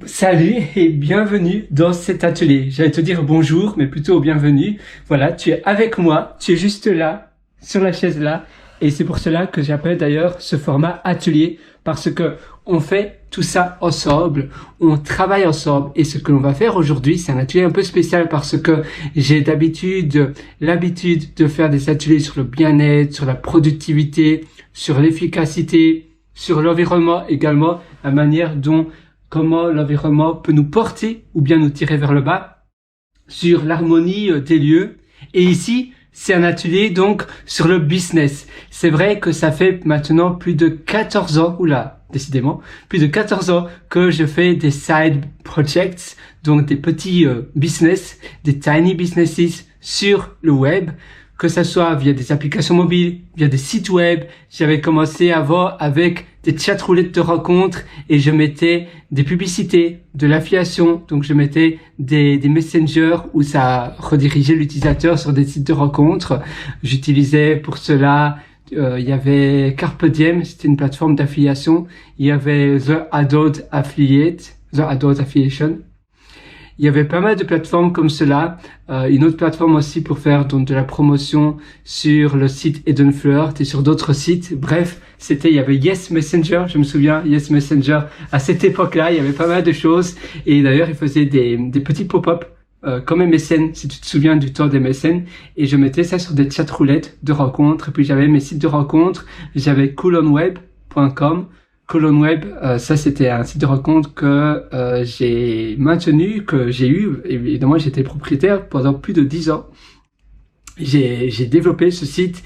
Salut et bienvenue dans cet atelier. J'allais te dire bonjour, mais plutôt bienvenue. Voilà, tu es avec moi, tu es juste là, sur la chaise là, et c'est pour cela que j'appelle d'ailleurs ce format atelier, parce que on fait tout ça ensemble, on travaille ensemble, et ce que l'on va faire aujourd'hui, c'est un atelier un peu spécial parce que j'ai l'habitude de faire des ateliers sur le bien-être, sur la productivité, sur l'efficacité, sur l'environnement également, la manière dont comment l'environnement peut nous porter ou bien nous tirer vers le bas, sur l'harmonie des lieux. Et ici, c'est un atelier donc sur le business. C'est vrai que ça fait maintenant plus de 14 ans, décidément, plus de 14 ans que je fais des side projects, donc des petits business, des tiny businesses sur le web, que ça soit via des applications mobiles, via des sites web. J'avais commencé avant avec des chat-roulettes de rencontres et je mettais des publicités, de l'affiliation. Donc je mettais des messengers où ça redirigeait l'utilisateur sur des sites de rencontres. J'utilisais pour cela, il y avait Carpe Diem, c'était une plateforme d'affiliation. Il y avait The Adult Affiliation. Il y avait pas mal de plateformes comme cela. Une autre plateforme aussi pour faire donc de la promotion sur le site Eden Flirt et sur d'autres sites. Bref, il y avait Yes Messenger, je me souviens, Yes Messenger. À cette époque-là, il y avait pas mal de choses. Et d'ailleurs, il faisait des petits pop-up comme MSN, si tu te souviens du temps des MSN. Et je mettais ça sur des chat-roulettes de rencontres. Et puis j'avais mes sites de rencontres. J'avais coolonweb.com. Colon Web, ça c'était un site de rencontre que j'ai maintenu, que j'ai eu. Évidemment, j'étais propriétaire pendant plus de 10 ans. J'ai développé ce site.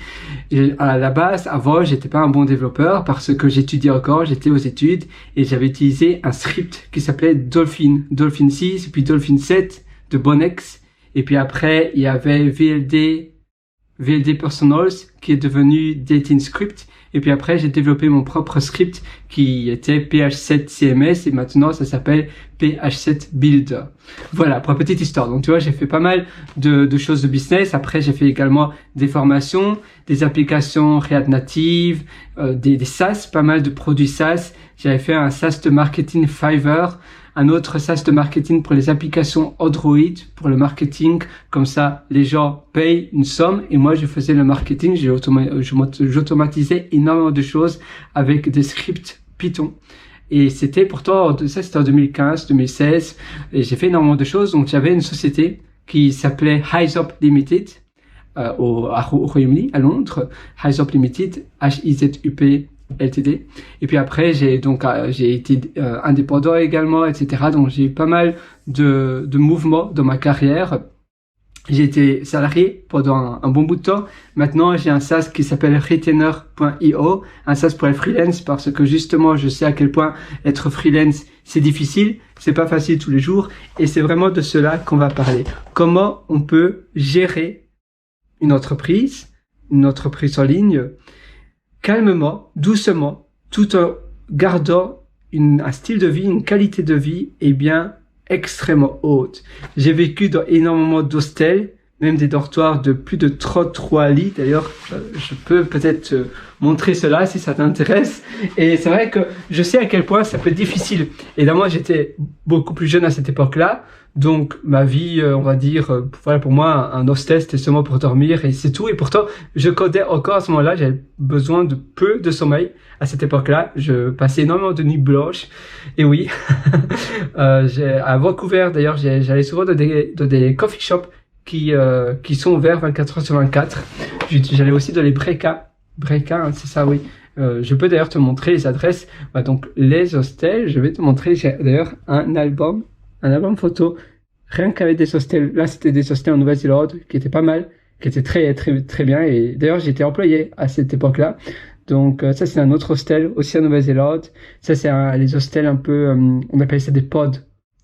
À la base, avant, j'étais pas un bon développeur parce que j'étudiais encore, j'étais aux études et j'avais utilisé un script qui s'appelait Dolphin 6 et puis Dolphin 7 de Bonex. Et puis après, il y avait VLD Personals qui est devenu Dating Script. Et puis après, j'ai développé mon propre script qui était PH7 CMS et maintenant ça s'appelle PH7 Builder. Voilà, pour la petite histoire. Donc tu vois, j'ai fait pas mal de choses de business. Après, j'ai fait également des formations, des applications React Native, des SaaS, pas mal de produits SaaS. J'avais fait un SaaS de marketing Fiverr, un autre SaaS de marketing pour les applications Android, pour le marketing. Comme ça, les gens payent une somme et moi, je faisais le marketing. J'automatisais énormément de choses avec des scripts Python. Et c'était pourtant, ça c'était en 2015, 2016. Et j'ai fait énormément de choses. Donc, j'avais une société qui s'appelait Hizop Limited au Royaume-Uni, à Londres. Hizop Limited, H-I-Z-U-P LTD. Et puis après, j'ai été indépendant également, etc. Donc j'ai eu pas mal de mouvements dans ma carrière. J'ai été salarié pendant un bon bout de temps. Maintenant, j'ai un SaaS qui s'appelle Retainer.io, un SaaS pour les freelance parce que justement, je sais à quel point être freelance, c'est difficile, c'est pas facile tous les jours et c'est vraiment de cela qu'on va parler. Comment on peut gérer une entreprise en ligne calmement, doucement, tout en gardant un style de vie, une qualité de vie, bien extrêmement haute. J'ai vécu dans énormément d'hostels, même des dortoirs de plus de 33 lits. D'ailleurs, je peux peut-être montrer cela si ça t'intéresse. Et c'est vrai que je sais à quel point ça peut être difficile. Et là, moi, j'étais beaucoup plus jeune à cette époque-là. Donc, ma vie, on va dire, voilà, pour moi, un hostel, c'était seulement pour dormir et c'est tout. Et pourtant, je codais encore à ce moment-là. J'avais besoin de peu de sommeil à cette époque-là. Je passais énormément de nuits blanches. Et oui, à Vancouver, d'ailleurs, j'allais souvent dans des coffee shops qui sont ouverts 24 heures sur 24. J'allais aussi dans les Breka, hein, c'est ça, oui. Je peux d'ailleurs te montrer les adresses. Donc, les hostels, je vais te montrer. J'ai d'ailleurs un album photo, rien qu'avec des hostels. Là, c'était des hostels en Nouvelle-Zélande qui étaient pas mal, qui étaient très, très, très bien. Et d'ailleurs, j'étais employé à cette époque-là. Donc, ça, c'est un autre hostel aussi en Nouvelle-Zélande. Ça, c'est les hostels un peu, on appelle ça des pods,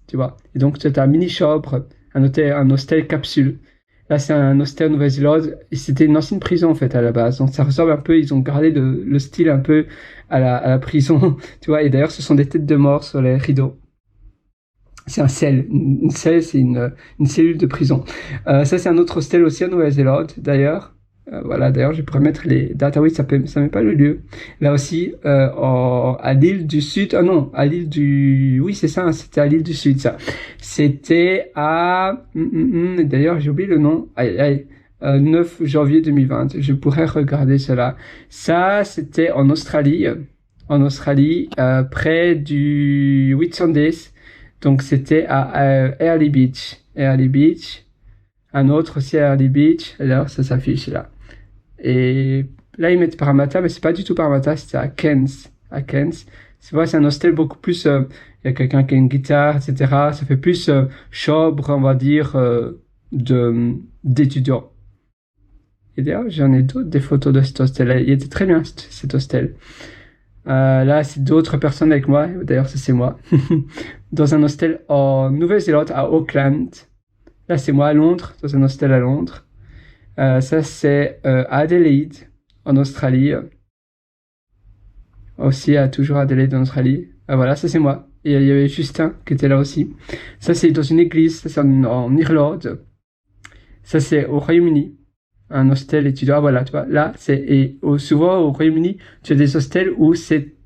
tu vois. Et donc, c'est un mini shop, un hostel capsule. Là, c'est un hostel en Nouvelle-Zélande. Et c'était une ancienne prison, en fait, à la base. Donc, ça ressemble un peu, ils ont gardé le style un peu à la prison, tu vois. Et d'ailleurs, ce sont des têtes de mort sur les rideaux. C'est un cell. Une cell, c'est une cellule de prison. Ça, c'est un autre hostel aussi en Nouvelle-Zélande, d'ailleurs. Voilà, d'ailleurs, je pourrais mettre les dates. Ah oui, ça met pas le lieu. Là aussi, à l'île du Sud. Ah non, à l'île du... Oui, c'est ça, hein, c'était à l'île du Sud, ça. C'était à... D'ailleurs, j'ai oublié le nom. 9 janvier 2020. Je pourrais regarder cela. Ça, c'était en Australie. En Australie, près du Whitsundays. Donc, c'était à Airlie Beach. Airlie Beach. Un autre aussi à Airlie Beach. Alors, ça s'affiche là. Et là, ils mettent Parramatta, mais c'est pas du tout Parramatta, c'était à Cairns. À Cairns. C'est vrai, c'est un hostel beaucoup plus, il y a quelqu'un qui a une guitare, etc. Ça fait plus, sobre, on va dire, d'étudiants. Et d'ailleurs, j'en ai d'autres, des photos de cet hostel. Il était très bien, cet hostel. Là, c'est d'autres personnes avec moi. D'ailleurs, ça, c'est moi. Dans un hostel en Nouvelle-Zélande, à Auckland. Là, c'est moi à Londres, dans un hostel à Londres. Ça, c'est à Adelaide, en Australie. Aussi, toujours à Adelaide, en Australie. Voilà, ça, c'est moi. Et il y avait Justin qui était là aussi. Ça, c'est dans une église. Ça, c'est en Irlande. Ça, c'est au Royaume-Uni. Un hostel étudiant. Ah, voilà, tu vois. Là, souvent, au Royaume-Uni, tu as des hostels où c'est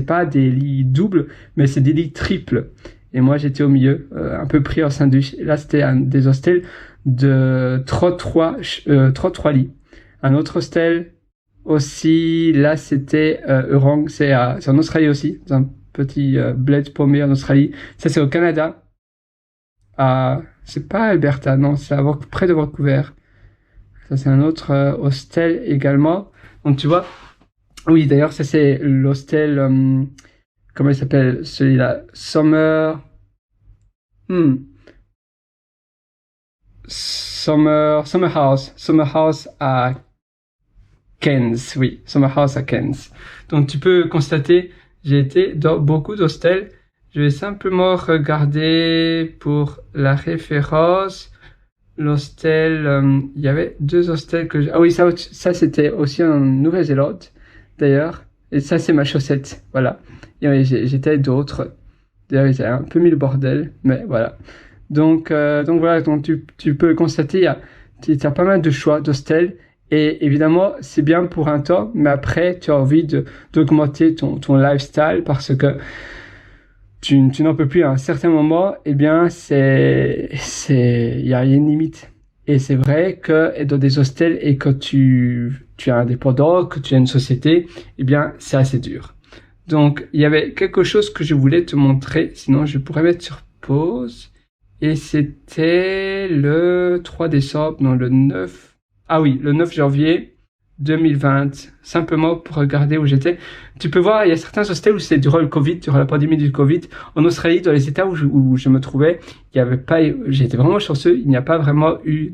pas des lits doubles, mais c'est des lits triples. Et moi, j'étais au milieu, un peu pris en sandwich. Là, c'était des hostels de 33 lits. Un autre hostel aussi, là, c'était Eurong, c'est en Australie aussi, dans un petit bled paumé en Australie. Ça, c'est au Canada. C'est pas Alberta, non, c'est près de Vancouver. Ça, c'est un autre hostel également. Donc, tu vois, oui, d'ailleurs, ça, c'est l'hostel, comment il s'appelle, celui-là, Summer House à Cairns, oui, Summer House à Cairns. Donc, tu peux constater, j'ai été dans beaucoup d'hostels. Je vais simplement regarder pour la référence. L'hostel, il y avait 2 hostels ah oui, ça c'était aussi en Nouvelle-Zélande, d'ailleurs. Et ça, c'est ma chaussette, voilà. Et j'étais d'autres. D'ailleurs, ils avaient un peu mis le bordel, mais voilà. Donc voilà, donc tu peux constater, il y a pas mal de choix d'hostels. Et évidemment, c'est bien pour un temps, mais après, tu as envie d'augmenter ton lifestyle parce que tu n'en peux plus à un certain moment. Eh bien, il y a une limite. Et c'est vrai que dans des hostels et quand tu es indépendant, que tu as une société, eh bien, c'est assez dur. Donc, il y avait quelque chose que je voulais te montrer, sinon je pourrais mettre sur pause. Et c'était le 3 décembre, non, le 9. Ah oui, le 9 janvier 2020, simplement pour regarder où j'étais. Tu peux voir, il y a certains hostels où c'est durant le Covid, durant la pandémie du Covid. En Australie, dans les États où je me trouvais, il y avait pas, j'étais vraiment chanceux, il n'y a pas vraiment eu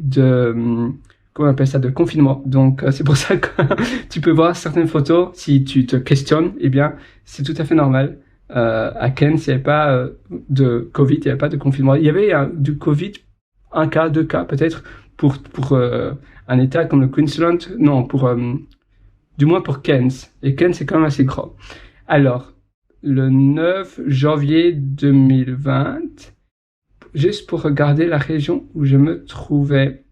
comment on appelle ça, de confinement. Donc, c'est pour ça que tu peux voir certaines photos, si tu te questionnes, eh bien, c'est tout à fait normal. À Cairns, il n'y avait pas de Covid, il n'y avait pas de confinement. Il y avait du Covid, 1 cas, 2 cas peut-être, pour un état comme le Queensland, non, du moins pour Cairns. Et Cairns, c'est quand même assez grand. Alors, le 9 janvier 2020, juste pour regarder la région où je me trouvais.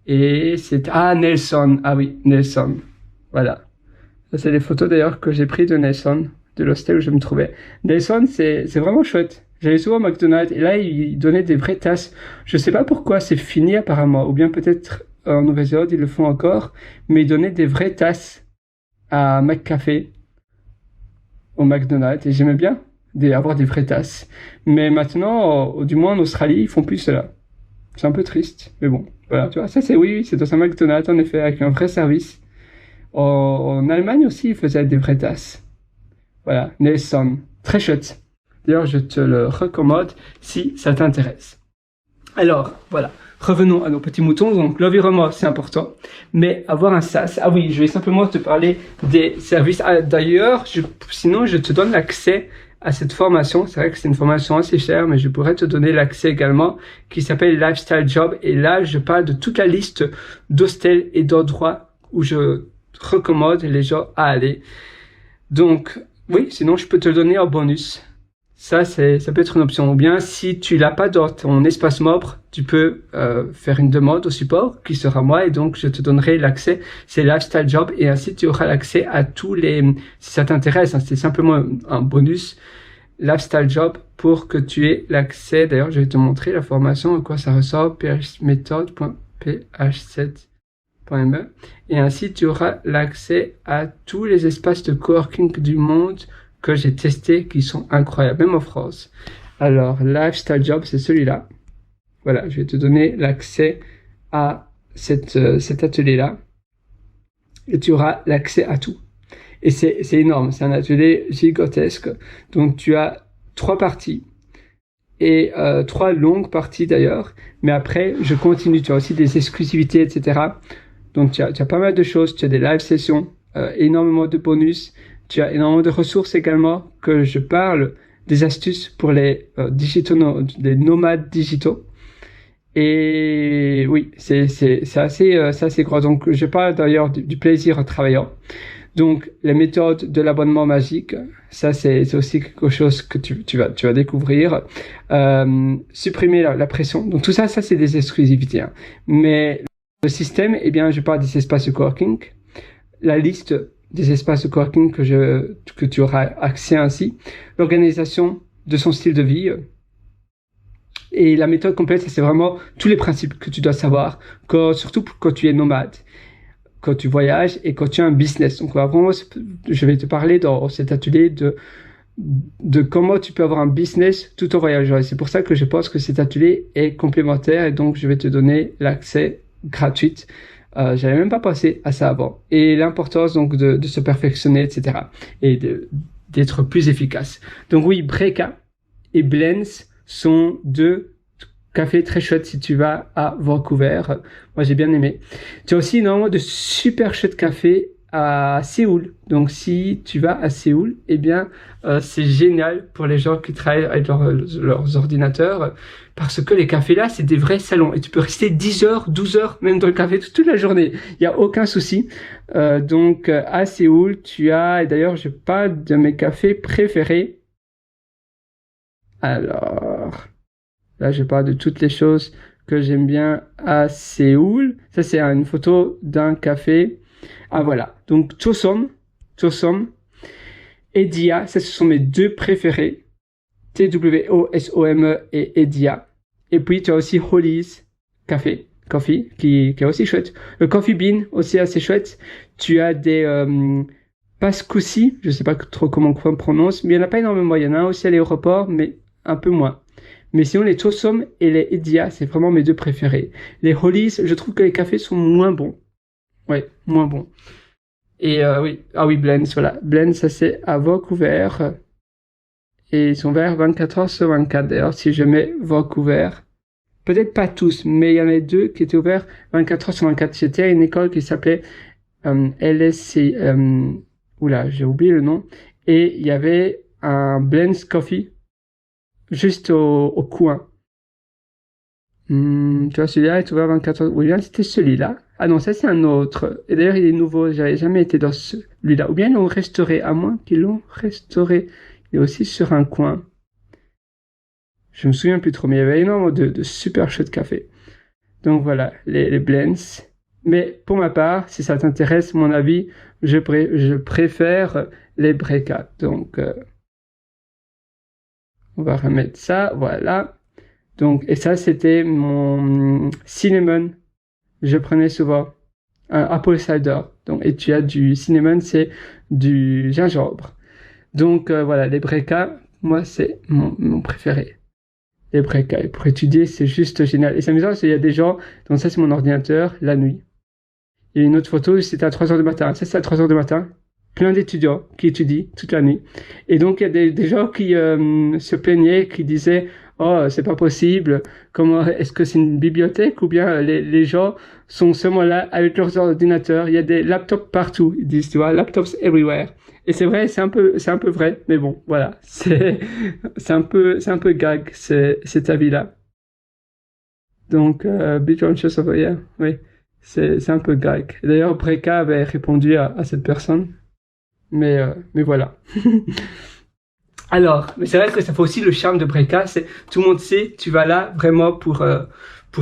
Et c'est, Nelson. Ah oui, Nelson. Voilà. Ça, c'est les photos d'ailleurs que j'ai prises de Nelson, de l'hostel où je me trouvais. Nelson, c'est vraiment chouette. J'allais souvent au McDonald's et là, ils donnaient des vraies tasses. Je sais pas pourquoi, c'est fini apparemment. Ou bien peut-être en Nouvelle-Zélande, ils le font encore. Mais ils donnaient des vraies tasses à McCafé, au McDonald's. Et j'aimais bien avoir des vraies tasses. Mais maintenant, du moins en Australie, ils font plus cela. C'est un peu triste. Mais bon, voilà, tu vois. Ça, oui, c'est dans un McDonald's, en effet, avec un vrai service. En Allemagne aussi, ils faisaient des vraies tasses. Voilà, Nelson. Très chouette. D'ailleurs, je te le recommande si ça t'intéresse. Alors, voilà. Revenons à nos petits moutons. Donc, l'environnement, c'est important. Mais avoir un SaaS. Ah oui, je vais simplement te parler des services. D'ailleurs, sinon, je te donne l'accès à cette formation. C'est vrai que c'est une formation assez chère, mais je pourrais te donner l'accès également, qui s'appelle Lifestyle Job. Et là, je parle de toute la liste d'hostels et d'endroits où je recommande les gens à aller. Donc, oui, sinon, je peux te le donner en bonus. Ça peut être une option. Ou bien, si tu l'as pas dans ton espace membre, tu peux faire une demande au support, qui sera moi, et donc je te donnerai l'accès. C'est Lifestyle Job, et ainsi tu auras l'accès à tous les... Si ça t'intéresse, hein, c'est simplement un bonus Lifestyle Job pour que tu aies l'accès. D'ailleurs, je vais te montrer la formation, à quoi ça ressort, phmethod.ph7.me, et ainsi tu auras l'accès à tous les espaces de coworking du monde que j'ai testés, qui sont incroyables, même en France. Alors, Lifestyle Job, c'est celui-là. Voilà, je vais te donner l'accès à cet atelier-là. Et tu auras l'accès à tout. Et c'est énorme, c'est un atelier gigantesque. Donc, tu as 3 parties. Et 3 longues parties d'ailleurs. Mais après, je continue. Tu as aussi des exclusivités, etc. Donc, tu as pas mal de choses. Tu as des live sessions, énormément de bonus. Tu as énormément de ressources également, que je parle des astuces pour les des nomades digitaux. Et oui, c'est assez gros. Donc, je parle d'ailleurs du plaisir en travaillant. Donc, les méthodes de l'abonnement magique, ça c'est aussi quelque chose que tu vas découvrir. Supprimer la pression. Donc, tout ça c'est des exclusivités. Hein. Mais le système, eh bien, je parle des espaces de coworking. La liste des espaces de coworking que tu auras accès ainsi. L'organisation de son style de vie. Et la méthode complète, c'est vraiment tous les principes que tu dois savoir, surtout quand tu es nomade, quand tu voyages et quand tu as un business. Donc, je vais te parler dans cet atelier de comment tu peux avoir un business tout en voyageant. Et c'est pour ça que je pense que cet atelier est complémentaire, et donc je vais te donner l'accès gratuit. J'avais même pas pensé à ça avant. Et l'importance donc de se perfectionner, etc. Et d'être plus efficace. Donc oui, Breka et Blends sont 2 cafés très chouettes si tu vas à Vancouver. Moi, j'ai bien aimé. Tu as aussi énormément de super chouettes cafés à Séoul. Donc, si tu vas à Séoul, eh bien, c'est génial pour les gens qui travaillent avec leurs ordinateurs, parce que les cafés là, c'est des vrais salons, et tu peux rester 10 heures, 12 heures, même dans le café toute la journée. Il n'y a aucun souci. Donc, à Séoul, tu as, et d'ailleurs, je parle de mes cafés préférés. Alors, là, je parle de toutes les choses que j'aime bien à Séoul. Ça, c'est une photo d'un café. Ah, voilà. Donc, Chosom et Dia, ça, ce sont mes 2 préférés. TWOSOME et Edia. Et puis, tu as aussi Holly's Coffee, qui est aussi chouette. Le Coffee Bean, aussi assez chouette. Tu as des Pascoussi, je sais pas trop comment on prononce, mais il n'y en a pas énormément. Il y en a un aussi à l'aéroport, mais un peu moins. Mais sinon, les Chosom et les Edia, c'est vraiment mes 2 préférés. Les Holly's, je trouve que les cafés sont moins bons. Ouais, moins bons. Et oui, Blends, voilà. Blends, ça c'est à Vancouver. Et ils sont ouverts 24 heures sur 24. D'ailleurs, si je mets Vancouver, peut-être pas tous, mais il y en a 2 qui étaient ouverts 24 heures sur 24. J'étais à une école qui s'appelait LSC, oula, j'ai oublié le nom. Et il y avait un Blends Coffee juste au coin. Tu vois, celui-là est ouvert 24 heures. Ou bien c'était celui-là. Ah non, ça c'est un autre. Et d'ailleurs, il est nouveau. J'avais jamais été dans celui-là. Ou bien ils l'ont restauré. À moins qu'ils l'ont restauré. Il est aussi sur un coin. Je me souviens plus trop. Mais il y avait énormément de super chouettes café. Donc voilà, les blends. Mais pour ma part, si ça t'intéresse, mon avis, je préfère les Breka. Donc, on va remettre ça. Voilà. Donc, et ça, c'était mon cinnamon. Je prenais souvent un apple cider. Donc, et tu as du cinnamon, c'est du gingembre. Donc, voilà, les Breka, moi, c'est mon préféré. Les Breka. Et pour étudier, c'est juste génial. Et c'est amusant parce qu'il y a des gens, donc ça, c'est mon ordinateur, la nuit. Il y a une autre photo, c'était à 3 heures du matin. Ça, c'est à 3 heures du matin. Plein d'étudiants qui étudient toute la nuit. Et donc, il y a des gens qui se plaignaient, qui disaient « Oh, c'est pas possible. Comment est-ce que c'est une bibliothèque ou bien les gens sont seulement là avec leurs ordinateurs. Il y a des laptops partout. Ils disent, tu vois, laptops everywhere. Et c'est vrai, c'est un peu vrai. Mais bon, voilà. C'est un peu gag, cet avis-là. Donc, Be Conscious of, yeah, oui. C'est un peu gag. D'ailleurs, Breka avait répondu à cette personne. Mais voilà. Alors, mais c'est vrai que ça fait aussi le charme de Breka, c'est tout le monde sait, tu vas là vraiment pour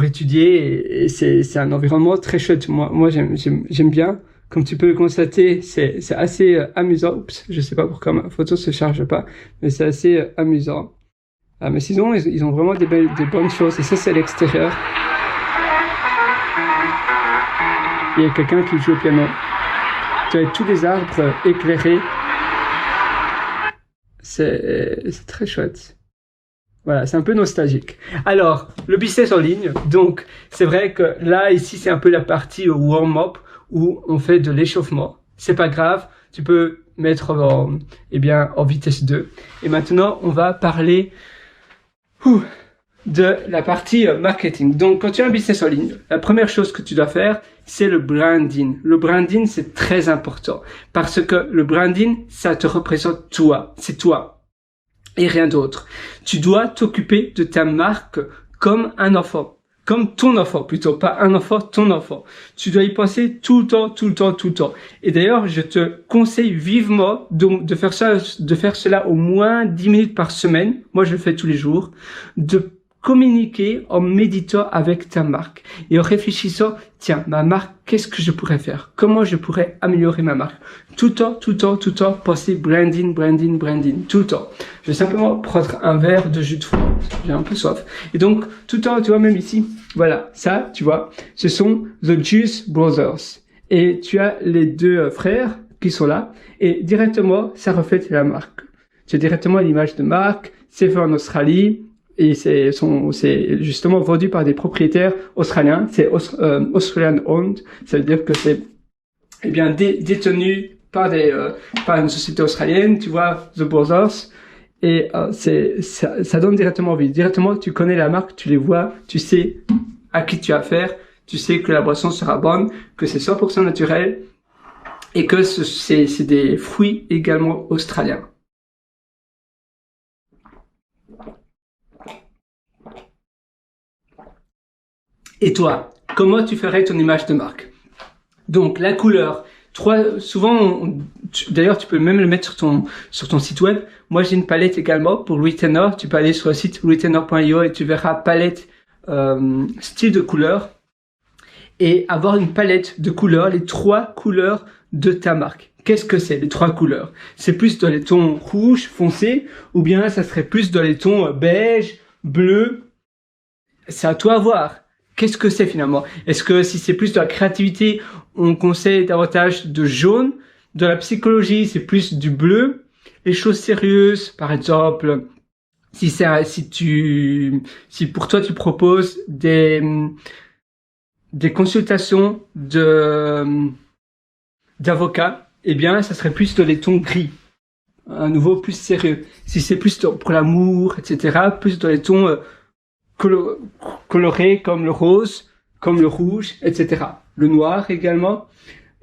étudier et c'est un environnement très chouette. Moi j'aime bien. Comme tu peux le constater, c'est assez amusant. Oups, je sais pas pourquoi ma photo se charge pas, mais c'est assez amusant. Ah, mais sinon ils ont vraiment des bonnes choses. Et ça c'est l'extérieur. Il y a quelqu'un qui joue au piano. Tu as tous les arbres éclairés. C'est très chouette. Voilà, c'est un peu nostalgique. Alors, le business en ligne. Donc, c'est vrai que là, ici, c'est un peu la partie warm-up où on fait de l'échauffement. C'est pas grave. Tu peux mettre en vitesse 2. Et maintenant, on va parler de la partie marketing. Donc, quand tu as un business en ligne, la première chose que tu dois faire, c'est le branding. Le branding, c'est très important parce que le branding, ça te représente toi. C'est toi et rien d'autre. Tu dois t'occuper de ta marque comme un enfant. Comme ton enfant, plutôt. Pas un enfant, ton enfant. Tu dois y penser tout le temps. Et d'ailleurs, je te conseille vivement de faire cela au moins 10 minutes par semaine. Moi, je le fais tous les jours. De communiquer en méditant avec ta marque et en réfléchissant, tiens, ma marque, qu'est-ce que je pourrais faire? Comment je pourrais améliorer ma marque? Tout le temps, penser branding, tout le temps. Je vais simplement prendre un verre de jus de fruits. J'ai un peu soif. Et donc, tout le temps, tu vois, même ici, voilà, ça, tu vois, ce sont The Juice Brothers. Et tu as les deux frères qui sont là et directement, ça reflète la marque. Tu as directement l'image de marque, c'est fait en Australie, et c'est justement vendu par des propriétaires australiens. C'est Australian owned. Ça veut dire que c'est détenu par une société australienne. Tu vois, The Brothers. Et ça donne directement envie. Directement, tu connais la marque, tu les vois, tu sais à qui tu as affaire, tu sais que la boisson sera bonne, que c'est 100% naturel et que c'est des fruits également australiens. Et toi, comment tu ferais ton image de marque? Donc, la couleur. D'ailleurs, tu peux même le mettre sur ton site web. Moi, j'ai une palette également pour Retainer. Tu peux aller sur le site retainer.io et tu verras palette, style de couleur. Et avoir une palette de couleurs, les 3 couleurs de ta marque. Qu'est-ce que c'est, les 3 couleurs? C'est plus dans les tons rouge, foncé, ou bien ça serait plus dans les tons beige, bleu? C'est à toi à voir. Qu'est-ce que c'est finalement? Est-ce que si c'est plus de la créativité, on conseille davantage de jaune? De la psychologie, c'est plus du bleu? Les choses sérieuses, par exemple, si pour toi tu proposes des consultations d'avocats, eh bien, ça serait plus dans les tons gris. À nouveau, plus sérieux. Si c'est plus pour l'amour, etc., plus dans les tons colorés comme le rose, comme le rouge, etc. Le noir également.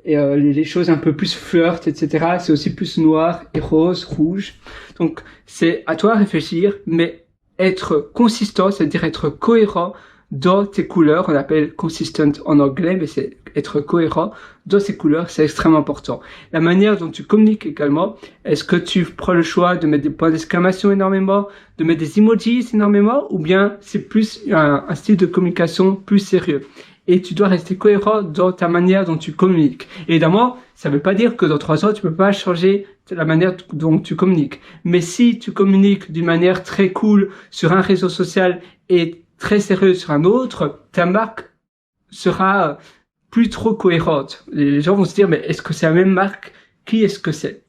Et les choses un peu plus flirt, etc. C'est aussi plus noir et rose, rouge. Donc, c'est à toi de réfléchir, mais être consistant, c'est-à-dire être cohérent dans tes couleurs. On appelle consistent en anglais, mais c'est être cohérent dans ces couleurs, c'est extrêmement important. La manière dont tu communiques également, est-ce que tu prends le choix de mettre des points d'exclamation énormément, de mettre des emojis énormément, ou bien c'est plus un style de communication plus sérieux? Et tu dois rester cohérent dans ta manière dont tu communiques. Évidemment, ça ne veut pas dire que dans 3 ans, tu peux pas changer la manière dont tu communiques. Mais si tu communiques d'une manière très cool sur un réseau social et très sérieux sur un autre, ta marque sera plus trop cohérente. Les gens vont se dire, mais est-ce que c'est la même marque? Qui est-ce que c'est?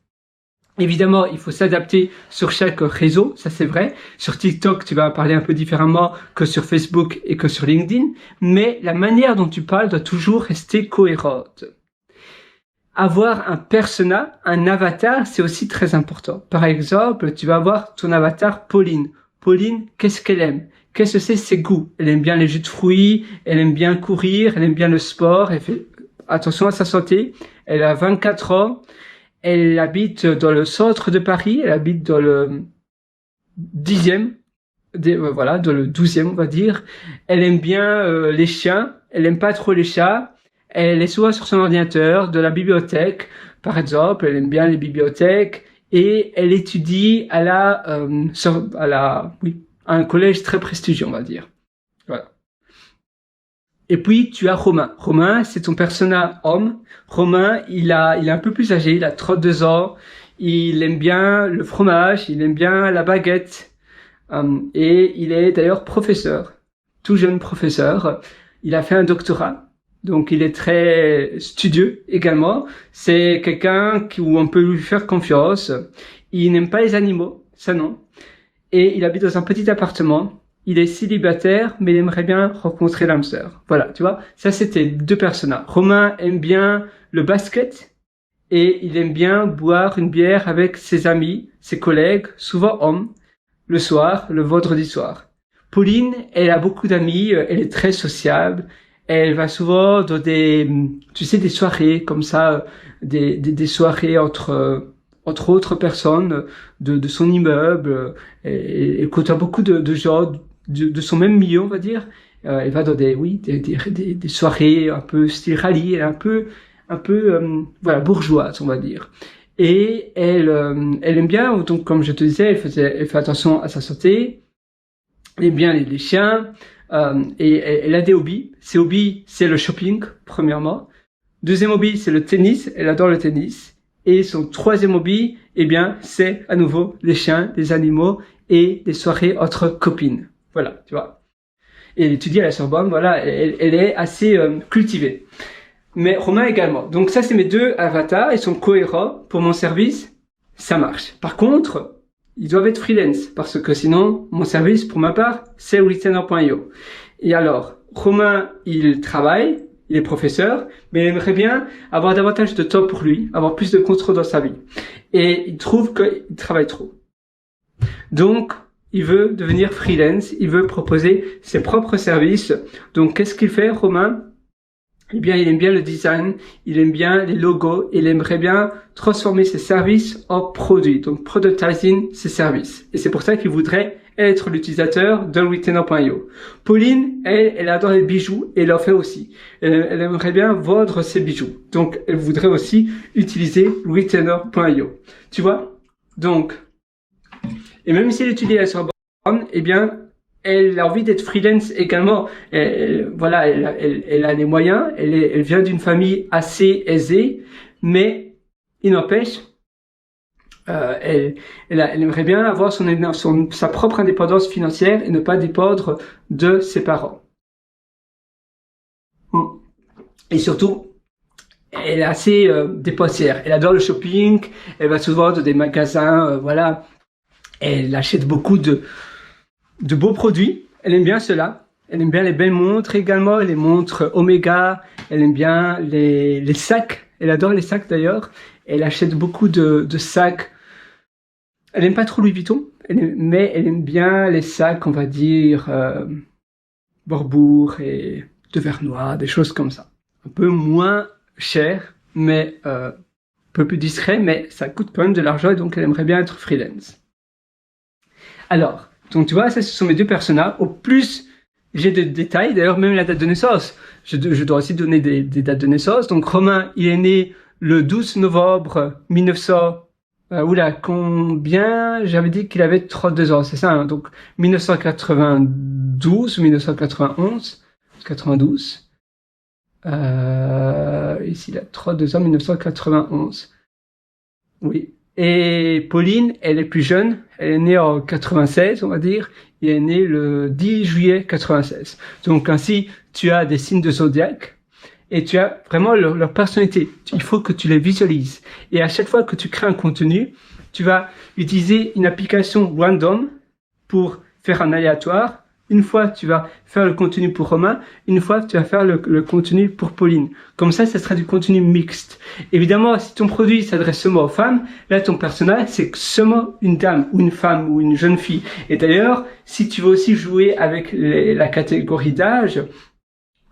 Évidemment, il faut s'adapter sur chaque réseau, ça c'est vrai. Sur TikTok, tu vas parler un peu différemment que sur Facebook et que sur LinkedIn, mais la manière dont tu parles doit toujours rester cohérente. Avoir un persona, un avatar, c'est aussi très important. Par exemple, tu vas avoir ton avatar Pauline. Pauline, qu'est-ce qu'elle aime? Qu'est-ce que c'est ses goûts? Elle aime bien les jus de fruits, elle aime bien courir, elle aime bien le sport, elle fait attention à sa santé, elle a 24 ans, elle habite dans le centre de Paris, elle habite dans le 10e, dans le 12e on va dire. Elle aime bien les chiens, elle aime pas trop les chats, elle est souvent sur son ordinateur, de la bibliothèque par exemple, elle aime bien les bibliothèques et elle étudie à un collège très prestigieux, on va dire. Voilà. Et puis, tu as Romain. Romain, c'est ton personnage homme. Romain, il est un peu plus âgé, il a 32 ans. Il aime bien le fromage, il aime bien la baguette. Et il est d'ailleurs professeur. Tout jeune professeur. Il a fait un doctorat. Donc, il est très studieux également. C'est quelqu'un où on peut lui faire confiance. Il n'aime pas les animaux, ça non. Et il habite dans un petit appartement. Il est célibataire, mais il aimerait bien rencontrer l'âme sœur. Voilà, tu vois. Ça, c'était deux personnages. Romain aime bien le basket et il aime bien boire une bière avec ses amis, ses collègues, souvent hommes, le soir, le vendredi soir. Pauline, elle a beaucoup d'amis, elle est très sociable. Elle va souvent dans des soirées comme ça, des soirées entre autres personnes de son immeuble. Elle côtoie beaucoup de gens de son même milieu, on va dire. Elle va dans des soirées un peu style rallye, elle est un peu voilà, bourgeoise, on va dire. Et elle aime bien, donc comme je te disais, elle fait attention à sa santé. Elle aime bien les chiens. Et elle a des hobbies. Ses hobbies, c'est le shopping, premièrement. Deuxième hobby, c'est le tennis. Elle adore le tennis. Et son troisième hobby, eh bien, c'est à nouveau les chiens, les animaux et des soirées entre copines. Voilà, tu vois. Et elle étudie à la Sorbonne, voilà, elle est assez cultivée. Mais Romain également. Donc ça, c'est mes deux avatars. Ils sont cohérents pour mon service. Ça marche. Par contre, ils doivent être freelance, parce que sinon, mon service, pour ma part, c'est Retainer.io. Et alors, Romain, il travaille, il est professeur, mais il aimerait bien avoir davantage de temps pour lui, avoir plus de contrôle dans sa vie. Et il trouve qu'il travaille trop. Donc, il veut devenir freelance, il veut proposer ses propres services. Donc, qu'est-ce qu'il fait, Romain ? Eh bien, il aime bien le design, il aime bien les logos, il aimerait bien transformer ses services en produits, donc productizing ses services. Et c'est pour ça qu'il voudrait être l'utilisateur de Retainer.io. Pauline, elle adore les bijoux et elle en fait aussi. Elle aimerait bien vendre ses bijoux. Donc, elle voudrait aussi utiliser Retainer.io. Tu vois? Donc, et même si elle étudie la Sorbonne, eh bien, elle a envie d'être freelance également. Elle a les moyens. Elle vient d'une famille assez aisée, mais il n'empêche, elle aimerait bien avoir sa propre indépendance financière et ne pas dépendre de ses parents. Et surtout, elle est assez dépensière. Elle adore le shopping. Elle va souvent dans des magasins, voilà. Elle achète beaucoup de beaux produits. Elle aime bien cela. Elle aime bien les belles montres également, les montres Omega. Elle aime bien les sacs. Elle adore les sacs d'ailleurs. Elle achète beaucoup de sacs. Elle aime pas trop Louis Vuitton, mais elle aime bien les sacs, on va dire, Borbourg et de Vernois, des choses comme ça. Un peu moins cher, mais un peu plus discret, mais ça coûte quand même de l'argent et donc elle aimerait bien être freelance. Alors, donc tu vois, ça ce sont mes deux personnages. Au plus j'ai des détails, d'ailleurs même la date de naissance. Je dois aussi donner des dates de naissance. Donc Romain, il est né le 12 novembre 1900. Combien? J'avais dit qu'il avait 32 ans, c'est ça, hein, donc 1992 ou 1991, 92. Ici, il a 32 ans, 1991. Oui. Et Pauline, elle est plus jeune, elle est née en 96, on va dire, et elle est née le 10 juillet 96. Donc ainsi, tu as des signes de zodiaque, et tu as vraiment leur personnalité. Il faut que tu les visualises. Et à chaque fois que tu crées un contenu, tu vas utiliser une application random pour faire un aléatoire. Une fois, tu vas faire le contenu pour Romain. Une fois, tu vas faire le contenu pour Pauline. Comme ça sera du contenu mixte. Évidemment, si ton produit s'adresse seulement aux femmes, là, ton personnage, c'est seulement une dame ou une femme ou une jeune fille. Et d'ailleurs, si tu veux aussi jouer avec la catégorie d'âge,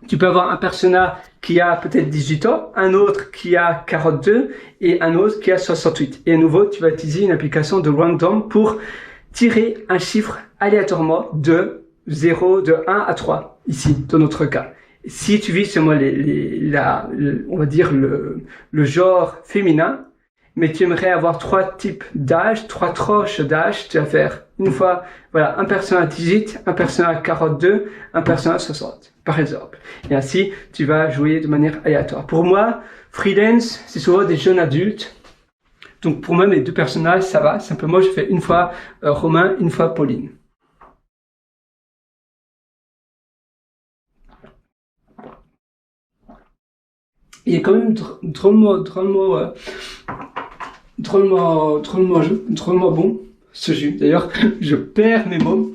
tu peux avoir un personnage qui a peut-être 18 ans, un autre qui a 42 et un autre qui a 68. Et à nouveau, tu vas utiliser une application de random pour tirer un chiffre aléatoirement de 1 à 3, ici, dans notre cas. Si tu vis seulement on va dire le genre féminin, mais tu aimerais avoir 3 types d'âge, 3 tranches d'âge, tu vas faire une fois, voilà, un personne à 18, un personne à 42, un personne à 60, par exemple. Et ainsi, tu vas jouer de manière aléatoire. Pour moi, freelance, c'est souvent des jeunes adultes. Donc pour moi, mes 2 personnages, ça va. Simplement, je fais une fois Romain, une fois Pauline. Il est quand même drôlement bon, ce jus. D'ailleurs, je perds mes mots.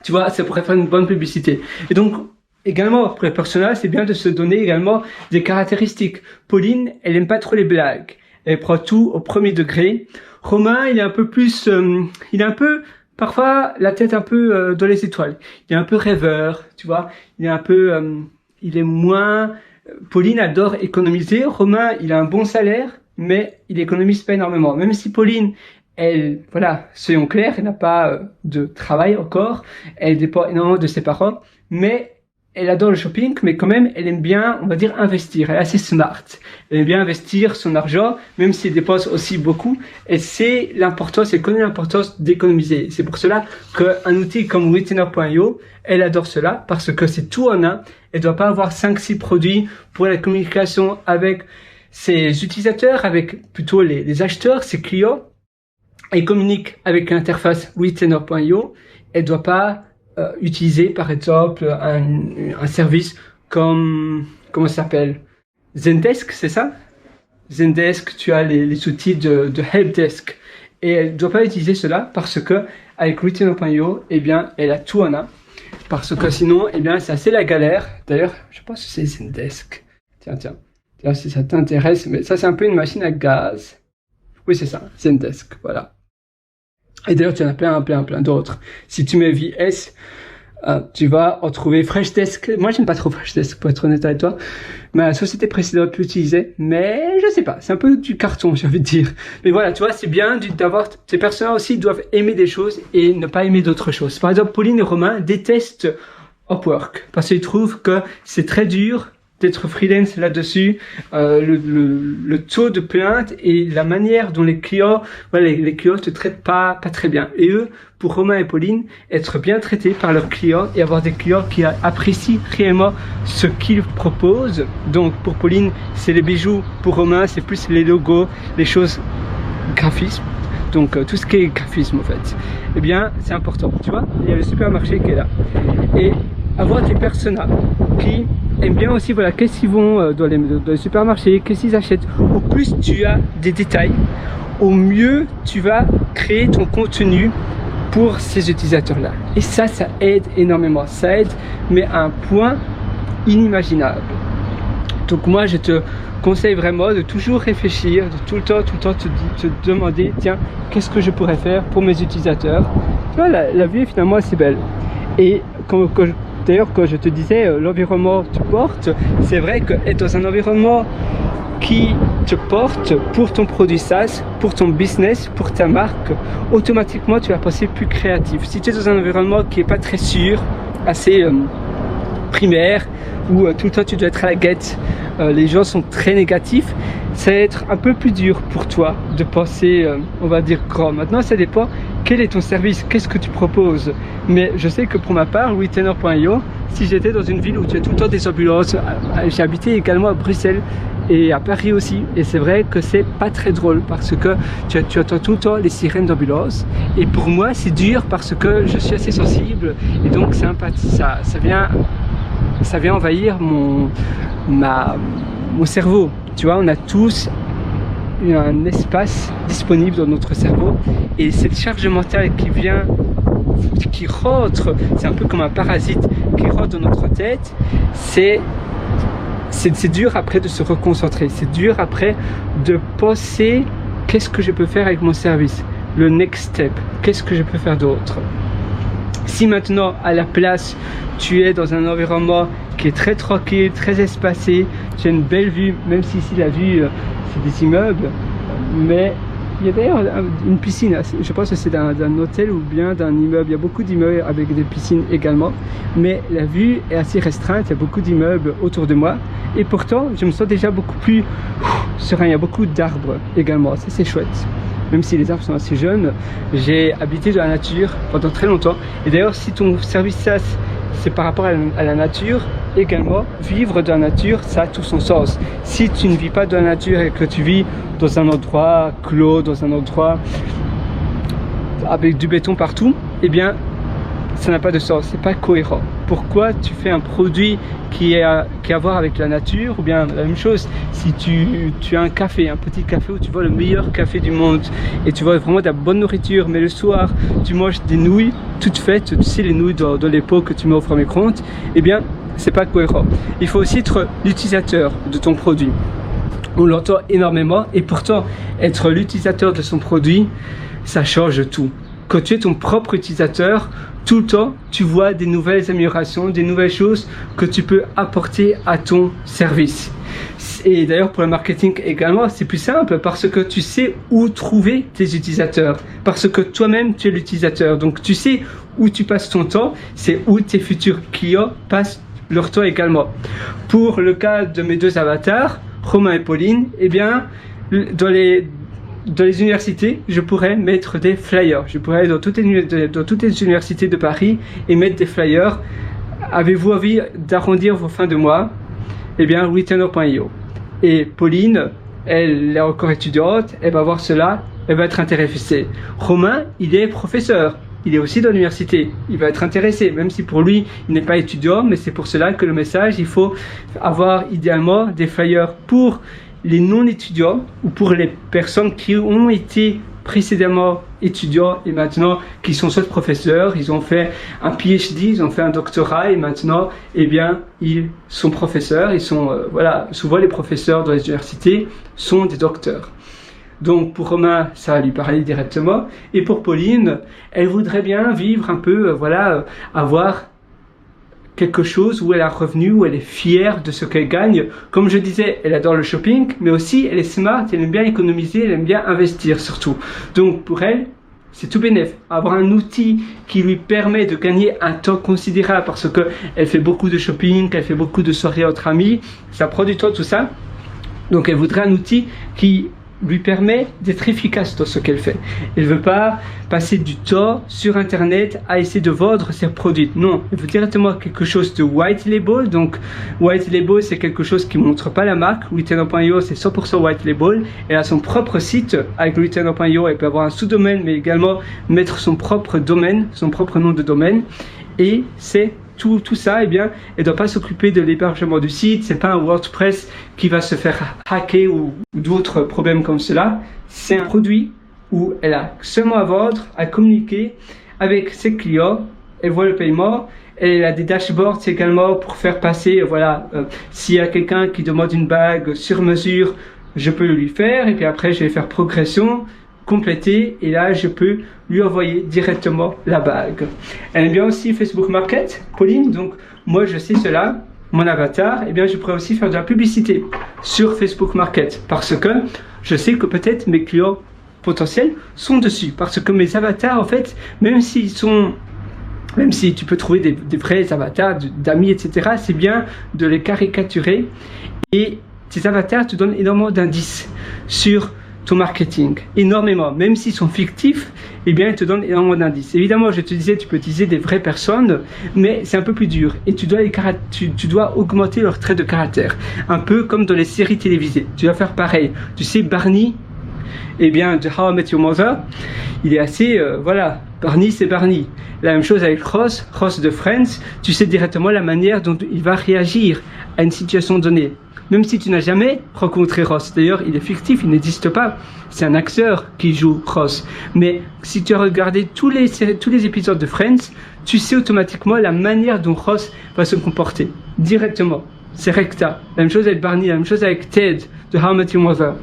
Tu vois, ça pourrait faire une bonne publicité. Et donc, également, pour les personnages, c'est bien de se donner également des caractéristiques. Pauline, elle aime pas trop les blagues. Elle prend tout au premier degré. Romain, il est un peu plus, il est un peu, parfois, la tête un peu dans les étoiles. Il est un peu rêveur, tu vois. Il est un peu, il est moins, Pauline adore économiser. Romain, il a un bon salaire, mais il économise pas énormément. Même si Pauline, elle, voilà, soyons clairs, elle n'a pas de travail encore. Elle dépend énormément de ses parents, mais elle adore le shopping, mais quand même, elle aime bien, on va dire, investir. Elle est assez smart. Elle aime bien investir son argent, même si elle dépense aussi beaucoup. Elle sait l'importance, elle connaît l'importance d'économiser. C'est pour cela qu'un outil comme Retainer.io, elle adore cela, parce que c'est tout en un. Elle doit pas avoir 5-6 produits pour la communication avec ses utilisateurs, avec plutôt les acheteurs, ses clients. Elle communique avec l'interface Retainer.io. Elle doit pas utiliser par exemple un service comme, comment ça s'appelle, Zendesk, c'est ça? Zendesk, tu as les outils de helpdesk, et elle ne doit pas utiliser cela parce que avec Retainer.io, eh bien, elle a tout en un, parce que sinon, eh bien, c'est assez la galère. D'ailleurs, je pense que c'est Zendesk. Tiens, si ça t'intéresse, mais ça c'est un peu une machine à gaz. Oui, c'est ça, Zendesk, voilà. Et d'ailleurs, tu en as plein d'autres. Si tu mets VS, tu vas en trouver Freshdesk. Moi, j'aime pas trop Freshdesk, pour être honnête avec toi. Ma société précédente l'utilisait, mais je sais pas, c'est un peu du carton, j'ai envie de dire. Mais voilà, tu vois, c'est bien d'avoir, ces personnes aussi doivent aimer des choses et ne pas aimer d'autres choses. Par exemple, Pauline et Romain détestent Upwork, parce qu'ils trouvent que c'est très dur d'être freelance là-dessus, le taux de plainte et la manière dont les clients, voilà, les clients te traitent pas très bien. Et eux, pour Romain et Pauline, être bien traités par leurs clients et avoir des clients qui apprécient réellement ce qu'ils proposent. Donc pour Pauline, c'est les bijoux. Pour Romain, c'est plus les logos, les choses graphisme. Donc tout ce qui est graphisme en fait. Eh bien, c'est important, tu vois. Il y a le supermarché qui est là. Et avoir des personas qui aiment bien aussi, voilà, qu'est-ce qu'ils vont dans les supermarchés, qu'est-ce qu'ils achètent. Au plus tu as des détails, au mieux tu vas créer ton contenu pour ces utilisateurs-là. Et ça aide énormément. Ça aide, mais à un point inimaginable. Donc moi, je te conseille vraiment de toujours réfléchir, de tout le temps te demander, tiens, qu'est-ce que je pourrais faire pour mes utilisateurs. Tu vois, la vie est finalement assez belle. Et d'ailleurs, quand je te disais l'environnement te porte, c'est vrai qu'être dans un environnement qui te porte pour ton produit SaaS, pour ton business, pour ta marque, automatiquement tu vas passer plus créatif. Si tu es dans un environnement qui n'est pas très sûr, assez primaire, où tout le temps tu dois être à la guette, les gens sont très négatifs, ça va être un peu plus dur pour toi de penser, on va dire, grand. Maintenant, ça dépend quel est ton service, qu'est-ce que tu proposes. Mais je sais que pour ma part, Retainer.io, si j'étais dans une ville où tu as tout le temps des ambulances, j'ai habité également à Bruxelles et à Paris aussi, et c'est vrai que c'est pas très drôle parce que tu entends tout le temps les sirènes d'ambulance, et pour moi c'est dur parce que je suis assez sensible, et donc ça vient envahir mon cerveau. Tu vois, on a tous un espace disponible dans notre cerveau, et cette charge mentale qui rentre, c'est un peu comme un parasite qui rentre dans notre tête, c'est dur après de se reconcentrer, c'est dur après de penser qu'est-ce que je peux faire avec mon service, le next step, qu'est-ce que je peux faire d'autre. Si maintenant à la place tu es dans un environnement qui est très tranquille, très espacé, tu as une belle vue, même si ici la vue c'est des immeubles, mais Il y a d'ailleurs une piscine, je pense que c'est d'un hôtel ou bien d'un immeuble. Il y a beaucoup d'immeubles avec des piscines également, mais la vue est assez restreinte, il y a beaucoup d'immeubles autour de moi. Et pourtant, je me sens déjà beaucoup plus serein, il y a beaucoup d'arbres également, ça c'est chouette. Même si les arbres sont assez jeunes, j'ai habité dans la nature pendant très longtemps. Et d'ailleurs, si ton service SaaS, c'est par rapport à la nature, également, vivre dans la nature, ça a tout son sens. Si tu ne vis pas dans la nature et que tu vis dans un endroit clos, dans un endroit avec du béton partout, eh bien, ça n'a pas de sens, c'est pas cohérent. Pourquoi tu fais un produit qui a à voir avec la nature, ou bien la même chose, si tu as un café, un petit café où tu vois le meilleur café du monde et tu vois vraiment de la bonne nourriture, mais le soir tu manges des nouilles toutes faites, tu sais les nouilles dans les pots que tu mets au four micro-ondes, eh bien c'est pas cohérent. Il faut aussi être l'utilisateur de ton produit. On l'entend énormément et pourtant être l'utilisateur de son produit, ça change tout. Quand tu es ton propre utilisateur, tout le temps, tu vois des nouvelles améliorations, des nouvelles choses que tu peux apporter à ton service. Et d'ailleurs, pour le marketing également, c'est plus simple parce que tu sais où trouver tes utilisateurs. Parce que toi-même, tu es l'utilisateur. Donc, tu sais où tu passes ton temps, c'est où tes futurs clients passent leur temps également. Pour le cas de mes deux avatars, Romain et Pauline, eh bien, dans les universités, je pourrais mettre des flyers. Je pourrais aller dans toutes les universités de Paris et mettre des flyers. Avez-vous envie d'arrondir vos fins de mois? Eh bien, Retailer.io. Et Pauline, elle est encore étudiante, elle va voir cela, elle va être intéressée. Romain, il est professeur. Il est aussi dans l'université, il va être intéressé, même si pour lui, il n'est pas étudiant, mais c'est pour cela que le message, il faut avoir idéalement des flyers pour les non-étudiants ou pour les personnes qui ont été précédemment étudiants et maintenant qui sont soit professeurs, ils ont fait un PhD, ils ont fait un doctorat et maintenant, eh bien, ils sont professeurs, ils sont, voilà, souvent les professeurs dans les universités sont des docteurs. Donc pour Romain, ça va lui parler directement. Et pour Pauline, elle voudrait bien vivre un peu, avoir quelque chose où elle a revenu, où elle est fière de ce qu'elle gagne. Comme je disais, elle adore le shopping, mais aussi elle est smart, elle aime bien économiser, elle aime bien investir surtout. Donc pour elle, c'est tout bénef. Avoir un outil qui lui permet de gagner un temps considérable parce qu'elle fait beaucoup de shopping, elle fait beaucoup de soirées entre amis, ça prend du temps tout ça. Donc elle voudrait un outil qui lui permet d'être efficace dans ce qu'elle fait. Elle ne veut pas passer du temps sur Internet à essayer de vendre ses produits. Non, elle veut directement quelque chose de white label. Donc, white label, c'est quelque chose qui ne montre pas la marque. Retailer.io, c'est 100% white label. Elle a son propre site avec Retailer.io. Elle peut avoir un sous-domaine, mais également mettre son propre domaine, son propre nom de domaine. Et c'est tout ça, eh bien, elle ne doit pas s'occuper de l'hébergement du site. C'est pas un WordPress qui va se faire hacker ou d'autres problèmes comme cela. C'est un produit où elle a seulement à vendre, à communiquer avec ses clients. Elle voit le paiement. Elle a des dashboards également pour faire passer, s'il y a quelqu'un qui demande une bague sur mesure, je peux le lui faire. Et puis après, je vais faire progression, compléter, et là je peux lui envoyer directement la bague. Elle aime bien aussi Facebook Market, Pauline, donc moi je sais cela, mon avatar, eh bien je pourrais aussi faire de la publicité sur Facebook Market parce que je sais que peut-être mes clients potentiels sont dessus, parce que mes avatars en fait, même si tu peux trouver des vrais avatars d'amis, etc., c'est bien de les caricaturer et ces avatars te donnent énormément d'indices sur ton marketing, énormément, même s'ils sont fictifs, eh bien, ils te donnent énormément d'indices. Évidemment, je te disais, tu peux utiliser des vraies personnes, mais c'est un peu plus dur et tu dois augmenter leurs traits de caractère, un peu comme dans les séries télévisées. Tu dois faire pareil. Tu sais, Barney, eh bien, de How I Met Your Mother, il est assez, Barney, c'est Barney. La même chose avec Ross de Friends, tu sais directement la manière dont il va réagir à une situation donnée. Même si tu n'as jamais rencontré Ross. D'ailleurs, il est fictif, il n'existe pas. C'est un acteur qui joue Ross. Mais si tu as regardé tous les épisodes de Friends, tu sais automatiquement la manière dont Ross va se comporter. Directement. C'est recta. La même chose avec Barney, la même chose avec Ted de How I Met Your Mother.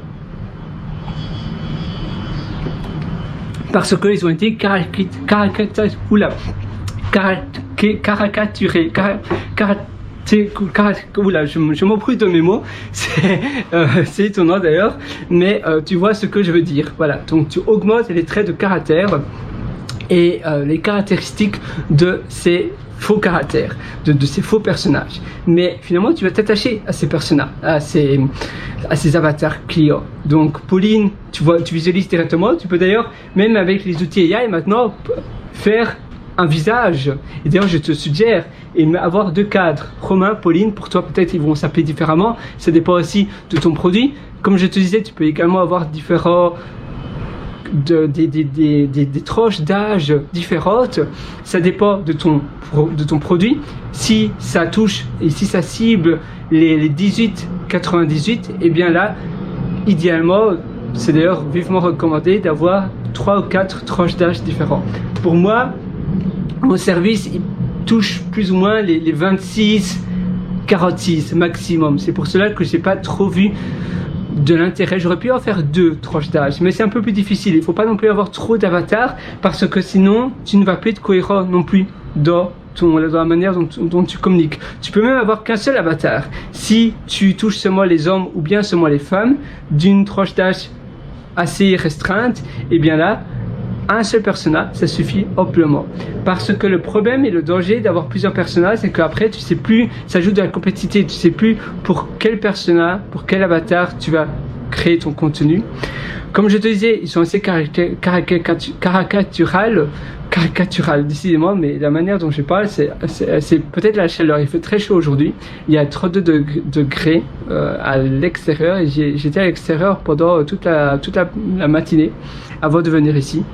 Parce qu'ils ont été caricaturés. Oula, je m'embrouille de mes mots, c'est étonnant d'ailleurs, mais tu vois ce que je veux dire. Voilà, donc tu augmentes les traits de caractère et les caractéristiques de ces faux caractères, de ces faux personnages. Mais finalement, tu vas t'attacher à ces personnages, à ces avatars clients. Donc, Pauline, tu visualises directement. Tu peux d'ailleurs, même avec les outils AI maintenant, faire un visage. Et d'ailleurs, je te suggère avoir 2 cadres. Romain, Pauline, pour toi, peut-être ils vont s'appeler différemment. Ça dépend aussi de ton produit. Comme je te disais, tu peux également avoir différents des tranches d'âge différentes. Ça dépend de ton produit. Si ça touche et si ça cible les 18-98, et bien là, idéalement, c'est d'ailleurs vivement recommandé d'avoir 3 ou 4 tranches d'âge différents. Pour moi, mon service, il touche plus ou moins les 26-46 maximum. C'est pour cela que je n'ai pas trop vu de l'intérêt. J'aurais pu en faire 2 tranches d'âge, mais c'est un peu plus difficile. Il ne faut pas non plus avoir trop d'avatars parce que sinon, tu ne vas plus être cohérent non plus dans la manière dont tu communiques. Tu peux même avoir qu'un seul avatar. Si tu touches seulement les hommes ou bien seulement les femmes d'une tranche d'âge assez restreinte, et bien là, un seul personnage, ça suffit amplement. Parce que le problème et le danger d'avoir plusieurs personnages, c'est qu'après, tu sais plus, ça ajoute de la complexité, tu sais plus pour quel personnage, pour quel avatar tu vas créer ton contenu. Comme je te disais, ils sont assez caricatural, décidément, mais la manière dont je parle, c'est peut-être la chaleur. Il fait très chaud aujourd'hui. Il y a 32 degrés à l'extérieur et j'étais à l'extérieur pendant toute la matinée avant de venir ici.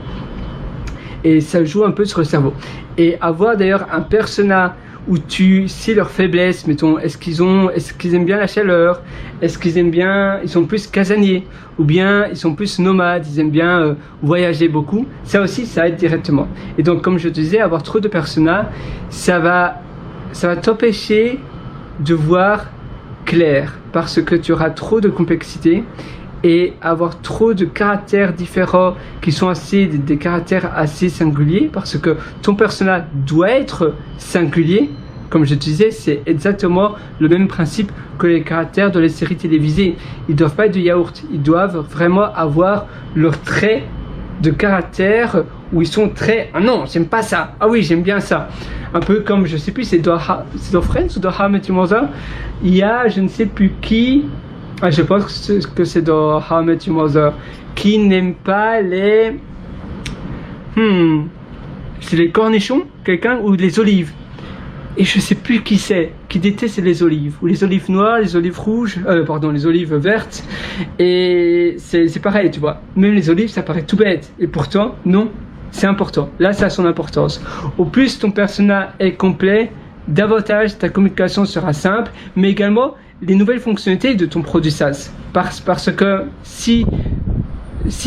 Et ça joue un peu sur le cerveau. Et avoir d'ailleurs un persona où tu sais leurs faiblesses, mettons, est-ce qu'ils aiment bien la chaleur, est-ce qu'ils aiment bien, ils sont plus casaniers, ou bien ils sont plus nomades, ils aiment bien voyager beaucoup, ça aussi ça aide directement. Et donc comme je te disais, avoir trop de personas, ça va t'empêcher de voir clair, parce que tu auras trop de complexité, et avoir trop de caractères différents qui sont des caractères assez singuliers, parce que ton personnage doit être singulier. Comme je te disais, c'est exactement le même principe que les caractères de les séries télévisées. Ils ne doivent pas être de yaourt, ils doivent vraiment avoir leurs traits de caractère où ils sont très « Ah non, j'aime pas ça, ah oui, j'aime bien ça ». Un peu comme, je sais plus, c'est dans Friends ou dans How I Met Your Mother, il y a je ne sais plus qui, je pense que c'est dans How I Met Your Mother, qui n'aime pas les... c'est les cornichons, quelqu'un, ou les olives. Et je sais plus qui c'est, qui déteste les olives, ou les olives noires, les olives rouges, les olives vertes. Et c'est pareil, tu vois. Même les olives, ça paraît tout bête. Et pourtant, non, c'est important. Là, ça a son importance. Au plus ton personnage est complet, davantage ta communication sera simple, mais également les nouvelles fonctionnalités de ton produit SaaS. Parce que si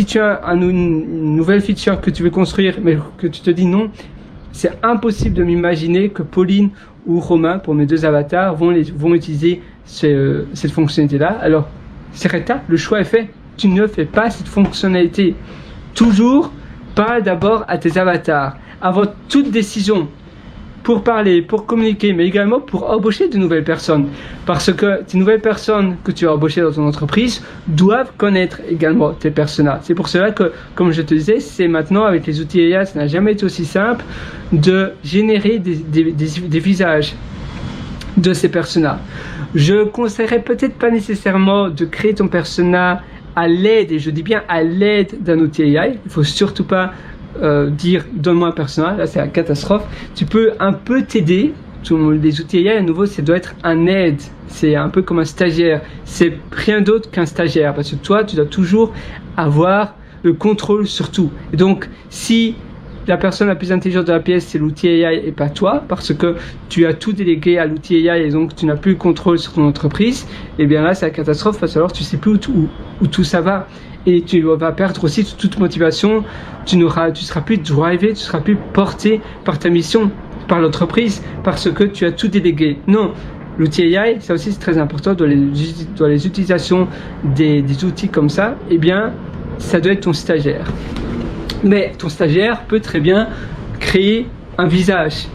tu as une nouvelle feature que tu veux construire, mais que tu te dis non, c'est impossible de m'imaginer que Pauline ou Romain, pour mes 2 avatars, vont utiliser cette fonctionnalité-là. Alors, c'est réta, le choix est fait. Tu ne fais pas cette fonctionnalité. Toujours, parle d'abord à tes avatars. Avant toute décision, pour parler, pour communiquer, mais également pour embaucher de nouvelles personnes. Parce que ces nouvelles personnes que tu as embauchées dans ton entreprise doivent connaître également tes personas. C'est pour cela que, comme je te disais, c'est maintenant avec les outils AI, ça n'a jamais été aussi simple de générer des visages de ces personas. Je conseillerais peut-être pas nécessairement de créer ton persona à l'aide, et je dis bien à l'aide d'un outil AI. Il faut surtout pas dire donne-moi un personnage, là c'est la catastrophe. Tu peux un peu t'aider. Les outils AI à nouveau, ça doit être un aide, c'est un peu comme un stagiaire, c'est rien d'autre qu'un stagiaire, parce que toi tu dois toujours avoir le contrôle sur tout. Et donc si la personne la plus intelligente de la pièce c'est l'outil AI et pas toi, parce que tu as tout délégué à l'outil AI et donc tu n'as plus le contrôle sur ton entreprise, et bien là c'est la catastrophe, parce que alors tu sais plus où tout ça va. Et tu vas perdre aussi toute motivation, tu seras plus drivé, tu seras plus porté par ta mission, par l'entreprise, parce que tu as tout délégué. Non, l'outil AI, ça aussi c'est très important dans les utilisations des outils comme ça, eh bien, ça doit être ton stagiaire. Mais ton stagiaire peut très bien créer un visage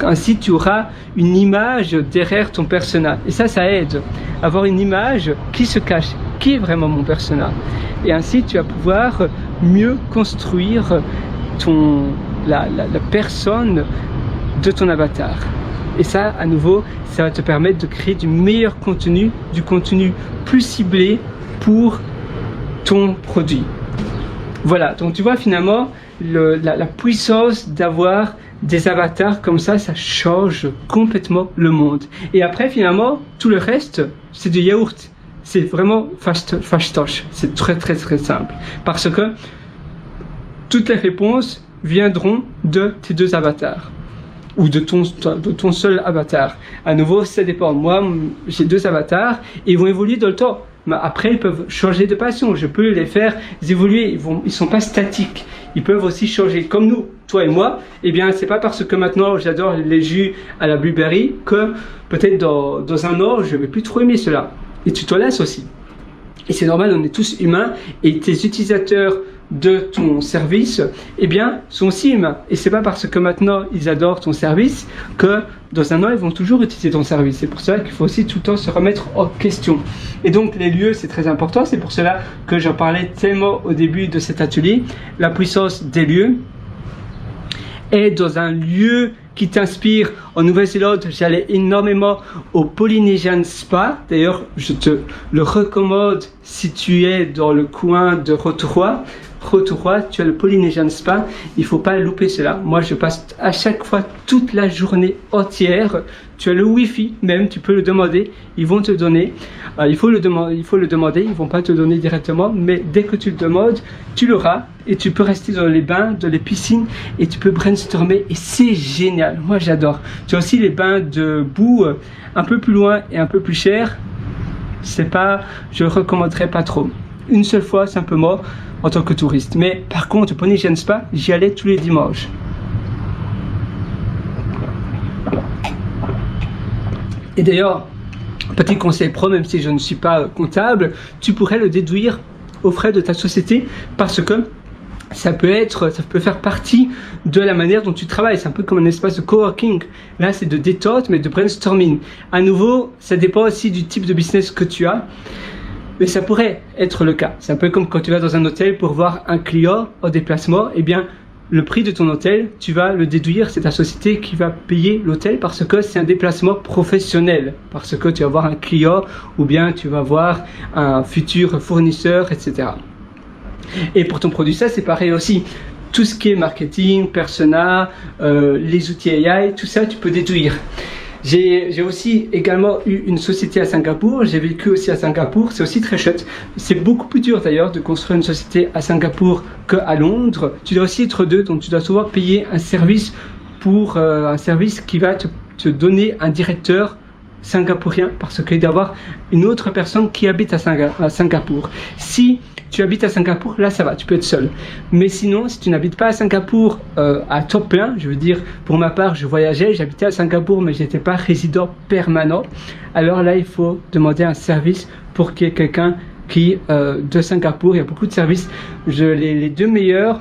Ainsi, tu auras une image derrière ton persona. Et ça aide. Avoir une image qui se cache. Qui est vraiment mon persona? Et ainsi, tu vas pouvoir mieux construire la personne de ton avatar. Et ça, à nouveau, ça va te permettre de créer du meilleur contenu, du contenu plus ciblé pour ton produit. Voilà, donc tu vois finalement la puissance d'avoir des avatars comme ça change complètement le monde. Et après finalement, tout le reste, c'est du yaourt. C'est vraiment fastoche. C'est très très très simple. Parce que toutes les réponses viendront de tes deux avatars. Ou de ton seul avatar. À nouveau, ça dépend. Moi, j'ai deux avatars et ils vont évoluer dans le temps. Mais après, ils peuvent changer de passion. Je peux les faire évoluer. Ils sont pas statiques. Ils peuvent aussi changer. Comme nous, toi et moi, eh bien, c'est pas parce que maintenant j'adore les jus à la blueberry que peut-être dans un an, je vais plus trop aimer cela. Et tu te laisses aussi. Et c'est normal, on est tous humains et tes utilisateurs de ton service, eh bien, sont aussi humains. Et c'est pas parce que maintenant ils adorent ton service que dans un an ils vont toujours utiliser ton service. C'est pour cela qu'il faut aussi tout le temps se remettre en question. Et donc les lieux, c'est très important. C'est pour cela que j'en parlais tellement au début de cet atelier. La puissance des lieux. Et dans un lieu qui t'inspire, en Nouvelle-Zélande, j'allais énormément au Polynesian Spa. D'ailleurs, je te le recommande si tu es dans le coin de Rotorua. Rotorua, tu as le Polynesian Spa. Il faut pas louper cela. Moi, je passe à chaque fois toute la journée entière. Tu as le Wi-Fi, même, tu peux le demander. Ils vont te donner. Il faut le demander. Ils vont pas te donner directement, mais dès que tu le demandes, tu l'auras. Et tu peux rester dans les bains, dans les piscines, et tu peux brainstormer. Et c'est génial. Moi, j'adore. Tu as aussi les bains de boue, un peu plus loin et un peu plus cher. Je recommanderais pas trop. Une seule fois, simplement, en tant que touriste. Mais par contre, au Polynesian Spa, j'y allais tous les dimanches. Et d'ailleurs, petit conseil pro, même si je ne suis pas comptable, tu pourrais le déduire aux frais de ta société parce que ça peut faire partie de la manière dont tu travailles. C'est un peu comme un espace de coworking. Là, c'est de détente, mais de brainstorming. À nouveau, ça dépend aussi du type de business que tu as. Mais ça pourrait être le cas. C'est un peu comme quand tu vas dans un hôtel pour voir un client en déplacement. Eh bien, le prix de ton hôtel, tu vas le déduire. C'est ta société qui va payer l'hôtel parce que c'est un déplacement professionnel. Parce que tu vas voir un client ou bien tu vas voir un futur fournisseur, etc. Et pour ton produit, ça c'est pareil aussi. Tout ce qui est marketing, persona, les outils AI, tout ça tu peux déduire. J'ai aussi également eu une société à Singapour, j'ai vécu aussi à Singapour, c'est aussi très chouette. C'est beaucoup plus dur d'ailleurs de construire une société à Singapour qu'à Londres. Tu dois aussi être deux, donc tu dois souvent payer un service pour un service qui va te donner un directeur singapourien parce qu'il doit y avoir une autre personne qui habite à Singapour. Si tu habites à Singapour, là ça va, tu peux être seul. Mais sinon, si tu n'habites pas à Singapour à temps plein, je veux dire, pour ma part, je voyageais, j'habitais à Singapour, mais je n'étais pas résident permanent. Alors là, il faut demander un service pour qu'il y ait quelqu'un qui, de Singapour, il y a beaucoup de services. Les deux meilleurs,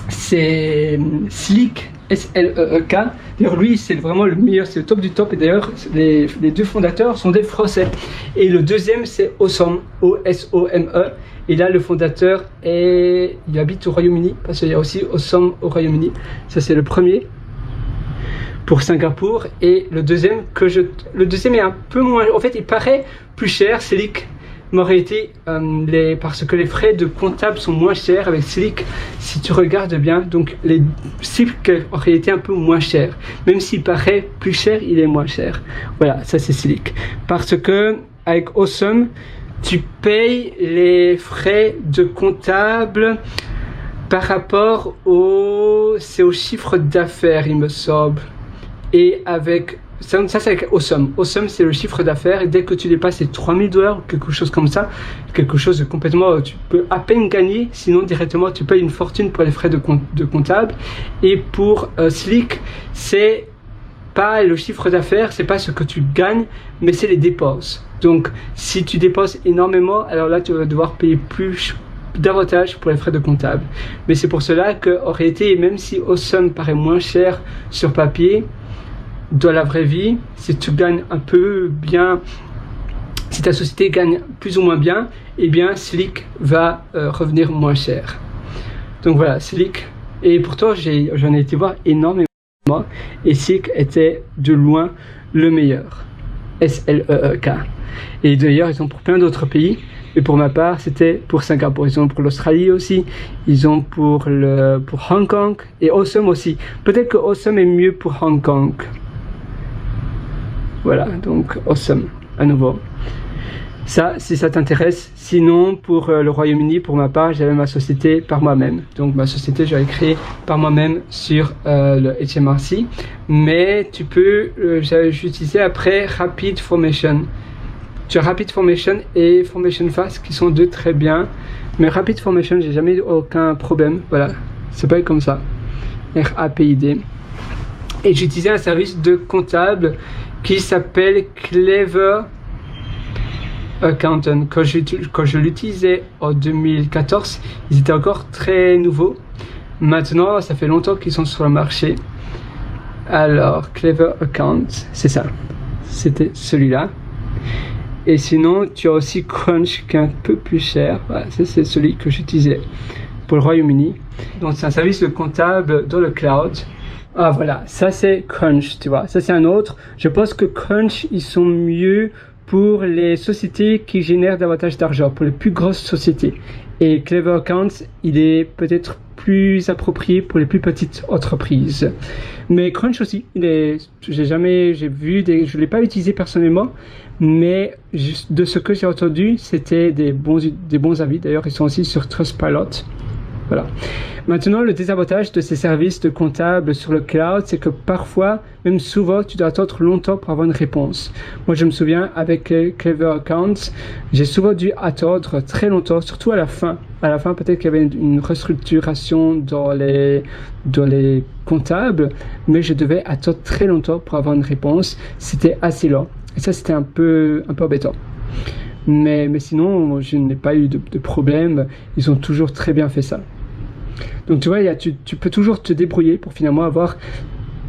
c'est Sleek, S-L-E-E-K. D'ailleurs, lui, c'est vraiment le meilleur, c'est le top du top. Et d'ailleurs, les deux fondateurs sont des Français. Et le deuxième, c'est Osome, O-S-O-M-E. Et là, le fondateur il habite au Royaume-Uni, parce qu'il y a aussi Osome au Royaume-Uni. Ça, c'est le premier pour Singapour. Et le deuxième est un peu moins, en fait, il paraît plus cher, Sleek. Mais en réalité, parce que les frais de comptable sont moins chers avec Sleek, si tu regardes bien, donc Sleek est en réalité un peu moins cher. Même s'il paraît plus cher, il est moins cher. Voilà, ça c'est Sleek. Parce que avec Osome, tu payes les frais de comptable par rapport au chiffre d'affaires, il me semble. Et avec ça c'est avec Osome. Osome, c'est le chiffre d'affaires et dès que tu dépasses les $3,000 ou quelque chose comme ça, quelque chose de complètement, tu peux à peine gagner, sinon directement tu payes une fortune pour les frais de comptable. Et pour Sleek, c'est pas le chiffre d'affaires, c'est pas ce que tu gagnes, mais c'est les dépenses. Donc si tu dépenses énormément, alors là tu vas devoir payer plus davantage pour les frais de comptable. Mais c'est pour cela qu'en réalité, même si Awesome paraît moins cher sur papier, dans la vraie vie, si tu gagnes un peu bien, si ta société gagne plus ou moins bien, eh bien Slick va revenir moins cher. Donc voilà, Slick. Et pourtant, j'en ai été voir énormément. Et Slick était de loin le meilleur. S-L-E-E-K. Et d'ailleurs, ils ont pour plein d'autres pays. Et pour ma part, c'était pour Singapour. Ils ont pour l'Australie aussi. Ils ont pour Hong Kong. Et Awesome aussi. Peut-être que Awesome est mieux pour Hong Kong. Voilà, donc Awesome, à nouveau. Ça, si ça t'intéresse. Sinon, pour le Royaume-Uni, pour ma part, j'avais ma société par moi-même. Donc, ma société, j'avais créé par moi-même sur le HMRC. Mais tu peux, j'utilisais après Rapid Formation. Tu as Rapid Formation et Formation Fast qui sont deux très bien. Mais Rapid Formation, j'ai jamais eu aucun problème. Voilà, c'est pas comme ça. R-A-P-I-D. Et j'utilisais un service de comptable qui s'appelle Clever Accountant. Quand je l'utilisais en 2014, ils étaient encore très nouveaux. Maintenant, ça fait longtemps qu'ils sont sur le marché. Alors, Clever Account, c'est ça. C'était celui-là. Et sinon, tu as aussi Crunch qui est un peu plus cher. Voilà, c'est celui que j'utilisais pour le Royaume-Uni. Donc, c'est un service de comptable dans le cloud. Ah voilà, ça c'est Crunch, tu vois. Ça c'est un autre. Je pense que Crunch, ils sont mieux pour les sociétés qui génèrent davantage d'argent, pour les plus grosses sociétés. Et Clever Accounts, il est peut-être plus approprié pour les plus petites entreprises. Mais Crunch aussi, je l'ai pas utilisé personnellement, mais de ce que j'ai entendu, c'était des bons avis. D'ailleurs, ils sont aussi sur Trustpilot. Voilà. Maintenant, le désavantage de ces services de comptable sur le cloud, c'est que parfois, même souvent, tu dois attendre longtemps pour avoir une réponse. Moi, je me souviens, avec Clever Accounts, j'ai souvent dû attendre très longtemps, surtout à la fin. À la fin, peut-être qu'il y avait une restructuration dans les comptables, mais je devais attendre très longtemps pour avoir une réponse. C'était assez lent. Et ça, c'était un peu embêtant. Mais sinon, je n'ai pas eu de problème. Ils ont toujours très bien fait ça. Donc tu vois, tu peux toujours te débrouiller pour finalement avoir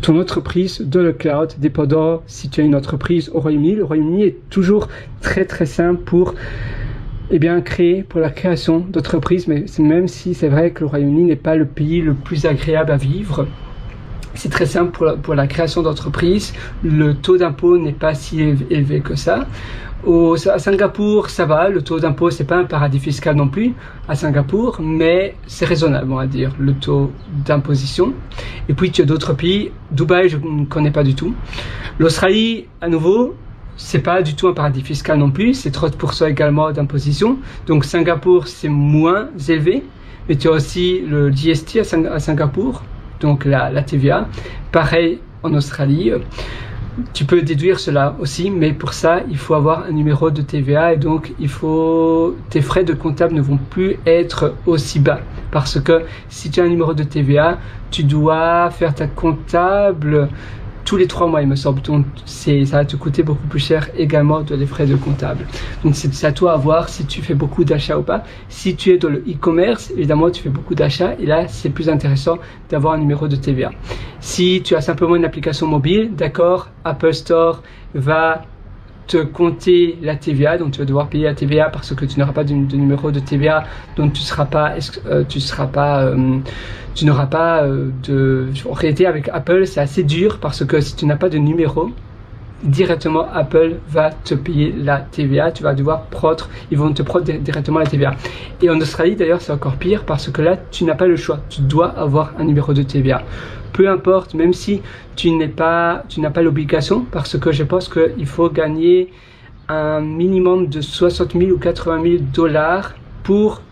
ton entreprise dans le cloud, dépendant si tu as une entreprise au Royaume-Uni. Le Royaume-Uni est toujours très très simple pour pour la création d'entreprises, mais même si c'est vrai que le Royaume-Uni n'est pas le pays le plus agréable à vivre. C'est très simple pour la création d'entreprises. Le taux d'impôt n'est pas si élevé que ça. À Singapour, ça va. Le taux d'impôt, c'est pas un paradis fiscal non plus à Singapour, mais c'est raisonnable, on va dire, le taux d'imposition. Et puis, tu as d'autres pays. Dubaï, je ne connais pas du tout. L'Australie, à nouveau, c'est pas du tout un paradis fiscal non plus. C'est 30% également d'imposition. Donc, Singapour, c'est moins élevé. Mais tu as aussi le GST à Singapour. Donc la TVA, pareil en Australie. Tu peux déduire cela aussi, mais pour ça, il faut avoir un numéro de TVA et donc tes frais de comptable ne vont plus être aussi bas. Parce que si tu as un numéro de TVA, tu dois faire ta comptable tous les 3 mois, il me semble. Donc, ça va te coûter beaucoup plus cher également de les frais de comptable. Donc, c'est à toi à voir si tu fais beaucoup d'achats ou pas. Si tu es dans le e-commerce, évidemment, tu fais beaucoup d'achats et là, c'est plus intéressant d'avoir un numéro de TVA. Si tu as simplement une application mobile, d'accord, Apple Store va te compter la TVA, donc tu vas devoir payer la TVA parce que tu n'auras pas de numéro de TVA, donc tu n'auras pas en réalité avec Apple c'est assez dur parce que si tu n'as pas de numéro, directement Apple va te payer la TVA, ils vont te prendre directement la TVA. Et en Australie d'ailleurs c'est encore pire parce que là tu n'as pas le choix, tu dois avoir un numéro de TVA. Peu importe, même si tu n'as pas l'obligation, parce que je pense qu'il faut gagner un minimum de 60 000 ou 80 000 dollars pour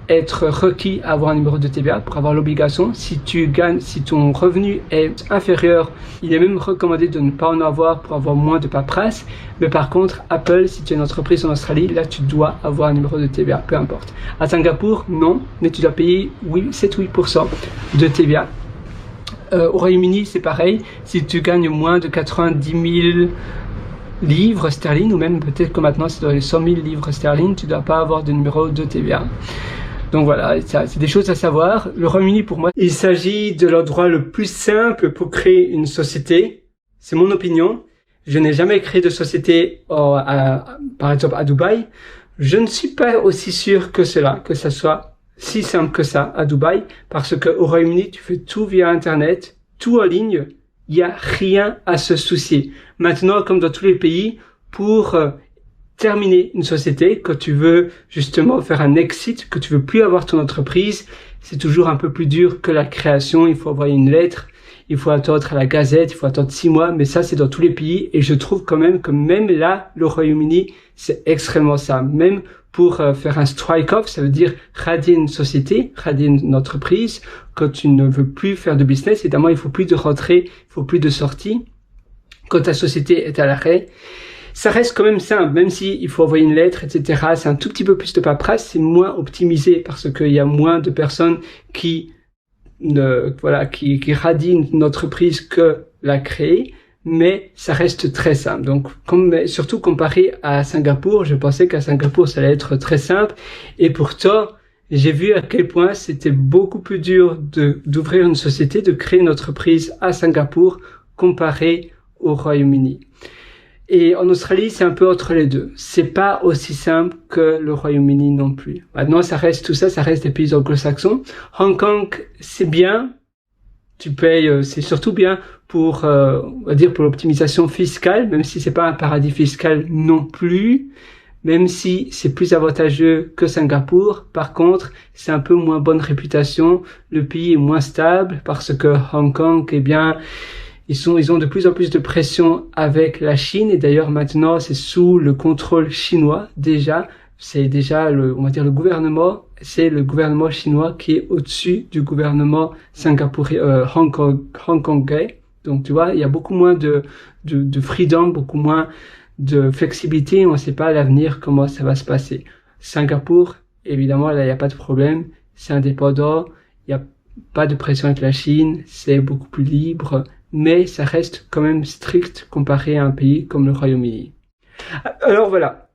être requis à avoir un numéro de TVA, pour avoir l'obligation. Si ton revenu est inférieur, il est même recommandé de ne pas en avoir pour avoir moins de paperasse. Mais par contre, Apple, si tu es une entreprise en Australie, là tu dois avoir un numéro de TVA, peu importe. À Singapour, non, mais tu dois payer 7-8% de TVA. Au Royaume-Uni, c'est pareil. Si tu gagnes moins de 90 000 livres sterling, ou même peut-être que maintenant c'est dans les 100 000 livres sterling, tu ne dois pas avoir de numéro de TVA. Donc voilà, ça, c'est des choses à savoir. Le Royaume-Uni, pour moi, il s'agit de l'endroit le plus simple pour créer une société. C'est mon opinion. Je n'ai jamais créé de société, par exemple, à Dubaï. Je ne suis pas aussi sûr que ça soit si simple que ça à Dubaï, parce que au Royaume-Uni, tu fais tout via Internet, tout en ligne. Il n'y a rien à se soucier. Maintenant, comme dans tous les pays, pour terminer une société, quand tu veux justement faire un exit, que tu veux plus avoir ton entreprise, c'est toujours un peu plus dur que la création. Il faut envoyer une lettre, il faut attendre à la Gazette, il faut attendre 6 mois, mais ça c'est dans tous les pays. Et je trouve quand même que même là, le Royaume-Uni, c'est extrêmement simple. Même pour faire un strike-off, ça veut dire radier une société, radier une entreprise. Quand tu ne veux plus faire de business, évidemment, il faut plus de rentrée, il faut plus de sortie. Quand ta société est à l'arrêt, ça reste quand même simple, même si il faut envoyer une lettre, etc. C'est un tout petit peu plus de paperasse, c'est moins optimisé parce qu'il y a moins de personnes qui radient une entreprise que la créer, mais ça reste très simple. Donc, surtout comparé à Singapour, je pensais qu'à Singapour ça allait être très simple, et pourtant j'ai vu à quel point c'était beaucoup plus dur d'ouvrir une société, de créer une entreprise à Singapour comparé au Royaume-Uni. Et en Australie, c'est un peu entre les deux. C'est pas aussi simple que le Royaume-Uni non plus. Maintenant, ça reste des pays anglo-saxons. Hong Kong, c'est bien. Tu payes, c'est surtout bien pour, on va dire, pour l'optimisation fiscale, même si c'est pas un paradis fiscal non plus. Même si c'est plus avantageux que Singapour. Par contre, c'est un peu moins bonne réputation. Le pays est moins stable parce que Hong Kong, eh bien, ils ont de plus en plus de pression avec la Chine, et d'ailleurs maintenant c'est sous le contrôle chinois déjà. C'est déjà on va dire le gouvernement chinois qui est au-dessus du gouvernement singapourien, hongkongais. Donc tu vois, il y a beaucoup moins de freedom, beaucoup moins de flexibilité. On ne sait pas à l'avenir comment ça va se passer. Singapour, évidemment, là il n'y a pas de problème, c'est indépendant, il n'y a pas de pression avec la Chine, c'est beaucoup plus libre. Mais ça reste quand même strict comparé à un pays comme le Royaume-Uni. Alors voilà,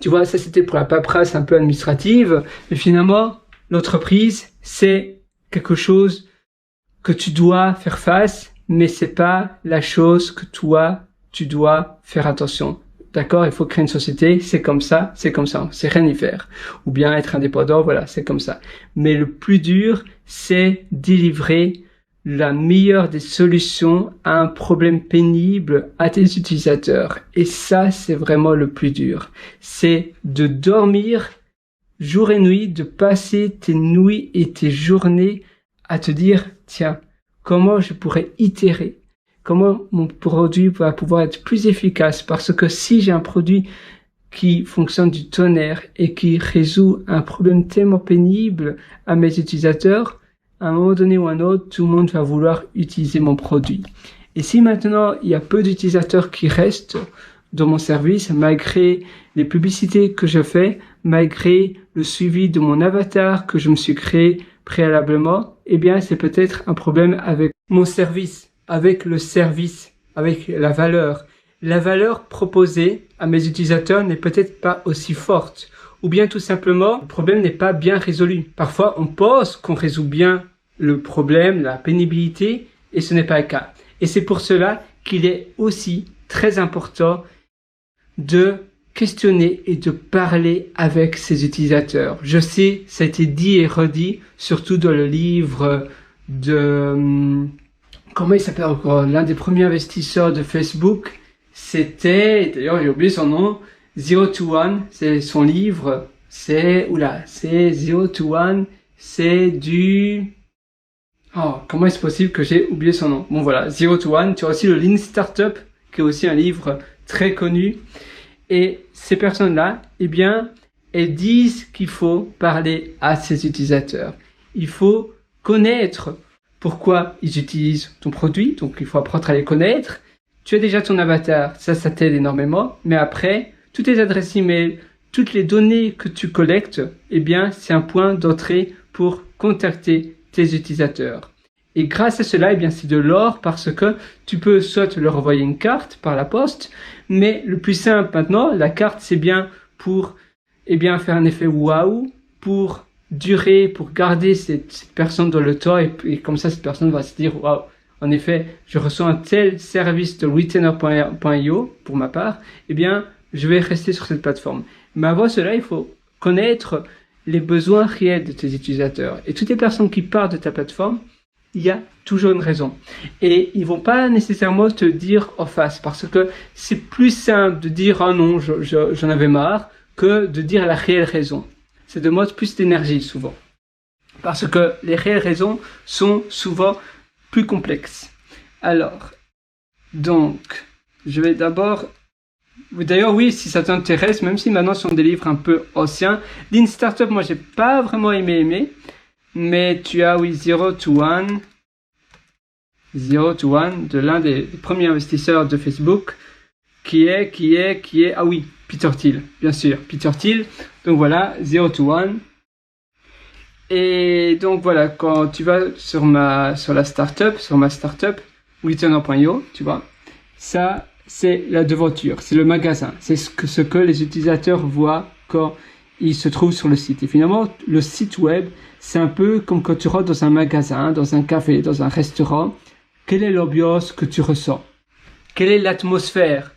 tu vois, ça c'était pour la paperasse un peu administrative, mais finalement, l'entreprise, c'est quelque chose que tu dois faire face, mais c'est pas la chose que toi, tu dois faire attention. D'accord, il faut créer une société, c'est comme ça, c'est rien y faire. Ou bien être indépendant, voilà, c'est comme ça. Mais le plus dur, c'est délivrer la meilleure des solutions à un problème pénible à tes utilisateurs. Et ça, c'est vraiment le plus dur. C'est de dormir jour et nuit, de passer tes nuits et tes journées à te dire, tiens, comment je pourrais itérer? Comment mon produit va pouvoir être plus efficace? Parce que si j'ai un produit qui fonctionne du tonnerre et qui résout un problème tellement pénible à mes utilisateurs, à un moment donné ou un autre, tout le monde va vouloir utiliser mon produit. Et si maintenant, il y a peu d'utilisateurs qui restent dans mon service, malgré les publicités que je fais, malgré le suivi de mon avatar que je me suis créé préalablement, eh bien, c'est peut-être un problème avec mon service, avec le service, avec la valeur. La valeur proposée à mes utilisateurs n'est peut-être pas aussi forte. Ou bien tout simplement, le problème n'est pas bien résolu. Parfois, on pense qu'on résout bien le problème, la pénibilité, et ce n'est pas le cas. Et c'est pour cela qu'il est aussi très important de questionner et de parler avec ses utilisateurs. Je sais, ça a été dit et redit, surtout dans le livre de... comment il s'appelle encore? L'un des premiers investisseurs de Facebook, c'était, d'ailleurs j'ai oublié son nom, Zero to One, c'est son livre, c'est Zero to One, c'est du... Oh, comment est-ce possible que j'ai oublié son nom? Bon voilà, Zero to One. Tu as aussi le Lean Startup, qui est aussi un livre très connu. Et ces personnes-là, eh bien, elles disent qu'il faut parler à ses utilisateurs. Il faut connaître pourquoi ils utilisent ton produit, donc il faut apprendre à les connaître. Tu as déjà ton avatar, ça t'aide énormément. Mais après, toutes les adresses email, toutes les données que tu collectes, eh bien, c'est un point d'entrée pour contacter tes utilisateurs. Et grâce à cela, eh bien, c'est de l'or parce que tu peux soit leur envoyer une carte par la poste, mais le plus simple maintenant, la carte, c'est bien pour, eh bien, faire un effet waouh, pour durer, pour garder cette personne dans le temps et comme ça cette personne va se dire waouh, en effet, je reçois un tel service de Retainer.io pour ma part, eh bien, je vais rester sur cette plateforme. Mais avant cela, il faut connaître les besoins réels de tes utilisateurs. Et toutes les personnes qui partent de ta plateforme, il y a toujours une raison. Et ils vont pas nécessairement te dire en face, parce que c'est plus simple de dire ah non, j'en avais marre, que de dire la réelle raison. Ça demande plus d'énergie souvent. Parce que les réelles raisons sont souvent plus complexes. Alors, donc, je vais d'abord... D'ailleurs, oui, si ça t'intéresse, même si maintenant ce sont des livres un peu anciens, Lean Startup, moi j'ai pas vraiment aimé, mais tu as, oui, Zero to One de l'un des premiers investisseurs de Facebook, qui est, ah oui, Peter Thiel, bien sûr, Peter Thiel. Donc voilà, Zero to One. Et donc voilà, quand tu vas sur ma startup, Retainer.io, tu vois, ça, c'est la devanture, c'est le magasin, c'est ce que les utilisateurs voient quand ils se trouvent sur le site. Et finalement, le site web, c'est un peu comme quand tu rentres dans un magasin, dans un café, dans un restaurant. Quelle est l'ambiance que tu ressens? Quelle est l'atmosphère?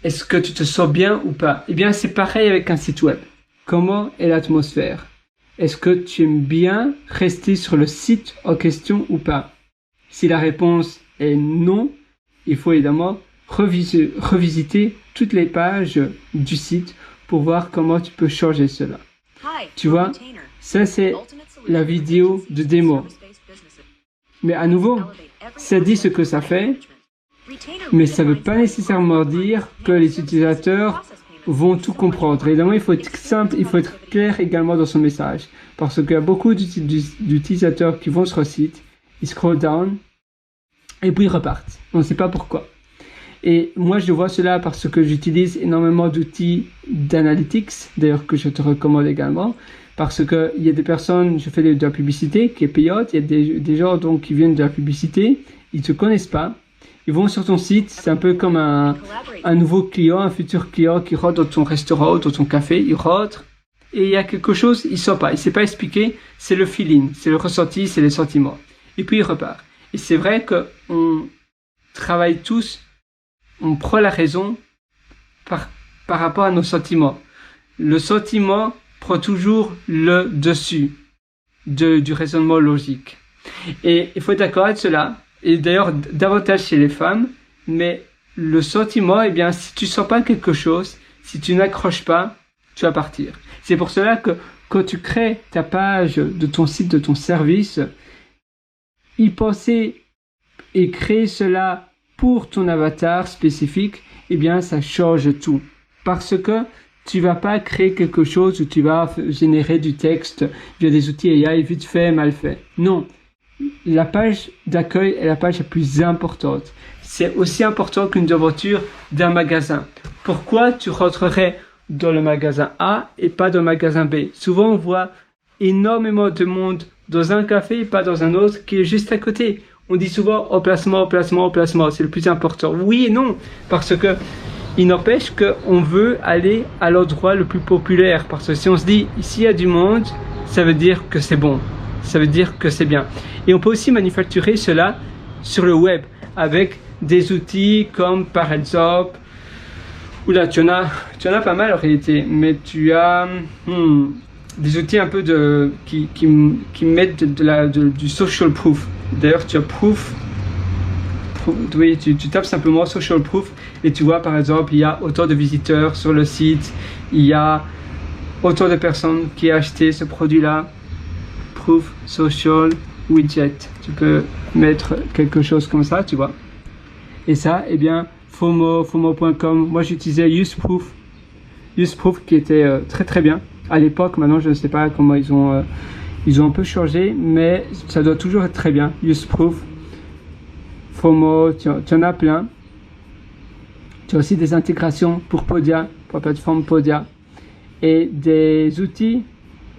Est-ce que tu te sens bien ou pas? Eh bien, c'est pareil avec un site web. Comment est l'atmosphère? Est-ce que tu aimes bien rester sur le site en question ou pas? Si la réponse est non, il faut évidemment revisiter toutes les pages du site pour voir comment tu peux changer cela. Tu vois, ça c'est la vidéo de démo. Mais à nouveau, ça dit ce que ça fait, mais ça ne veut pas nécessairement dire que les utilisateurs vont tout comprendre. Évidemment, il faut être simple, il faut être clair également dans son message. Parce qu'il y a beaucoup d'utilisateurs qui vont sur le site, ils scroll down, et puis ils repartent. On ne sait pas pourquoi. Et moi, je vois cela parce que j'utilise énormément d'outils d'analytics, d'ailleurs que je te recommande également, parce que il y a des personnes, je fais de la publicité qui est payante, il y a des gens donc qui viennent de la publicité, ils te connaissent pas, ils vont sur ton site, c'est un peu comme un nouveau client, un futur client qui rentre dans ton restaurant, dans ton café, il rentre, et il y a quelque chose, il ne sait pas expliquer, c'est le feeling, c'est le ressenti, c'est les sentiments. Et puis il repart. Et c'est vrai qu'on travaille tous, on prend la raison par rapport à nos sentiments. Le sentiment prend toujours le dessus du raisonnement logique. Et il faut être d'accord avec cela, et d'ailleurs davantage chez les femmes, mais le sentiment, eh bien, si tu sens pas quelque chose, si tu n'accroches pas, tu vas partir. C'est pour cela que quand tu crées ta page de ton site, de ton service, y penser et créer cela pour ton avatar spécifique, eh bien, ça change tout. Parce que tu vas pas créer quelque chose où tu vas générer du texte via des outils AI vite fait, mal fait. Non. La page d'accueil est la page la plus importante. C'est aussi important qu'une devanture d'un magasin. Pourquoi tu rentrerais dans le magasin A et pas dans le magasin B? Souvent, on voit énormément de monde dans un café et pas dans un autre qui est juste à côté. On dit souvent emplacement, c'est le plus important. Oui et non, parce que il n'empêche qu'on veut aller à l'endroit le plus populaire. Parce que si on se dit, ici il y a du monde, ça veut dire que c'est bon. Ça veut dire que c'est bien. Et on peut aussi manufacturer cela sur le web avec des outils comme par exemple, oula, tu en as pas mal en réalité, mais tu as des outils un peu qui mettent du social proof. D'ailleurs, tu as proof. Oui, tu tapes simplement social proof et tu vois par exemple, il y a autant de visiteurs sur le site, il y a autant de personnes qui ont acheté ce produit-là. Proof social widget. Tu peux mettre quelque chose comme ça, tu vois. Et ça, eh bien, FOMO.com. Moi, j'utilisais useproof qui était très très bien à l'époque. Maintenant, je ne sais pas comment ils ont un peu changé, mais ça doit toujours être très bien. Useproof, FOMO, tu en as plein. Tu as aussi des intégrations pour Podia, pour la plateforme Podia, et des outils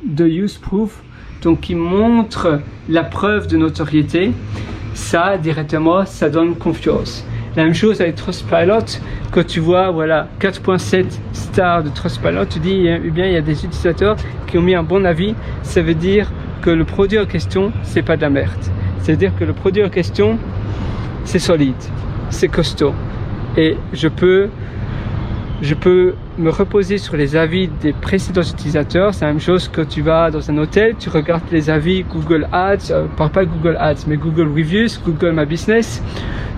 de useproof, donc qui montrent la preuve de notoriété. Ça, directement, ça donne confiance. La même chose avec Trustpilot, quand tu vois, voilà, 4.7 stars de Trustpilot, tu dis, eh bien, il y a des utilisateurs qui ont mis un bon avis, ça veut dire que le produit en question, c'est pas de la merde. C'est-à-dire que le produit en question, c'est solide, c'est costaud. Et je peux me reposer sur les avis des précédents utilisateurs. C'est la même chose que tu vas dans un hôtel, tu regardes les avis Google Ads, pas Google Ads, mais Google Reviews, Google My Business.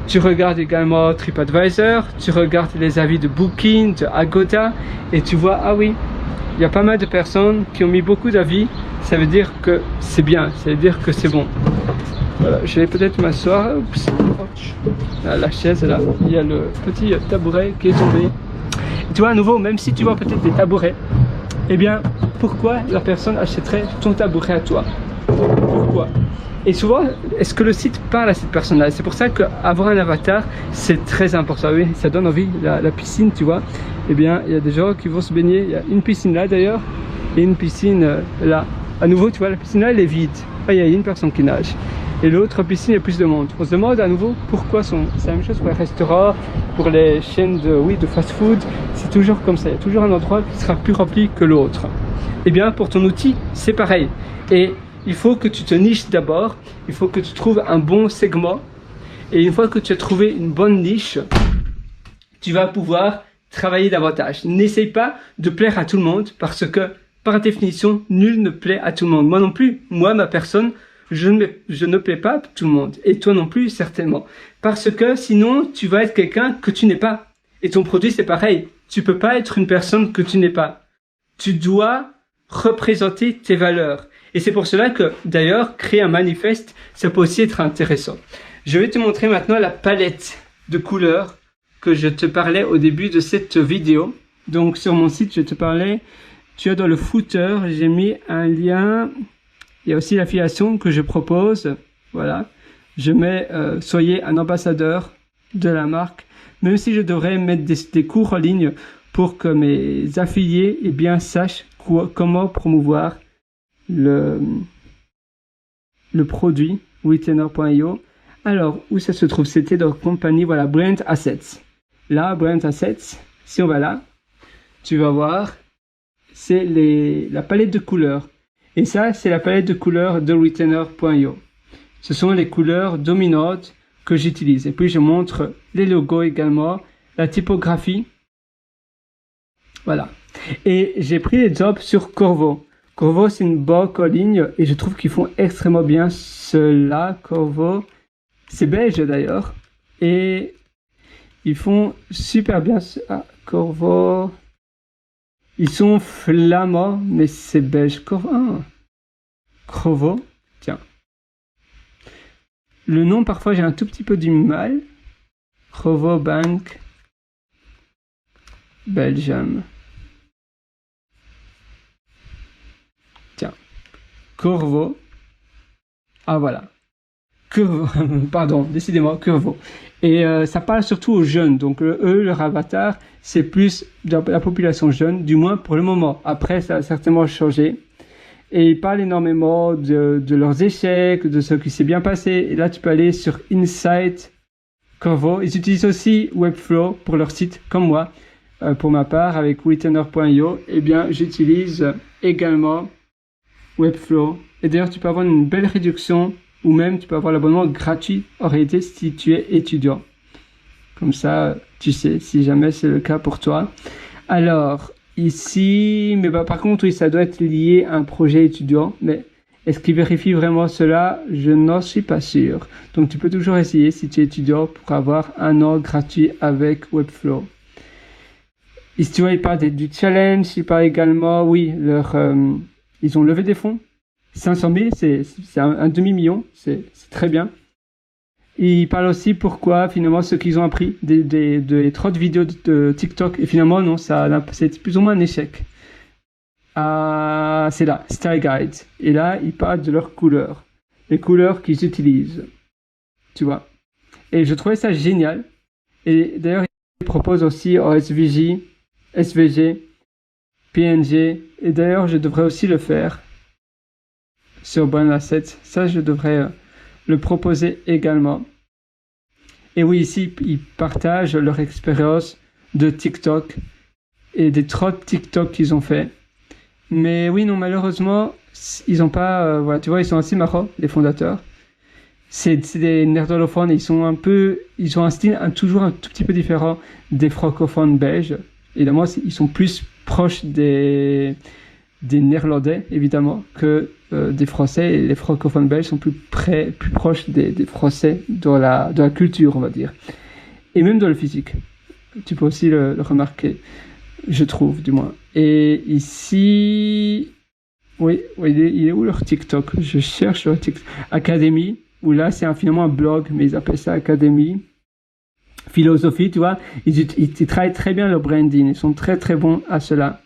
Tu regardes également TripAdvisor, tu regardes les avis de Booking, de Agoda, et tu vois, ah oui, il y a pas mal de personnes qui ont mis beaucoup d'avis. Ça veut dire que c'est bien, ça veut dire que c'est bon. Voilà, je vais peut-être m'asseoir. La chaise là, il y a le petit tabouret qui est tombé. Et tu vois, à nouveau, même si tu vois peut-être des tabourets, eh bien, pourquoi la personne achèterait ton tabouret à toi? Pourquoi? Et souvent, est-ce que le site parle à cette personne-là? C'est pour ça qu'avoir un avatar, c'est très important. Oui, ça donne envie. La piscine, tu vois, eh bien, il y a des gens qui vont se baigner. Il y a une piscine là d'ailleurs, et une piscine là. À nouveau, tu vois, la piscine là, elle est vide. Ah, il y a une personne qui nage. Et l'autre piscine, il y a plus de monde. On se demande à nouveau pourquoi c'est la même chose pour les restaurants, pour les chaînes de fast-food. C'est toujours comme ça. Il y a toujours un endroit qui sera plus rempli que l'autre. Eh bien, pour ton outil, c'est pareil. Et il faut que tu te niches d'abord. Il faut que tu trouves un bon segment. Et une fois que tu as trouvé une bonne niche, tu vas pouvoir travailler davantage. N'essaye pas de plaire à tout le monde parce que, par définition, nul ne plaît à tout le monde. Moi non plus. Moi, ma personne, je ne plais pas à tout le monde. Et toi non plus, certainement. Parce que sinon, tu vas être quelqu'un que tu n'es pas. Et ton produit, c'est pareil. Tu peux pas être une personne que tu n'es pas. Tu dois représenter tes valeurs. Et c'est pour cela que, d'ailleurs, créer un manifeste, ça peut aussi être intéressant. Je vais te montrer maintenant la palette de couleurs que je te parlais au début de cette vidéo. Donc, sur mon site, je te parlais, tu as dans le footer, j'ai mis un lien. Il y a aussi l'affiliation que je propose. Voilà. Je mets, soyez un ambassadeur de la marque. Même si je devrais mettre des cours en ligne pour que mes affiliés, eh bien, sachent comment promouvoir le produit Retainer.io. Alors, où ça se trouve? C'était dans la compagnie, voilà, Brand Assets. Là, Brand Assets, si on va là, tu vas voir, c'est la palette de couleurs. Et ça, c'est la palette de couleurs de Retainer.io. Ce sont les couleurs dominantes que j'utilise. Et puis, je montre les logos également, la typographie. Voilà. Et j'ai pris les jobs sur Corvo. Corvo, c'est une banque en ligne et je trouve qu'ils font extrêmement bien cela. Corvo, c'est belge d'ailleurs. Et ils font super bien. Ah, Corvo. Ils sont flamands, mais c'est belge. Corvo. Tiens. Le nom, parfois, j'ai un tout petit peu du mal. Corvo Bank. Belgium. Tiens. Corvo. Ah, voilà. Corvo. Pardon, décidément, Corvo. Et ça parle surtout aux jeunes. Donc, eux, leur avatar, c'est plus de la population jeune, du moins pour le moment. Après, ça a certainement changé. Et ils parlent énormément de leurs échecs, de ce qui s'est bien passé. Et là, tu peux aller sur Insight Corvo. Ils utilisent aussi Webflow pour leur site, comme moi. Pour ma part, avec Retainer.io, eh bien, j'utilise également Webflow. Et d'ailleurs, tu peux avoir une belle réduction ou même tu peux avoir l'abonnement gratuit en réalité si tu es étudiant. Comme ça, tu sais, si jamais c'est le cas pour toi. Alors, ici, mais par contre, oui, ça doit être lié à un projet étudiant, mais est-ce qu'il vérifie vraiment cela? Je n'en suis pas sûr. Donc, tu peux toujours essayer si tu es étudiant pour avoir 1 an gratuit avec Webflow. Ici, tu vois, ils parlent du challenge, ils parlent également, oui, ils ont levé des fonds. 500 000, c'est un demi-million, c'est très bien. Et ils parlent aussi pourquoi, finalement, ce qu'ils ont appris des 30 vidéos de TikTok. Et finalement, non, c'est plus ou moins un échec. Ah, c'est là, Style Guide. Et là, ils parlent de leurs couleurs. Les couleurs qu'ils utilisent. Tu vois. Et je trouvais ça génial. Et d'ailleurs, ils proposent aussi en SVG, PNG. Et d'ailleurs, je devrais aussi le faire sur Brand Assets. Ça, je devrais le proposer également. Et oui, ici, ils partagent leur expérience de TikTok et des trots TikTok qu'ils ont fait. Mais oui, non, malheureusement, ils ont pas, voilà, tu vois, ils sont assez marrants, les fondateurs. C'est des néerlandophones, ils ont un style toujours un tout petit peu différent des francophones belges. Évidemment, ils sont plus proches des néerlandais, évidemment, que des français. Et les francophones belges sont plus proches des français dans la culture, on va dire. Et même dans le physique. Tu peux aussi le remarquer, je trouve, du moins. Et ici, oui, il est où leur TikTok? Je cherche leur TikTok. Académie, où là, c'est finalement un blog, mais ils appellent ça Académie. Philosophie, tu vois, ils travaillent très bien leur branding, ils sont très très bons à cela.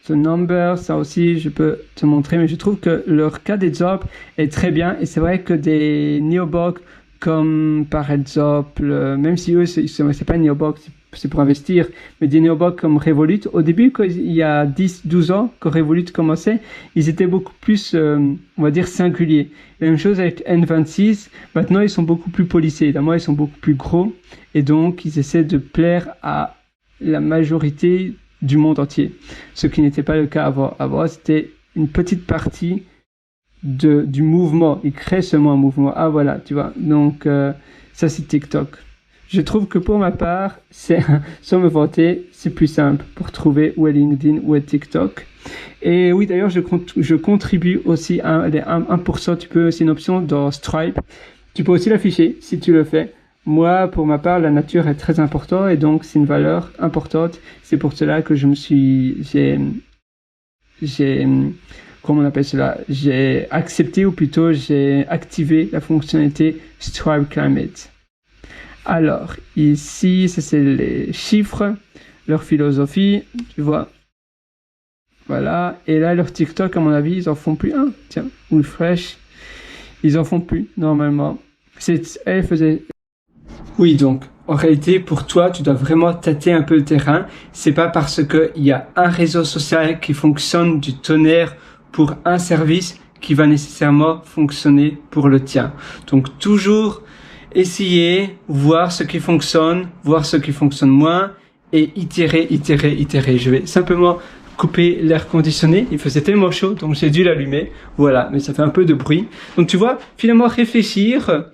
The Number, ça aussi, je peux te montrer, mais je trouve que leur cas d'exemple est très bien, et c'est vrai que des néobocs, comme par exemple, même si eux, c'est pas un néoboc, c'est pour investir, mais des néobocs comme Revolut, au début, il y a 10-12 ans, quand Revolut commençait, ils étaient beaucoup plus, on va dire, singuliers. La même chose avec N26, maintenant ils sont beaucoup plus polissés, évidemment ils sont beaucoup plus gros, et donc ils essaient de plaire à la majorité du monde entier, ce qui n'était pas le cas avant. Avant, c'était une petite partie du mouvement, ils créent seulement un mouvement. Ah voilà, tu vois, donc ça c'est TikTok. Je trouve que pour ma part, sans me vanter, c'est plus simple pour trouver où est LinkedIn, où est TikTok. Et oui, d'ailleurs, je contribue aussi à les 1%. Tu peux, c'est une option dans Stripe. Tu peux aussi l'afficher si tu le fais. Moi, pour ma part, la nature est très importante et donc c'est une valeur importante. C'est pour cela que comment on appelle cela? J'ai accepté ou plutôt j'ai activé la fonctionnalité Stripe Climate. Alors, ici, c'est les chiffres, leur philosophie, tu vois. Voilà. Et là, leur TikTok, à mon avis, ils en font plus un. Tiens, ou Fresh, ils en font plus, normalement. Elle faisait... Oui, donc, en réalité, pour toi, tu dois vraiment tâter un peu le terrain. C'est pas parce que il y a un réseau social qui fonctionne du tonnerre pour un service qui va nécessairement fonctionner pour le tien. Donc, toujours essayer, voir ce qui fonctionne, voir ce qui fonctionne moins et itérer. Je vais simplement couper l'air conditionné. Il faisait tellement chaud, donc j'ai dû l'allumer. Voilà, mais ça fait un peu de bruit. Donc tu vois, finalement réfléchir,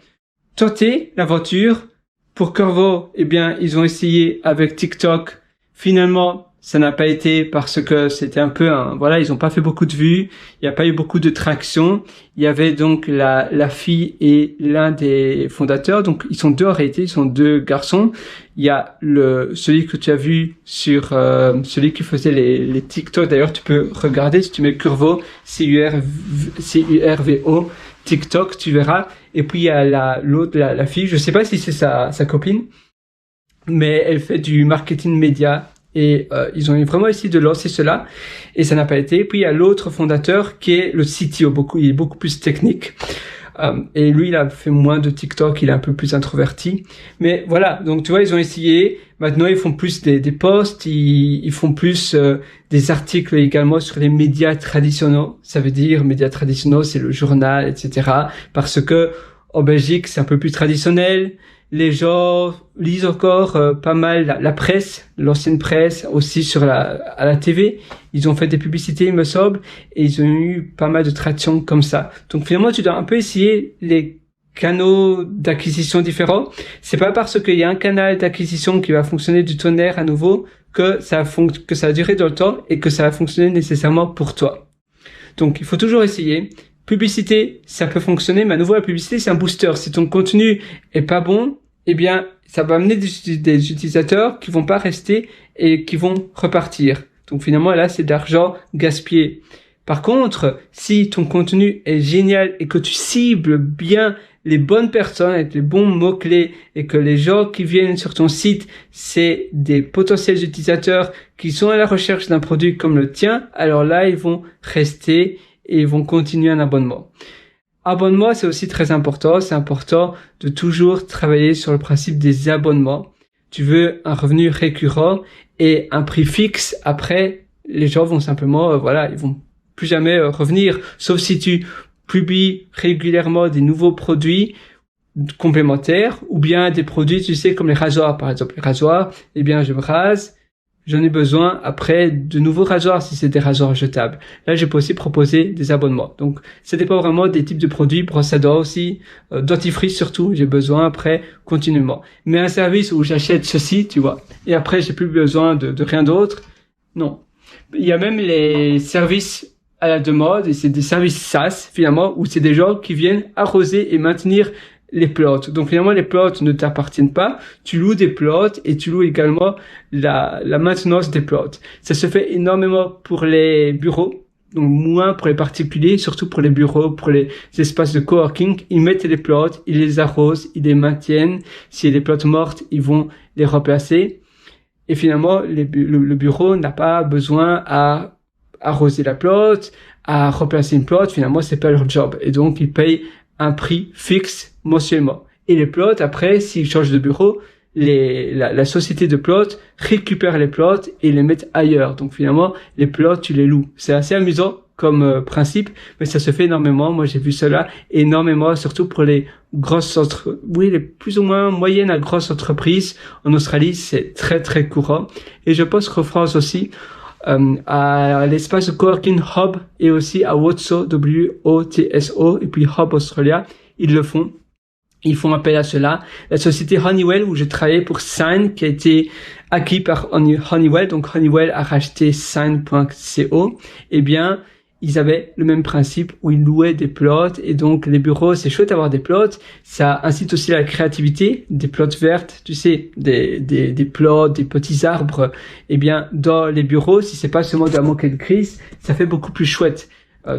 tenter l'aventure. Pour Corvo, eh bien, ils ont essayé avec TikTok. Finalement, ça n'a pas été parce que c'était un peu voilà, ils ont pas fait beaucoup de vues. Il n'y a pas eu beaucoup de traction. Il y avait donc la fille et l'un des fondateurs. Donc, ils sont deux en réalité. Ils sont deux garçons. Il y a celui que tu as vu sur, celui qui faisait les TikTok. D'ailleurs, tu peux regarder si tu mets Curvo, CURVO, TikTok, tu verras. Et puis il y a l'autre, la fille, je sais pas si c'est sa copine, mais elle fait du marketing média et ils ont vraiment essayé de lancer cela et ça n'a pas été. Et puis il y a l'autre fondateur qui est le CTO, il est beaucoup plus technique. Et lui, il a fait moins de TikTok, il est un peu plus introverti. Mais voilà, donc tu vois, ils ont essayé. Maintenant, ils font plus des posts, ils font plus des articles également sur les médias traditionnels. Ça veut dire, médias traditionnels, c'est le journal, etc. Parce que en Belgique, c'est un peu plus traditionnel. Les gens lisent encore pas mal la presse, l'ancienne presse, aussi à la TV. Ils ont fait des publicités, il me semble, et ils ont eu pas mal de traction comme ça. Donc finalement, tu dois un peu essayer les canaux d'acquisition différents. C'est pas parce qu'il y a un canal d'acquisition qui va fonctionner du tonnerre à nouveau que ça va durer dans le temps et que ça va fonctionner nécessairement pour toi. Donc il faut toujours essayer. Publicité, ça peut fonctionner, mais à nouveau la publicité c'est un booster. Si ton contenu est pas bon, eh bien ça va amener des utilisateurs qui vont pas rester et qui vont repartir. Donc finalement là c'est de l'argent gaspillé. Par contre, si ton contenu est génial et que tu cibles bien les bonnes personnes avec les bons mots-clés et que les gens qui viennent sur ton site, c'est des potentiels utilisateurs qui sont à la recherche d'un produit comme le tien, alors là, ils vont rester et ils vont continuer un abonnement. Abonnement, c'est aussi très important. C'est important de toujours travailler sur le principe des abonnements. Tu veux un revenu récurrent et un prix fixe. Après, les gens vont simplement, ils vont plus jamais revenir, sauf si tu publies régulièrement des nouveaux produits complémentaires ou bien des produits, tu sais, comme les rasoirs, par exemple. Les rasoirs, eh bien, je me rase. J'en ai besoin après de nouveaux rasoirs si c'est des rasoirs jetables. Là, je peux aussi proposer des abonnements. Donc, ça dépend vraiment des types de produits. Brosse à dents aussi, dentifrice surtout, j'ai besoin après continuellement. Mais un service où j'achète ceci, tu vois, et après j'ai plus besoin de rien d'autre, non. Il y a même les services à la demande et c'est des services SaaS finalement où c'est des gens qui viennent arroser et maintenir les plots. Donc finalement les plots ne t'appartiennent pas, tu loues des plots et tu loues également la maintenance des plots. Ça se fait énormément pour les bureaux, donc moins pour les particuliers, surtout pour les bureaux, pour les espaces de coworking. Ils mettent les plots, ils les arrosent, ils les maintiennent. S'il y a des plots mortes, ils vont les remplacer. Et finalement, le bureau n'a pas besoin à arroser la plot, à remplacer une plot. Finalement, c'est pas leur job. Et donc, ils payent un prix fixe mensuellement. Et les plots, après, s'ils changent de bureau, la société de plots récupère les plots et les met ailleurs. Donc finalement, les plots, tu les loues. C'est assez amusant comme principe, mais ça se fait énormément. Moi, j'ai vu cela énormément, surtout pour les grosses les plus ou moins moyennes à grosses entreprises. En Australie, c'est très très courant. Et je pense qu'en France aussi, à l'espace de coworking Hub et aussi à Wotso, W-O-T-S-O, et puis Hub Australia, ils le font. Ils font appel à cela. La société Honeywell, où je travaillais pour Sign, qui a été acquis par Honeywell, donc Honeywell a racheté Sign.co, eh bien, ils avaient le même principe où ils louaient des plots, et donc les bureaux, c'est chouette d'avoir des plots, ça incite aussi à la créativité, des plots vertes, tu sais, des plots, des petits arbres, eh bien, dans les bureaux, si c'est pas seulement de la moquette grise, ça fait beaucoup plus chouette.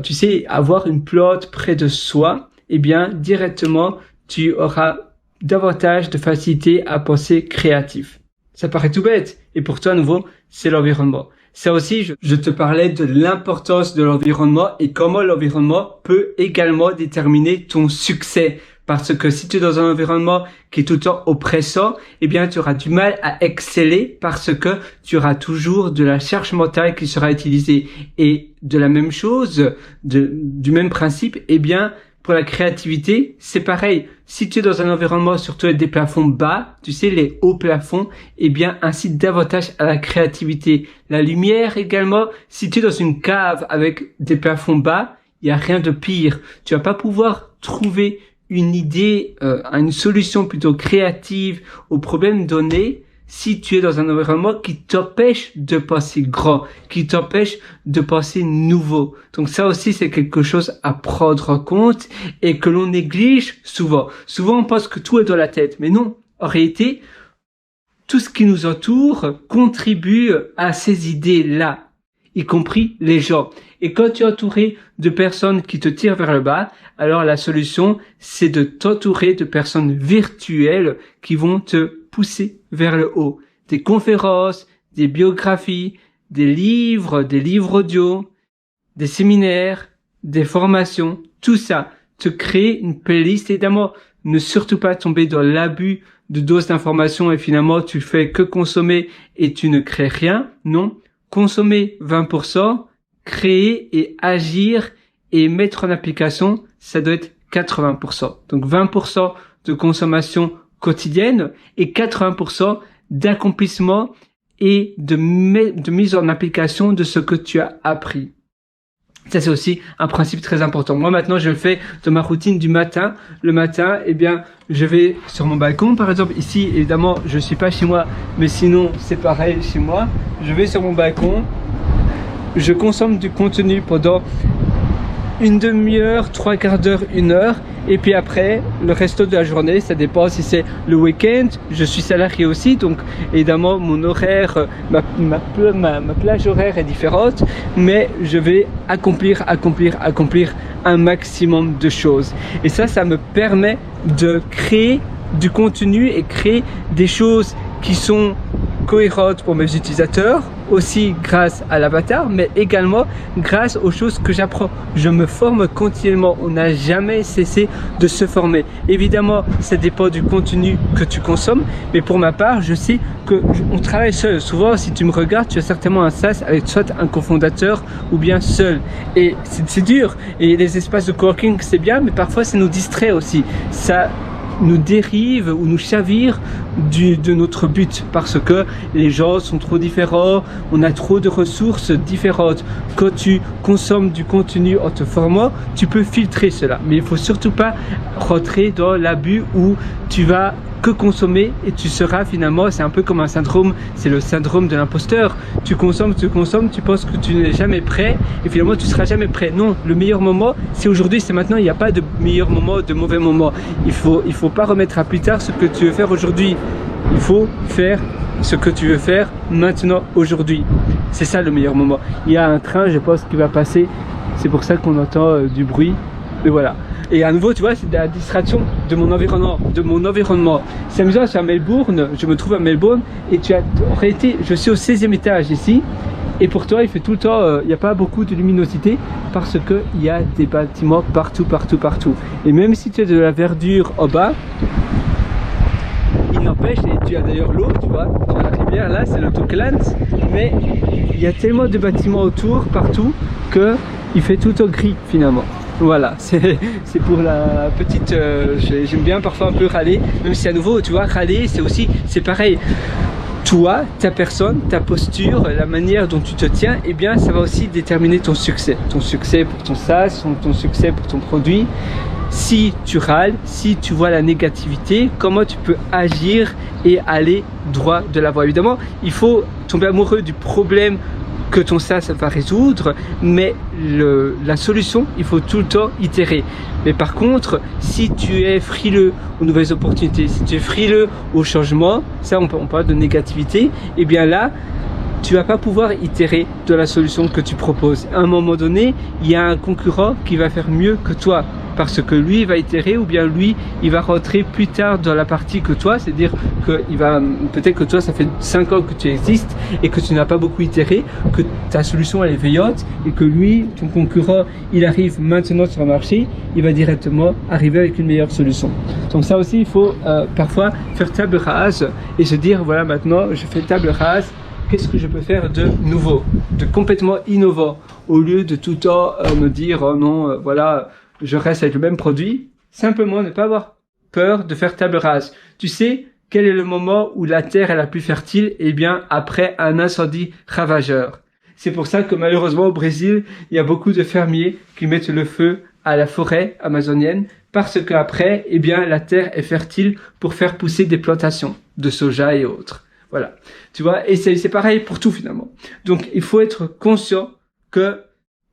Tu sais, avoir une plot près de soi, eh bien, directement, tu auras davantage de facilité à penser créatif. Ça paraît tout bête, et pour toi, à nouveau, c'est l'environnement. Ça aussi, je te parlais de l'importance de l'environnement et comment l'environnement peut également déterminer ton succès. Parce que si tu es dans un environnement qui est tout le temps oppressant, eh bien, tu auras du mal à exceller parce que tu auras toujours de la charge mentale qui sera utilisée. Et de la même chose, du même principe, eh bien, pour la créativité, c'est pareil. Si tu es dans un environnement surtout avec des plafonds bas, tu sais, les hauts plafonds, eh bien, incite davantage à la créativité. La lumière également, si tu es dans une cave avec des plafonds bas, il n'y a rien de pire. Tu vas pas pouvoir trouver une idée, une solution plutôt créative au problème donné si tu es dans un environnement qui t'empêche de penser grand, qui t'empêche de penser nouveau. Donc ça aussi, c'est quelque chose à prendre en compte et que l'on néglige souvent. Souvent, on pense que tout est dans la tête, mais non. En réalité, tout ce qui nous entoure contribue à ces idées-là, y compris les gens. Et quand tu es entouré de personnes qui te tirent vers le bas, alors la solution, c'est de t'entourer de personnes virtuelles qui vont te pousser vers le haut. Des conférences, des biographies, des livres audio, des séminaires, des formations, tout ça, te crée une playlist. Évidemment, ne surtout pas tomber dans l'abus de doses d'informations et finalement tu fais que consommer et tu ne crées rien. Non, consommer 20%, créer et agir et mettre en application, ça doit être 80%. Donc 20% de consommation quotidienne et 80% d'accomplissement et de mise en application de ce que tu as appris. Ça, c'est aussi un principe très important. Moi, maintenant, je le fais dans ma routine du matin. Le matin, eh bien, je vais sur mon balcon, par exemple. Ici, évidemment, je suis pas chez moi, mais sinon, c'est pareil chez moi. Je vais sur mon balcon. Je consomme du contenu pendant une demi-heure, 3/4 d'heure, 1 heure. Et puis après, le reste de la journée, ça dépend si c'est le week-end. Je suis salarié aussi, donc évidemment, mon horaire, ma plage horaire est différente. Mais je vais accomplir un maximum de choses. Et ça me permet de créer du contenu et créer des choses qui sont cohérentes pour mes utilisateurs, aussi grâce à l'avatar, mais également grâce aux choses que j'apprends. Je me forme continuellement, on n'a jamais cessé de se former. Évidemment, ça dépend du contenu que tu consommes, mais pour ma part, je sais que on travaille seul. Souvent, si tu me regardes, tu as certainement un SaaS avec soit un cofondateur ou bien seul. Et c'est dur. Et les espaces de coworking, c'est bien, mais parfois, ça nous distrait aussi. Ça nous dérive ou nous chavire de notre but parce que les gens sont trop différents, on a trop de ressources différentes. Quand tu consommes du contenu en te formant, tu peux filtrer cela, mais il faut surtout pas rentrer dans l'abus où tu vas que consommer et tu seras finalement, c'est un peu comme un syndrome, c'est le syndrome de l'imposteur. Tu consommes, tu penses que tu n'es jamais prêt et finalement tu seras jamais prêt. Non, le meilleur moment c'est aujourd'hui, c'est maintenant, il n'y a pas de meilleur moment, de mauvais moment. Il faut pas remettre à plus tard ce que tu veux faire aujourd'hui. Il faut faire ce que tu veux faire maintenant, aujourd'hui. C'est ça le meilleur moment. Il y a un train, je pense, qui va passer, c'est pour ça qu'on entend du bruit, et voilà. Et à nouveau, tu vois, c'est de la distraction de mon environnement. C'est amusant, je suis à Melbourne, je me trouve à Melbourne, et en réalité, je suis au 16e étage ici, et pour toi, il fait tout le temps, il n'y a pas beaucoup de luminosité, parce qu'il y a des bâtiments partout. Et même si tu as de la verdure en bas, il n'empêche, et tu as d'ailleurs l'eau, tu vois, dans la rivière, là, c'est l'Auckland, mais il y a tellement de bâtiments autour, partout, qu'il fait tout au gris, finalement. Voilà, c'est pour la petite, j'aime bien parfois un peu râler, même si à nouveau, tu vois, râler, c'est pareil. Toi, ta personne, ta posture, la manière dont tu te tiens, eh bien, ça va aussi déterminer ton succès. Ton succès pour ton SaaS, ton succès pour ton produit. Si tu râles, si tu vois la négativité, comment tu peux agir et aller droit de la voie. Évidemment, il faut tomber amoureux du problème que ton SaaS va résoudre, mais la solution, il faut tout le temps itérer. Mais par contre, si tu es frileux aux nouvelles opportunités, si tu es frileux au changement, ça on parle de négativité, et bien là, tu vas pas pouvoir itérer de la solution que tu proposes. À un moment donné, il y a un concurrent qui va faire mieux que toi, parce que lui il va itérer, ou bien lui il va rentrer plus tard dans la partie que toi, c'est-à-dire que peut-être que toi ça fait 5 ans que tu existes et que tu n'as pas beaucoup itéré, que ta solution elle est veillante, et que lui, ton concurrent, il arrive maintenant sur le marché, il va directement arriver avec une meilleure solution. Donc ça aussi, il faut parfois faire table rase et se dire, voilà, maintenant je fais table rase, qu'est-ce que je peux faire de nouveau, de complètement innovant, au lieu de tout le temps me dire, oh non, voilà, je reste avec le même produit. Simplement ne pas avoir peur de faire table rase. Tu sais quel est le moment où la terre est la plus fertile? Eh bien, après un incendie ravageur. C'est pour ça que malheureusement au Brésil, il y a beaucoup de fermiers qui mettent le feu à la forêt amazonienne, parce qu'après, eh bien, la terre est fertile pour faire pousser des plantations de soja et autres. Voilà. Tu vois, et c'est pareil pour tout finalement. Donc, il faut être conscient que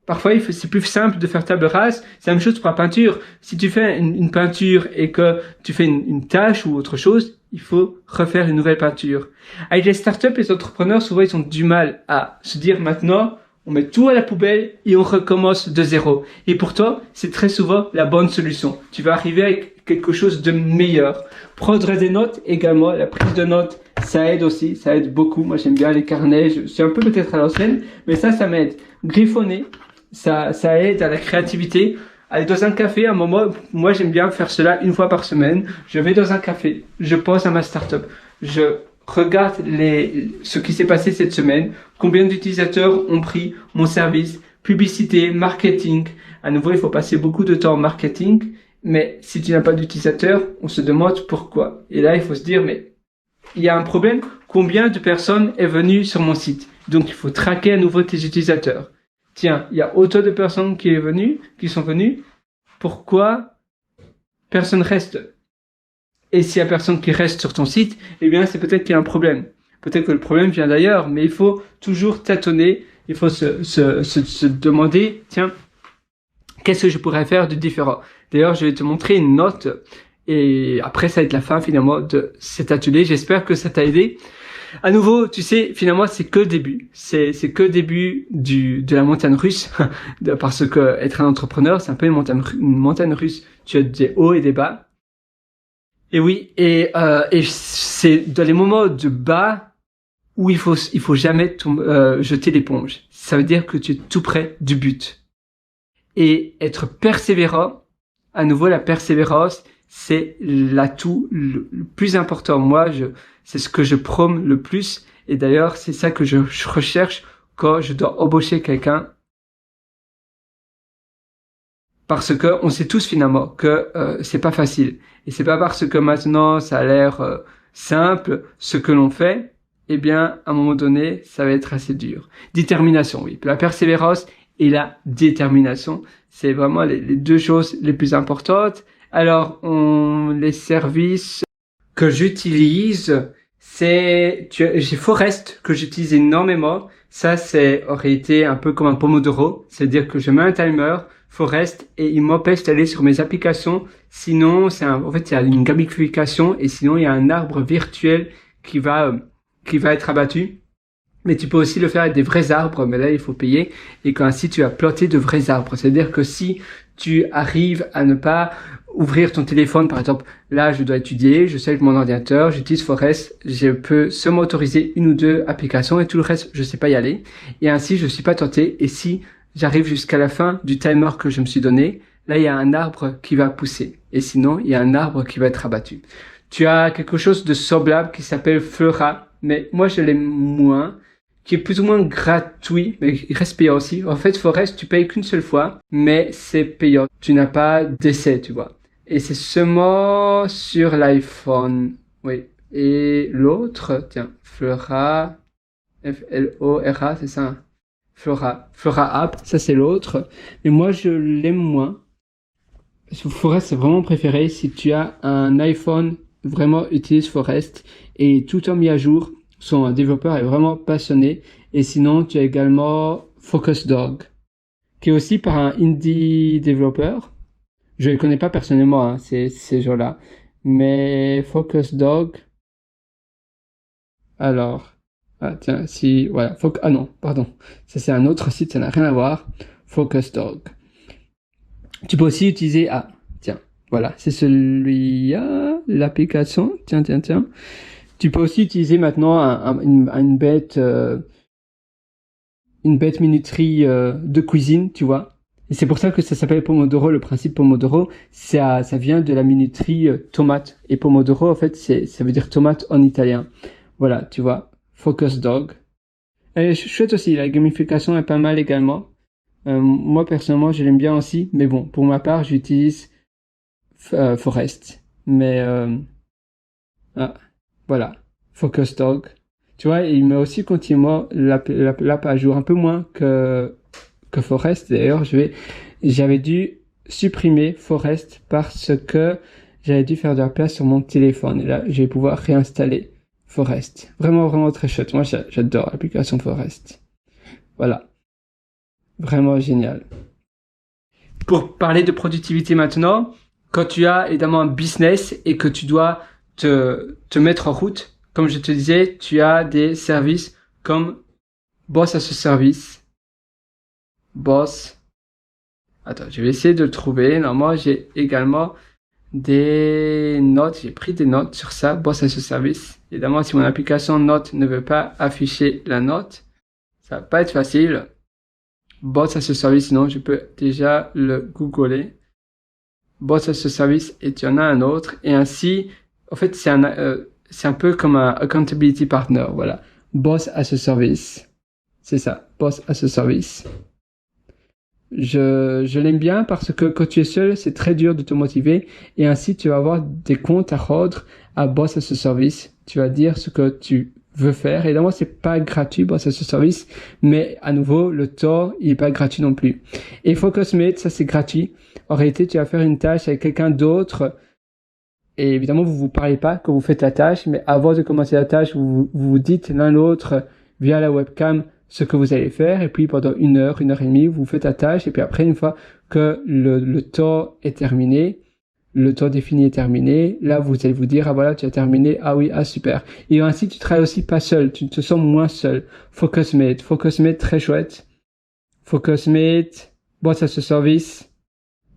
parfois, c'est plus simple de faire table rase. C'est la même chose pour la peinture. Si tu fais une peinture et que tu fais une tache ou autre chose, il faut refaire une nouvelle peinture. Avec les startups, les entrepreneurs, souvent, ils ont du mal à se dire maintenant, on met tout à la poubelle et on recommence de zéro. Et pourtant, c'est très souvent la bonne solution. Tu vas arriver avec quelque chose de meilleur. Prendre des notes également, la prise de notes, ça aide aussi, ça aide beaucoup. Moi, j'aime bien les carnets. Je suis un peu peut-être à l'ancienne, mais ça m'aide. Griffonner, ça aide à la créativité. Aller dans un café, à un moment, moi j'aime bien faire cela une fois par semaine. Je vais dans un café, je pense à ma startup, je regarde ce qui s'est passé cette semaine, combien d'utilisateurs ont pris mon service, publicité, marketing. À nouveau, il faut passer beaucoup de temps en marketing, mais si tu n'as pas d'utilisateurs, on se demande pourquoi. Et là, il faut se dire, mais il y a un problème, combien de personnes est venu sur mon site? Donc, il faut traquer à nouveau tes utilisateurs. Tiens, il y a autant de personnes qui sont venues. Pourquoi personne reste? Et s'il y a personne qui reste sur ton site, eh bien, c'est peut-être qu'il y a un problème. Peut-être que le problème vient d'ailleurs, mais il faut toujours tâtonner. Il faut se demander, tiens, qu'est-ce que je pourrais faire de différent? D'ailleurs, je vais te montrer une note. Et après, ça va être la fin, finalement, de cet atelier. J'espère que ça t'a aidé. À nouveau, tu sais, finalement, c'est que le début. C'est que le début de la montagne russe. Parce que être un entrepreneur, c'est un peu une montagne russe. Tu as des hauts et des bas. Et oui, et c'est dans les moments de bas où il faut jamais jeter l'éponge. Ça veut dire que tu es tout près du but. Et être persévérant, à nouveau, la persévérance, c'est l'atout le plus important. Moi, c'est ce que je prône le plus. Et d'ailleurs, c'est ça que je recherche quand je dois embaucher quelqu'un. Parce que on sait tous finalement que c'est pas facile. Et c'est pas parce que maintenant ça a l'air simple ce que l'on fait, eh bien à un moment donné ça va être assez dur. Détermination, oui. La persévérance et la détermination, c'est vraiment les deux choses les plus importantes. Alors les services que j'utilise, j'ai Forest que j'utilise énormément. Ça, aurait été un peu comme un Pomodoro. C'est-à-dire que je mets un timer, Forest, et il m'empêche d'aller sur mes applications. Sinon, en fait, il y a une gamification et sinon, il y a un arbre virtuel qui va être abattu. Mais tu peux aussi le faire avec des vrais arbres, mais là, il faut payer. Et ainsi, tu as planté de vrais arbres. C'est-à-dire que si tu arrives à ne pas ouvrir ton téléphone, par exemple, là, je dois étudier, je sais avec mon ordinateur, j'utilise Forest, je peux seulement autoriser une ou deux applications et tout le reste, je sais pas y aller. Et ainsi, je suis pas tenté. Et si j'arrive jusqu'à la fin du timer que je me suis donné, là, il y a un arbre qui va pousser. Et sinon, il y a un arbre qui va être abattu. Tu as quelque chose de semblable qui s'appelle Fleura, mais moi, je l'aime moins, qui est plus ou moins gratuit, mais il reste payant aussi. En fait, Forest, tu payes qu'une seule fois, mais c'est payant. Tu n'as pas d'essai, tu vois. Et c'est seulement sur l'iPhone. Oui. Et l'autre, tiens, Flora, Flora, c'est ça. Flora App, ça c'est l'autre. Mais moi, je l'aime moins. Forest, c'est vraiment préféré. Si tu as un iPhone, vraiment utilise Forest. Et tout est mis à jour. Son développeur est vraiment passionné. Et sinon, tu as également Focus Dog, qui est aussi par un indie développeur. Je ne les connais pas personnellement, hein, ces gens-là. Mais Focus Dog. Alors. Ah, tiens, si, voilà. Ah non, pardon. Ça, c'est un autre site, ça n'a rien à voir. Focus Dog. Tu peux aussi utiliser, tiens, voilà. C'est celui-là, l'application. Tiens. Tu peux aussi utiliser maintenant une bête minuterie de cuisine, tu vois. Et c'est pour ça que ça s'appelle Pomodoro. Le principe Pomodoro, ça vient de la minuterie tomate. Et Pomodoro, en fait, ça veut dire tomate en italien. Voilà, tu vois. Focus Dog. Et chouette aussi, la gamification est pas mal également. Moi, personnellement, je l'aime bien aussi. Mais bon, pour ma part, j'utilise Forest. Mais voilà, Focus Dog. Tu vois, il met aussi continuellement l'app à jour, un peu moins que Forest. D'ailleurs, j'avais dû supprimer Forest parce que j'avais dû faire de la place sur mon téléphone. Et là, je vais pouvoir réinstaller Forest. Vraiment, vraiment très chouette. Moi, j'adore l'application Forest. Voilà. Vraiment génial. Pour parler de productivité maintenant, quand tu as évidemment un business et que tu dois te mettre en route, comme je te disais, tu as des services comme Boss as a Service. Attends, je vais essayer de le trouver. Normalement, j'ai également des notes. J'ai pris des notes sur ça, Boss as a Service. Évidemment, si mon application Note ne veut pas afficher la note, ça va pas être facile. Boss as a Service, sinon je peux déjà le googler. Boss as a Service, et tu en as un autre. Et ainsi, en fait, c'est un peu comme un accountability partner, voilà. Boss as a Service. C'est ça, Boss as a Service. Je l'aime bien parce que quand tu es seul, c'est très dur de te motiver et ainsi tu vas avoir des comptes à rendre à Boss as a Service. Tu vas dire ce que tu veux faire. Évidemment, c'est pas gratuit, Boss as a Service, mais à nouveau, le temps, il est pas gratuit non plus. Et Focusmate, ça c'est gratuit. En réalité, tu vas faire une tâche avec quelqu'un d'autre. Et évidemment, vous parlez pas quand vous faites la tâche, mais avant de commencer la tâche, vous dites l'un l'autre via la webcam ce que vous allez faire, et puis pendant 1 heure et demie, vous faites la tâche, et puis après, une fois que le temps est terminé, le temps défini est terminé, là, vous allez vous dire, voilà, tu as terminé, oui, super. Et ainsi, tu travailles aussi pas seul, tu te sens moins seul. Focusmate, très chouette. Focusmate, Boss as a Service.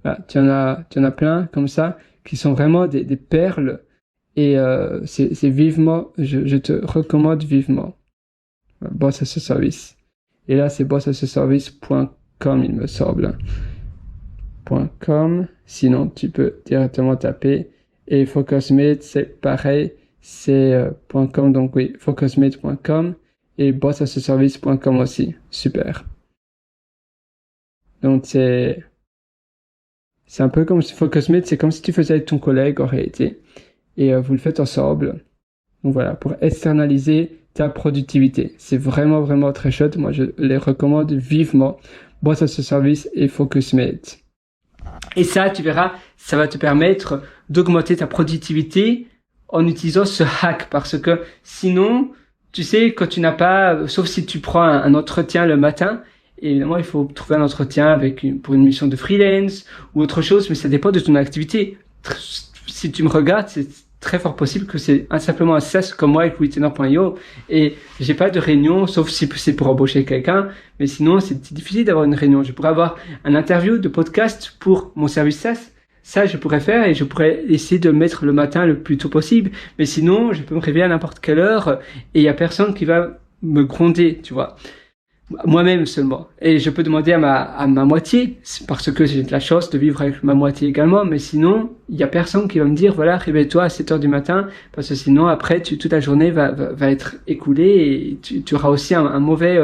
Voilà, tu en as plein, comme ça, qui sont vraiment des perles, et c'est vivement, je te recommande vivement. Boss as a Service. Et là, c'est bossasaservice.com, il me semble. .com. Sinon, tu peux directement taper. Et Focusmate, c'est pareil. C'est .com. Donc oui, focusmate.com. Et bossasaservice.com aussi. Super. Donc c'est C'est un peu comme Focusmate, c'est comme si tu faisais avec ton collègue en réalité. Et vous le faites ensemble. Donc voilà, pour externaliser ta productivité. C'est vraiment, vraiment très chouette. Moi, je les recommande vivement. Boss as a Service et Focusmate. Et ça, tu verras, ça va te permettre d'augmenter ta productivité en utilisant ce hack. Parce que sinon, tu sais, quand tu n'as pas, sauf si tu prends un entretien le matin, évidemment, il faut trouver un entretien pour une mission de freelance ou autre chose, mais ça dépend de ton activité. Si tu me regardes, c'est très fort possible que c'est simplement un SaaS comme moi avec Retainer.io et j'ai pas de réunion, sauf si c'est pour embaucher quelqu'un, mais sinon c'est difficile d'avoir une réunion. Je pourrais avoir un interview de podcast pour mon service SaaS. Ça, je pourrais faire et je pourrais essayer de le mettre le matin le plus tôt possible. Mais sinon, je peux me réveiller à n'importe quelle heure et il y a personne qui va me gronder, tu vois. Moi-même seulement. Et je peux demander à ma moitié, parce que j'ai de la chance de vivre avec ma moitié également, mais sinon, il y a personne qui va me dire, voilà, réveille-toi à 7 heures du matin, parce que sinon, après, toute la journée va être écoulée et tu auras aussi un mauvais,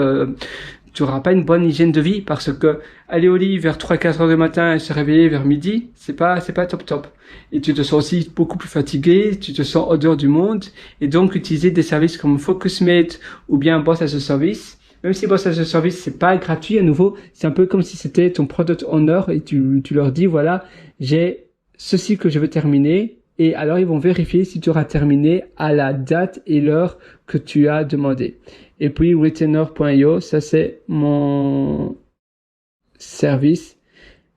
tu auras pas une bonne hygiène de vie, parce que aller au lit vers 3-4 heures du matin et se réveiller vers midi, c'est pas top. Et tu te sens aussi beaucoup plus fatigué, tu te sens en dehors du monde, et donc utiliser des services comme Focusmate ou bien Boss as a Service. Même si Boss as a Service, c'est pas gratuit, à nouveau, c'est un peu comme si c'était ton product owner et tu leur dis, voilà, j'ai ceci que je veux terminer. Et alors, ils vont vérifier si tu auras terminé à la date et l'heure que tu as demandé. Et puis, Retainer.io, ça c'est mon service.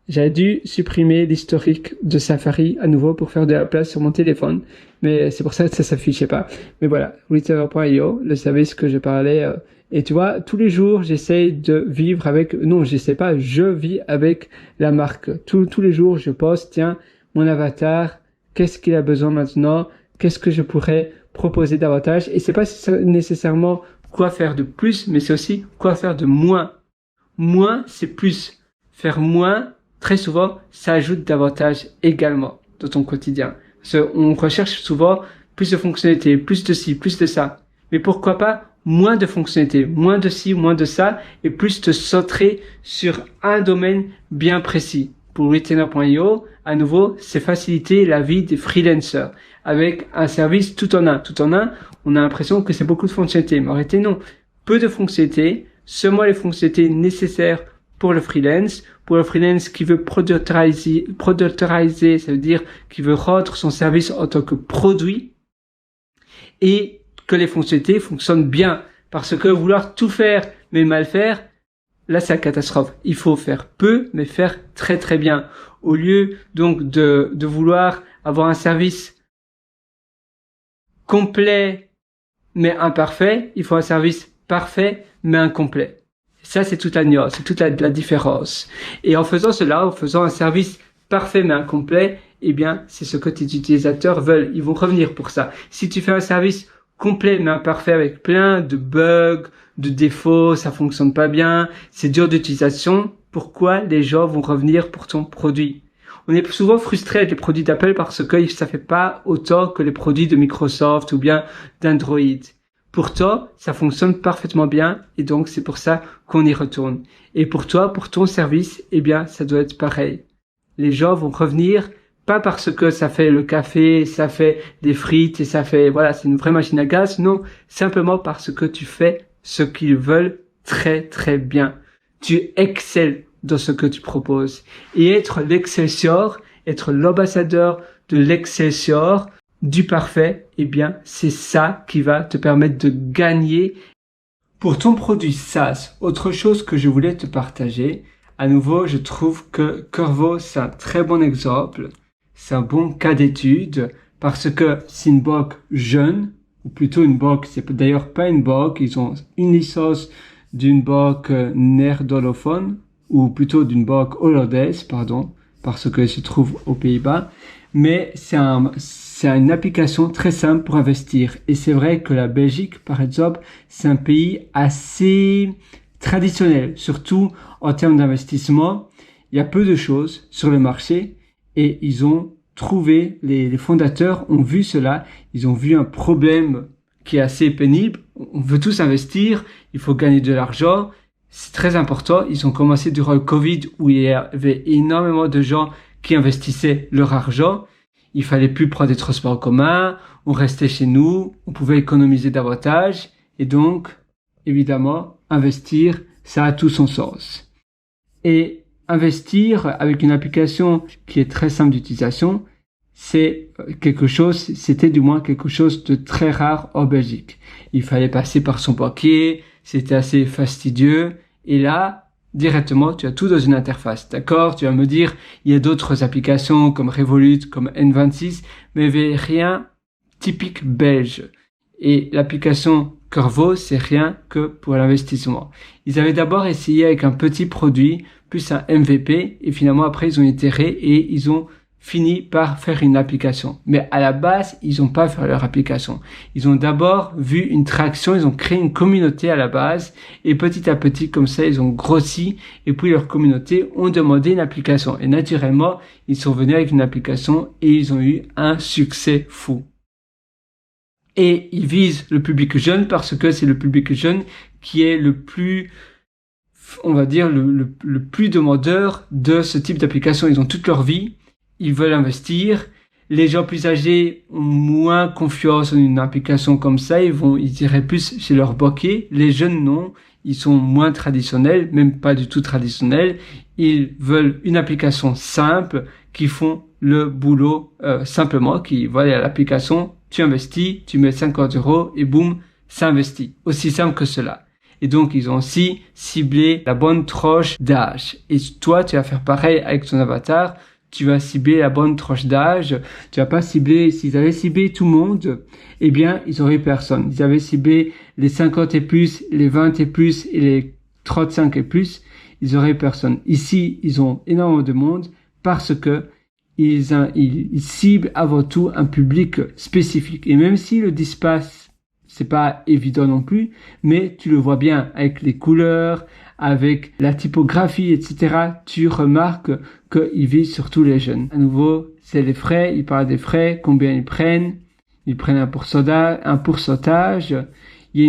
J'avais dû supprimer l'historique de Safari à nouveau pour faire de la place sur mon téléphone. Mais c'est pour ça que ça s'affichait pas. Mais voilà, Retainer.io, le service que je parlais. Et tu vois, tous les jours, j'essaie de vivre avec... Non, j'essaie pas, je vis avec la marque. Tous les jours, je poste, tiens, mon avatar, qu'est-ce qu'il a besoin maintenant? Qu'est-ce que je pourrais proposer davantage? Et c'est pas nécessairement quoi faire de plus, mais c'est aussi quoi faire de moins. Moins, c'est plus. Faire moins, très souvent, ça ajoute davantage également dans ton quotidien. Parce qu'on recherche souvent plus de fonctionnalités, plus de ci, plus de ça. Mais pourquoi pas moins de fonctionnalités, moins de ci, moins de ça, et plus te centrer sur un domaine bien précis. Pour Retainer.io, à nouveau, c'est faciliter la vie des freelancers avec un service tout en un. Tout en un, on a l'impression que c'est beaucoup de fonctionnalités. Mais en réalité, non. Peu de fonctionnalités, seulement les fonctionnalités nécessaires pour le freelance qui veut productiser, ça veut dire qui veut rendre son service en tant que produit et que les fonctionnalités fonctionnent bien. Parce que vouloir tout faire mais mal faire, là c'est la catastrophe. Il faut faire peu mais faire très très bien. Au lieu donc de vouloir avoir un service complet mais imparfait, il faut un service parfait mais incomplet. Ça, c'est toute la nuance, c'est toute la différence. Et en faisant cela, en faisant un service parfait mais incomplet, eh bien, c'est ce que tes utilisateurs veulent. Ils vont revenir pour ça. Si tu fais un service complet mais imparfait avec plein de bugs, de défauts, ça fonctionne pas bien, c'est dur d'utilisation, pourquoi les gens vont revenir pour ton produit? On est souvent frustré avec les produits d'Apple parce que ça fait pas autant que les produits de Microsoft ou bien d'Android. Pourtant, ça fonctionne parfaitement bien et donc c'est pour ça qu'on y retourne. Et pour toi, pour ton service, eh bien, ça doit être pareil. Les gens vont revenir pas parce que ça fait le café, ça fait des frites et ça fait, voilà, c'est une vraie machine à gaz. Non, simplement parce que tu fais ce qu'ils veulent très très bien. Tu excelles dans ce que tu proposes. Et être l'Excelsior, être l'ambassadeur de l'Excelsior, du parfait, eh bien, c'est ça qui va te permettre de gagner. Pour ton produit SaaS, autre chose que je voulais te partager, à nouveau, je trouve que Qorvo, c'est un très bon exemple. C'est un bon cas d'étude parce que c'est une banque jeune, ou plutôt une banque, c'est d'ailleurs pas une banque, ils ont une licence d'une banque néerlandophone, ou plutôt d'une banque hollandaise, pardon, parce qu'elle se trouve aux Pays-Bas. Mais c'est une application très simple pour investir. Et c'est vrai que la Belgique, par exemple, c'est un pays assez traditionnel, surtout en termes d'investissement. Il y a peu de choses sur le marché et ils ont trouvé, les fondateurs ont vu cela, ils ont vu un problème qui est assez pénible. On veut tous investir, il faut gagner de l'argent. C'est très important. Ils ont commencé durant le Covid où il y avait énormément de gens qui investissaient leur argent. Il fallait plus prendre des transports en commun, on restait chez nous, on pouvait économiser davantage et donc, évidemment, investir, ça a tout son sens. Et investir avec une application qui est très simple d'utilisation, c'était du moins quelque chose de très rare en Belgique. Il fallait passer par son banquier, c'était assez fastidieux et là, directement, tu as tout dans une interface. D'accord? Tu vas me dire, il y a d'autres applications comme Revolut, comme N26, mais il n'y avait rien typique belge. Et l'application Corvo, c'est rien que pour l'investissement. Ils avaient d'abord essayé avec un petit produit, plus un MVP, et finalement après ils ont itéré et ils ont fini par faire une application. Mais à la base, ils n'ont pas fait leur application. Ils ont d'abord vu une traction, ils ont créé une communauté à la base, et petit à petit, comme ça, ils ont grossi, et puis leur communauté ont demandé une application. Et naturellement, ils sont venus avec une application, et ils ont eu un succès fou. Et ils visent le public jeune, parce que c'est le public jeune qui est le plus, on va dire, le plus demandeur de ce type d'application. Ils ont toute leur vie, ils veulent investir. Les gens plus âgés ont moins confiance en une application comme ça. Ils iraient plus chez leur banquier. Les jeunes, non. Ils sont moins traditionnels, même pas du tout traditionnels. Ils veulent une application simple qui font le boulot simplement, voilà l'application, tu investis, tu mets 50 € et boum, ça investit. Aussi simple que cela. Et donc, ils ont aussi ciblé la bonne tranche d'âge. Et toi, tu vas faire pareil avec ton avatar. Tu vas cibler la bonne tranche d'âge. Tu vas pas cibler, s'ils avaient ciblé tout le monde, eh bien, ils auraient personne. Ils avaient ciblé les 50 et plus, les 20 et plus et les 35 et plus. Ils auraient personne. Ici, ils ont énormément de monde parce que ils ciblent avant tout un public spécifique. Et même si le dispace, c'est pas évident non plus, mais tu le vois bien avec les couleurs, avec la typographie, etc. Tu remarques qu'ils visent surtout les jeunes. À nouveau, c'est les frais. Ils parlent des frais, combien ils prennent. Ils prennent un pourcentage. Il y a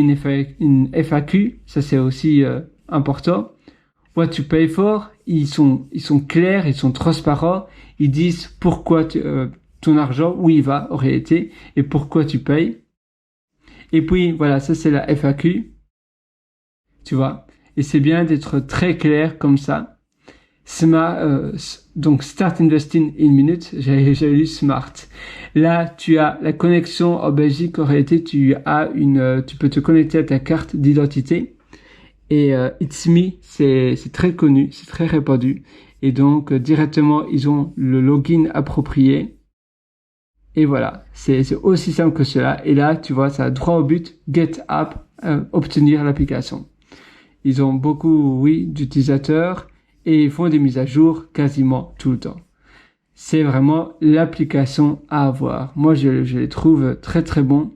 une FAQ, ça c'est aussi important. What to pay for, ils sont clairs, ils sont transparents. Ils disent pourquoi ton argent, où il va en réalité, et pourquoi tu payes. Et puis, voilà, ça c'est la FAQ. Tu vois. Et c'est bien d'être très clair comme ça. Donc, Start Investing in Minutes. J'avais lu Smart. Là, tu as la connexion en Belgique. En réalité, tu peux te connecter à ta carte d'identité. Et It's Me, c'est très connu, c'est très répandu. Et donc, directement, ils ont le login approprié. Et voilà, c'est aussi simple que cela. Et là, tu vois, ça a droit au but, Get App, obtenir l'application. Ils ont beaucoup, d'utilisateurs et ils font des mises à jour quasiment tout le temps. C'est vraiment l'application à avoir. Moi, je les trouve très très bons.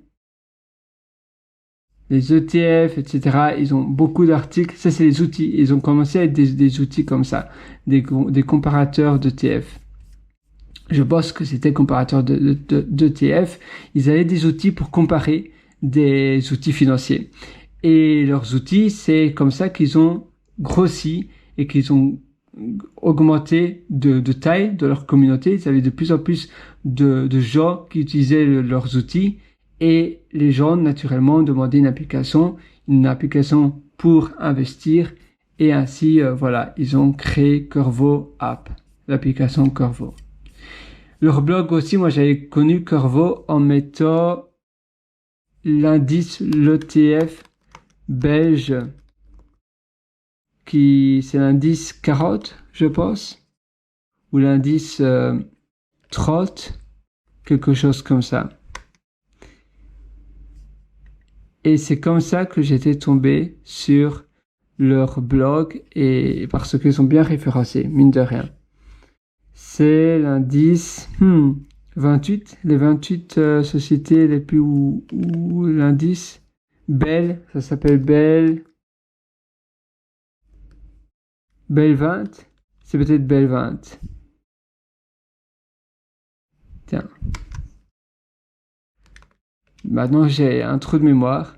Les ETF, etc., ils ont beaucoup d'articles. Ça, c'est les outils. Ils ont commencé avec des outils comme ça, des comparateurs d'ETF. Je pense que c'était comparateur d'ETF. Ils avaient des outils pour comparer des outils financiers. Et leurs outils, c'est comme ça qu'ils ont grossi et qu'ils ont augmenté de taille de leur communauté. Ils avaient de plus en plus de gens qui utilisaient leurs outils. Et les gens, naturellement, demandaient une application pour investir. Et ainsi, ils ont créé Corvo App, l'application Corvo. Leur blog aussi, moi j'avais connu Corvo en mettant l'indice, l'ETF belge, c'est l'indice 40, je pense, ou l'indice 30, quelque chose comme ça. Et c'est comme ça que j'étais tombé sur leur blog, et parce qu'ils sont bien référencés, mine de rien. C'est l'indice 28, les 28 sociétés les plus ou l'indice Bell, ça s'appelle Bell 20, c'est peut-être Bell 20. Tiens. Maintenant j'ai un trou de mémoire.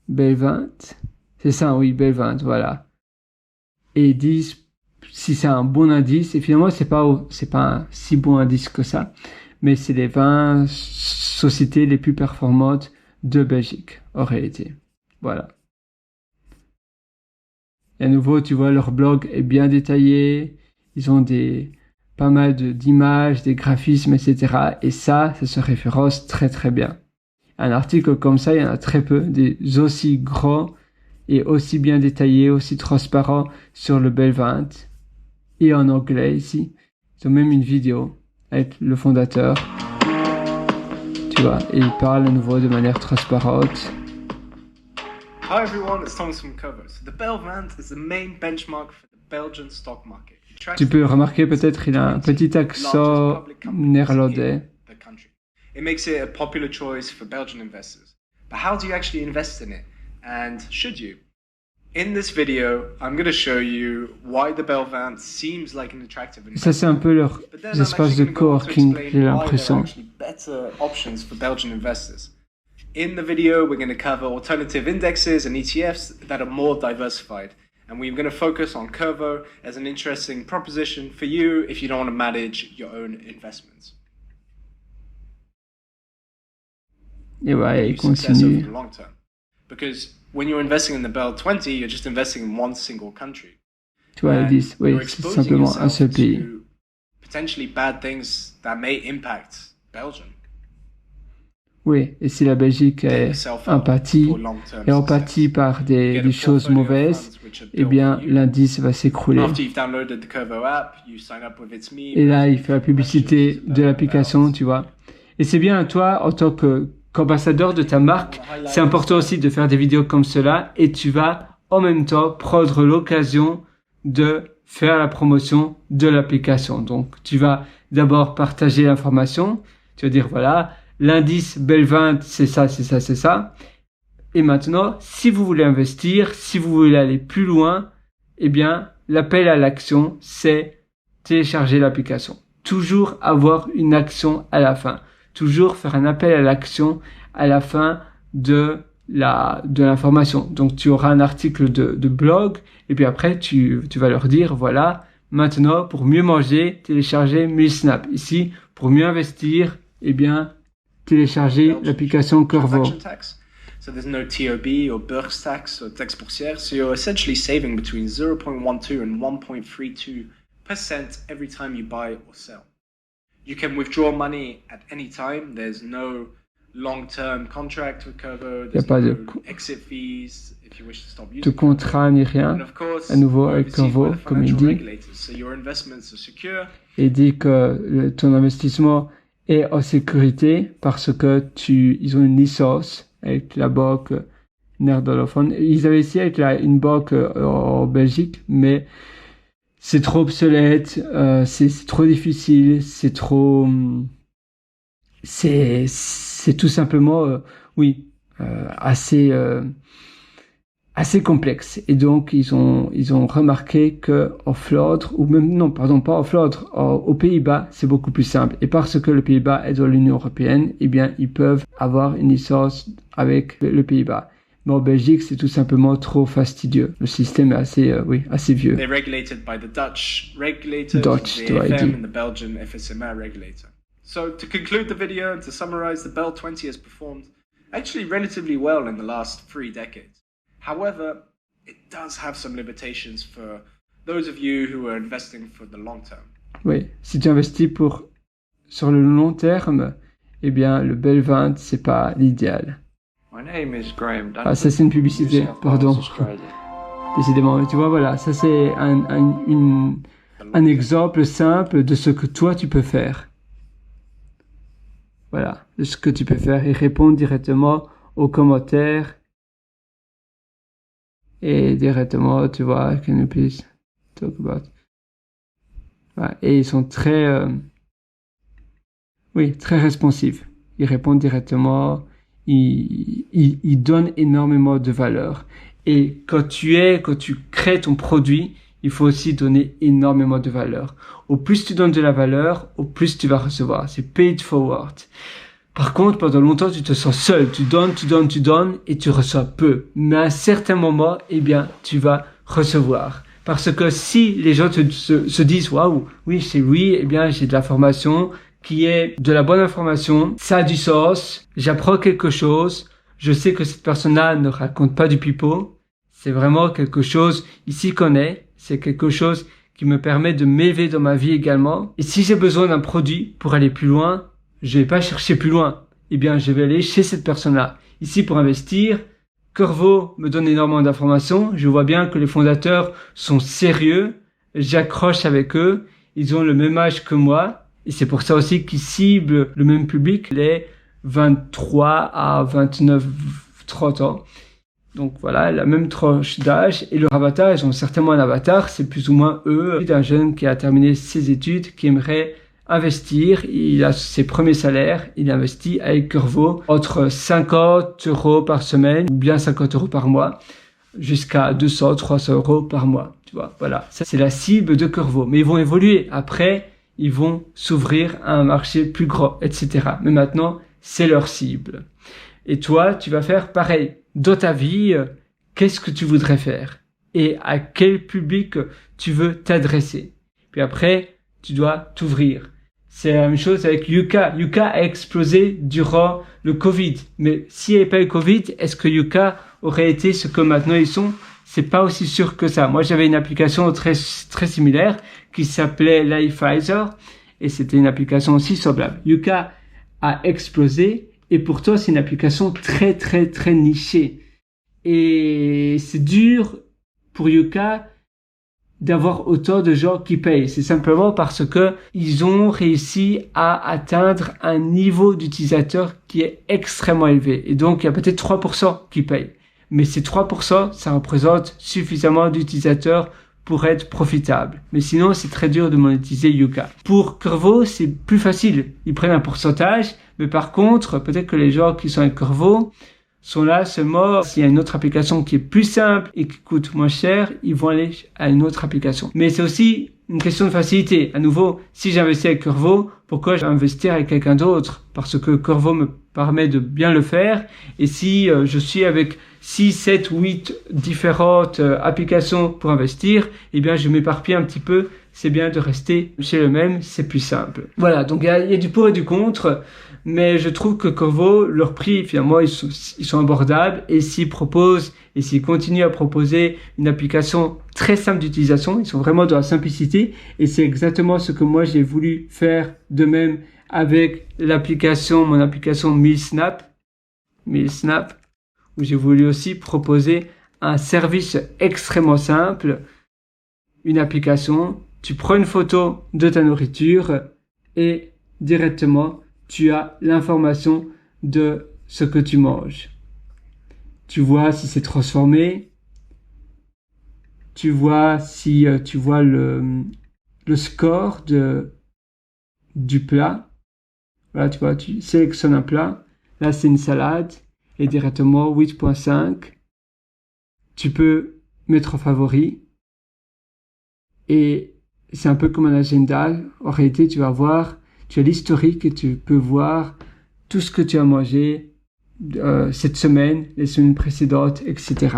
Bell 20, c'est ça, oui, Bell 20, voilà. Et ils disent si c'est un bon indice, et finalement c'est pas un si bon indice que ça, mais c'est les 20 sociétés les plus performantes de Belgique, en réalité. Voilà. Et à nouveau, tu vois, leur blog est bien détaillé, ils ont pas mal d'images, des graphismes, etc. Et ça se référence très très bien. Un article comme ça, il y en a très peu, des aussi grands et aussi bien détaillés, aussi transparents sur le Bel 20 et en anglais ici. Ils ont même une vidéo avec le fondateur, tu vois, et il parle à nouveau de manière transparente. Hi everyone, it's Thomas from Cover. So the Bel 20 is the main benchmark for the Belgian stock market. Tu peux remarquer peut-être il a un petit accent néerlandais. It makes it a popular choice for Belgian investors. But how do you actually invest in it? And should you? In this video, I'm going to show you why the Bel 20 seems like an attractive investment. Ça c'est un peu leur espace de coworking, j'ai l'impression. Better options for Belgian investors. In the video, we're going to cover alternative indexes and ETFs that are more diversified. And we're going to focus on Curvo as an interesting proposition for you if you don't want to manage your own investments. Et ouais, il continue. Because when you're investing in the Bel 20, you're just investing in one single country. Tu vois, ils disent, oui, c'est simplement un seul pays. Potentially bad things that may impact Belgium. Oui, et si la Belgique est empathie par des choses mauvaises, eh bien, l'indice va s'écrouler. Et là, il fait la publicité de l'application, tu vois. Et c'est bien, toi, en tant qu'ambassadeur de ta marque, c'est important aussi de faire des vidéos comme cela, et tu vas, en même temps, prendre l'occasion de faire la promotion de l'application. Donc, tu vas d'abord partager l'information, tu vas dire, voilà, l'indice Bel 20, c'est ça, c'est ça, c'est ça. Et maintenant, si vous voulez investir, si vous voulez aller plus loin, eh bien, l'appel à l'action, c'est télécharger l'application. Toujours avoir une action à la fin. Toujours faire un appel à l'action à la fin de l'information. Donc, tu auras un article de blog, et puis après, tu vas leur dire, voilà, maintenant, pour mieux manger, télécharger Mulsnap. Ici, pour mieux investir, eh bien, télécharger l'application Curvo. So there's no TOB or Burks tax or tax boursière, so you're essentially saving between 0.12 and 1.32% every time you buy or sell. You can withdraw money at any time. There's no long-term contract with Curvo. There's no exit fees if you wish to stop using de contrat ni rien. À nouveau avec Curvo, comme il dit. So your investments are secure. Et dit que ton investissement est en sécurité parce que ils ont une licence avec la banque néerlandophone. Ils avaient essayé avec une banque en Belgique, mais c'est trop obsolète, c'est trop difficile, c'est tout simplement, assez complexe. Et donc, ils ont remarqué que en Flandre, ou même, non, pardon, pas en Flandre, aux Pays-Bas, c'est beaucoup plus simple. Et parce que le Pays-Bas est dans l'Union européenne, eh bien, ils peuvent avoir une licence avec le Pays-Bas. Mais en Belgique, c'est tout simplement trop fastidieux. Le système est assez vieux. They're regulated by the Dutch regulators, the AFM and the Belgian FSMA regulator. So, to conclude the video and to summarize, the Bel 20 has performed actually relatively well in the last 3 decades. However, it does have some limitations for those of you who are investing for the long term. Oui, si tu investis sur le long terme, eh bien, le Bel 20, c'est pas l'idéal. My name is Graham Duncan. Ah, ça c'est une publicité, pardon. Décidément, tu vois, voilà, ça c'est un exemple simple de ce que toi tu peux faire. Voilà, de ce que tu peux faire et répondre directement aux commentaires. Et directement, tu vois, can you please talk about? Voilà. Et ils sont très responsifs. Ils répondent directement, ils donnent énormément de valeur. Et quand tu crées ton produit, il faut aussi donner énormément de valeur. Au plus tu donnes de la valeur, au plus tu vas recevoir. C'est pay it forward. Par contre, pendant longtemps, tu te sens seul. Tu donnes et tu reçois peu. Mais à un certain moment, eh bien, tu vas recevoir. Parce que si les gens se disent, waouh, oui, c'est lui, eh bien, j'ai de la formation qui est de la bonne information, ça a du sens, j'apprends quelque chose, je sais que cette personne-là ne raconte pas du pipeau, c'est vraiment quelque chose, il s'y connaît, c'est quelque chose qui me permet de m'élever dans ma vie également. Et si j'ai besoin d'un produit pour aller plus loin, je vais pas chercher plus loin. Eh bien, je vais aller chez cette personne-là. Ici, pour investir, Corvo me donne énormément d'informations. Je vois bien que les fondateurs sont sérieux. J'accroche avec eux. Ils ont le même âge que moi. Et c'est pour ça aussi qu'ils ciblent le même public, les 23 à 29, 30 ans. Donc voilà, la même tranche d'âge. Et leur avatar, ils ont certainement un avatar. C'est plus ou moins eux, d'un jeune qui a terminé ses études, qui aimerait investir. Il a ses premiers salaires. Il investit avec Corvo entre 50 € par semaine ou bien 50 € par mois jusqu'à 200, 300 € par mois. Tu vois, voilà. Ça, c'est la cible de Corvo. Mais ils vont évoluer. Après, ils vont s'ouvrir à un marché plus grand, etc. Mais maintenant, c'est leur cible. Et toi, tu vas faire pareil. Dans ta vie, qu'est-ce que tu voudrais faire? Et à quel public tu veux t'adresser? Puis après, tu dois t'ouvrir. C'est la même chose avec Yuka. Yuka a explosé durant le Covid. Mais s'il n'y avait pas eu Covid, est-ce que Yuka aurait été ce que maintenant ils sont? C'est pas aussi sûr que ça. Moi, j'avais une application très similaire qui s'appelait Lifevisor et c'était une application aussi semblable. Yuka a explosé et pourtant, c'est une application très nichée. Et c'est dur pour Yuka d'avoir autant de gens qui payent. C'est simplement parce que ils ont réussi à atteindre un niveau d'utilisateur qui est extrêmement élevé. Et donc, il y a peut-être 3% qui payent. Mais ces 3%, ça représente suffisamment d'utilisateurs pour être profitable. Mais sinon, c'est très dur de monétiser Yuka. Pour Corvo, c'est plus facile. Ils prennent un pourcentage, mais par contre, peut-être que les gens qui sont avec Corvo sont là seulement s'il y a une autre application qui est plus simple et qui coûte moins cher, ils vont aller à une autre application. Mais c'est aussi une question de facilité. À nouveau, si j'investis avec Corvo, pourquoi j'investir avec quelqu'un d'autre? Parce que Corvo me permet de bien le faire. Et si je suis avec 6, 7, 8 différentes applications pour investir, eh bien, je m'éparpille un petit peu. C'est bien de rester chez le même, c'est plus simple. Voilà, donc il y a du pour et du contre. Mais je trouve que Corvo, leur prix, finalement, ils sont abordables. Et s'ils proposent, et s'ils continuent à proposer une application très simple d'utilisation, ils sont vraiment dans la simplicité. Et c'est exactement ce que moi, j'ai voulu faire de même avec mon application MillSnap, où j'ai voulu aussi proposer un service extrêmement simple. Une application, tu prends une photo de ta nourriture et directement, tu as l'information de ce que tu manges. Tu vois si c'est transformé. Tu vois si tu vois le score du plat. Voilà, tu vois, tu sélectionnes un plat. Là, c'est une salade. Et directement 8.5. Tu peux mettre en favori. Et c'est un peu comme un agenda. En réalité, tu vas voir, tu as l'historique et tu peux voir tout ce que tu as mangé cette semaine, les semaines précédentes, etc.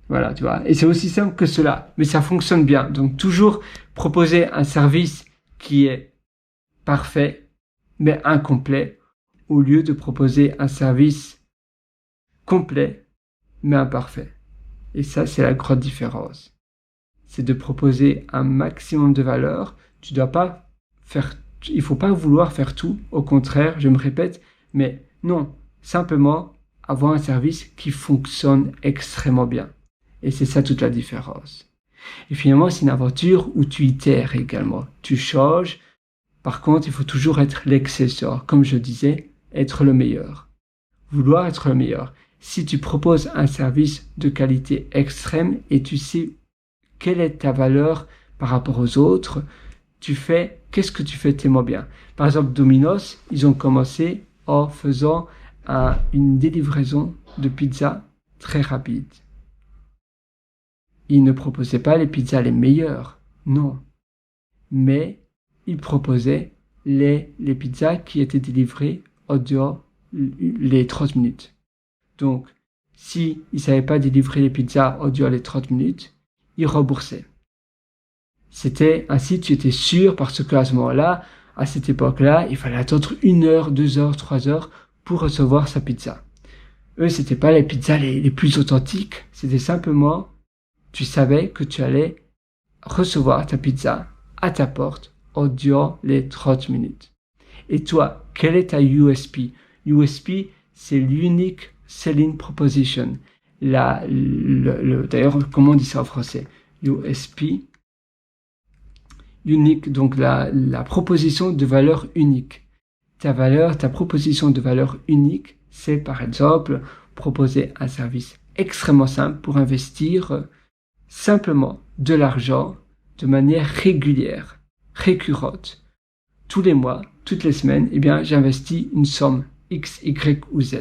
Voilà, tu vois. Et c'est aussi simple que cela, mais ça fonctionne bien. Donc toujours proposer un service qui est parfait, mais incomplet, au lieu de proposer un service complet, mais imparfait. Et ça, c'est la grande différence. C'est de proposer un maximum de valeur. Il faut pas vouloir faire tout. Au contraire, je me répète, mais non, simplement avoir un service qui fonctionne extrêmement bien. Et c'est ça toute la différence. Et finalement, c'est une aventure où tu itères également. Tu changes. Par contre, il faut toujours être l'excesseur. Comme je disais, être le meilleur. Vouloir être le meilleur. Si tu proposes un service de qualité extrême et tu sais quelle est ta valeur par rapport aux autres, qu'est-ce que tu fais tellement bien? Par exemple, Domino's, ils ont commencé en faisant une délivraison de pizza très rapide. Ils ne proposaient pas les pizzas les meilleures, non. Mais ils proposaient les pizzas qui étaient délivrées en dehors les 30 minutes. Donc, si ils ne savaient pas délivrer les pizzas en dehors les 30 minutes, il remboursait. C'était ainsi, tu étais sûr, parce qu'à ce moment-là, à cette époque-là, il fallait attendre 1 heure, 2 heures, 3 heures pour recevoir sa pizza. Eux, c'était pas les pizzas les plus authentiques, c'était simplement, tu savais que tu allais recevoir ta pizza à ta porte durant les 30 minutes. Et toi, quelle est ta USP? USP, c'est l'unique selling proposition. D'ailleurs, comment on dit ça en français? USP, unique, donc la proposition de valeur unique. Ta proposition de valeur unique, c'est par exemple proposer un service extrêmement simple pour investir simplement de l'argent de manière régulière, récurrente. Tous les mois, toutes les semaines, eh bien, j'investis une somme X, Y ou Z.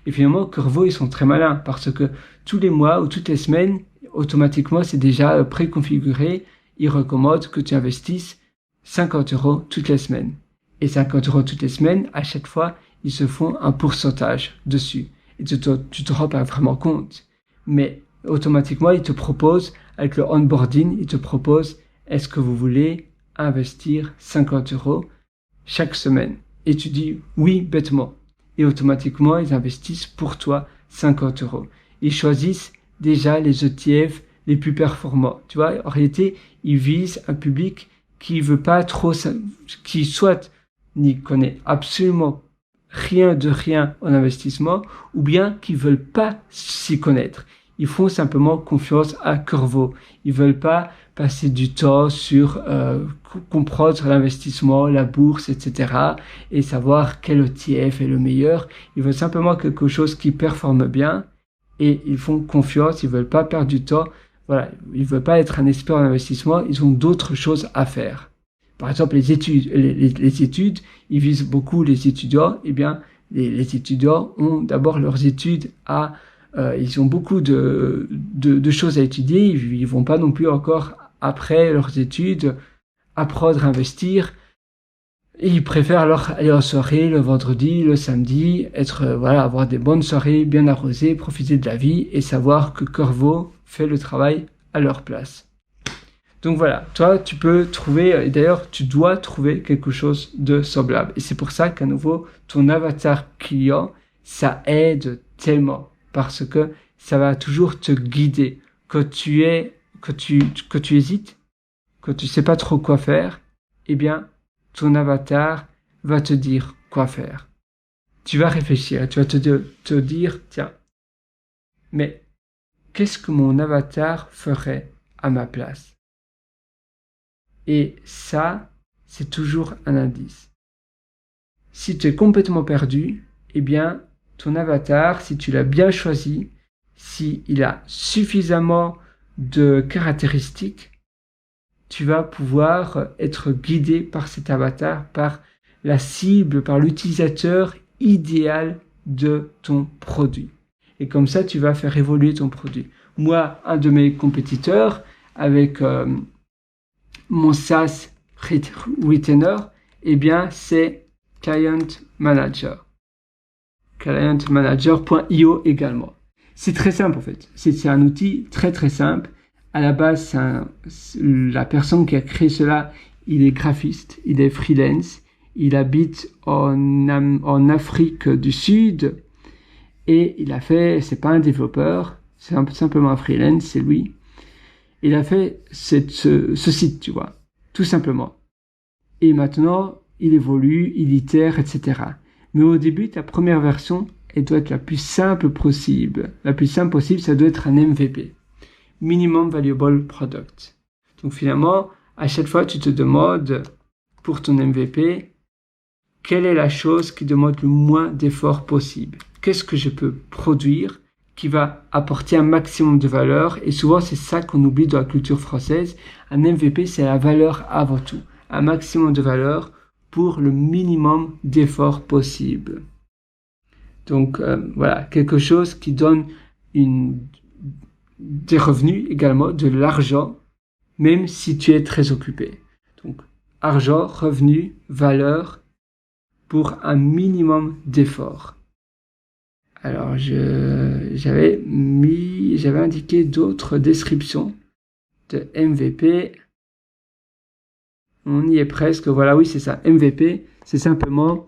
Et finalement, Curvo, ils sont très malins parce que tous les mois ou toutes les semaines, automatiquement, c'est déjà préconfiguré. Ils recommandent que tu investisses 50 € toutes les semaines. Et 50 € toutes les semaines, à chaque fois, ils se font un pourcentage dessus. Et tu te rends pas vraiment compte. Mais automatiquement, ils te proposent, avec le onboarding, ils te proposent, est-ce que vous voulez investir 50 € chaque semaine? Et tu dis oui bêtement. Et automatiquement, ils investissent pour toi 50 €. Ils choisissent déjà les ETF les plus performants. Tu vois, en réalité, ils visent un public qui veut pas trop, qui soit n'y connaît absolument rien de rien en investissement, ou bien qui veulent pas s'y connaître. Ils font simplement confiance à Curvo. Ils veulent pas passer du temps sur comprendre l'investissement, la bourse, etc. et savoir quel ETF est le meilleur. Ils veulent simplement quelque chose qui performe bien et ils font confiance. Ils veulent pas perdre du temps. Voilà, ils veulent pas être un expert en investissement. Ils ont d'autres choses à faire. Par exemple, les études, ils visent beaucoup les étudiants. Eh bien, les étudiants ont d'abord leurs études ils ont beaucoup de choses à étudier. Ils vont pas non plus encore après leurs études apprendre à investir. Et ils préfèrent alors aller en soirée le vendredi, le samedi, avoir des bonnes soirées bien arrosées, profiter de la vie et savoir que Curvo fait le travail à leur place. Donc voilà, toi tu peux trouver, et d'ailleurs tu dois trouver quelque chose de semblable. Et c'est pour ça qu'à nouveau, ton avatar client, ça aide tellement. Parce que ça va toujours te guider. Que tu hésites, que tu sais pas trop quoi faire, eh bien, ton avatar va te dire quoi faire. Tu vas réfléchir, tu vas te dire, tiens, mais qu'est-ce que mon avatar ferait à ma place? Et ça, c'est toujours un indice. Si tu es complètement perdu, eh bien, ton avatar, si tu l'as bien choisi, s'il a suffisamment de caractéristiques, tu vas pouvoir être guidé par cet avatar, par la cible, par l'utilisateur idéal de ton produit. Et comme ça, tu vas faire évoluer ton produit. Moi, un de mes compétiteurs, avec mon SaaS Retainer, eh bien, c'est Client Manager. clientmanager.io également. C'est très simple en fait. C'est un outil très très simple. À la base, la personne qui a créé cela, il est graphiste, il est freelance, il habite en Afrique du Sud et c'est pas un développeur, c'est simplement un freelance, c'est lui. Il a fait ce site, tu vois, tout simplement. Et maintenant, il évolue, il itère, etc. Mais au début, ta première version, elle doit être la plus simple possible. La plus simple possible, ça doit être un MVP. Minimum Valuable Product. Donc finalement, à chaque fois, tu te demandes, pour ton MVP, quelle est la chose qui demande le moins d'efforts possible? Qu'est-ce que je peux produire qui va apporter un maximum de valeur? Et souvent, c'est ça qu'on oublie dans la culture française. Un MVP, c'est la valeur avant tout. Un maximum de valeur pour le minimum d'efforts possible. Donc voilà, quelque chose qui donne des revenus également, de l'argent, même si tu es très occupé. Donc argent, revenu, valeur pour un minimum d'efforts. Alors j'avais indiqué d'autres descriptions de MVP. On y est presque. Voilà, oui, c'est ça. MVP, c'est simplement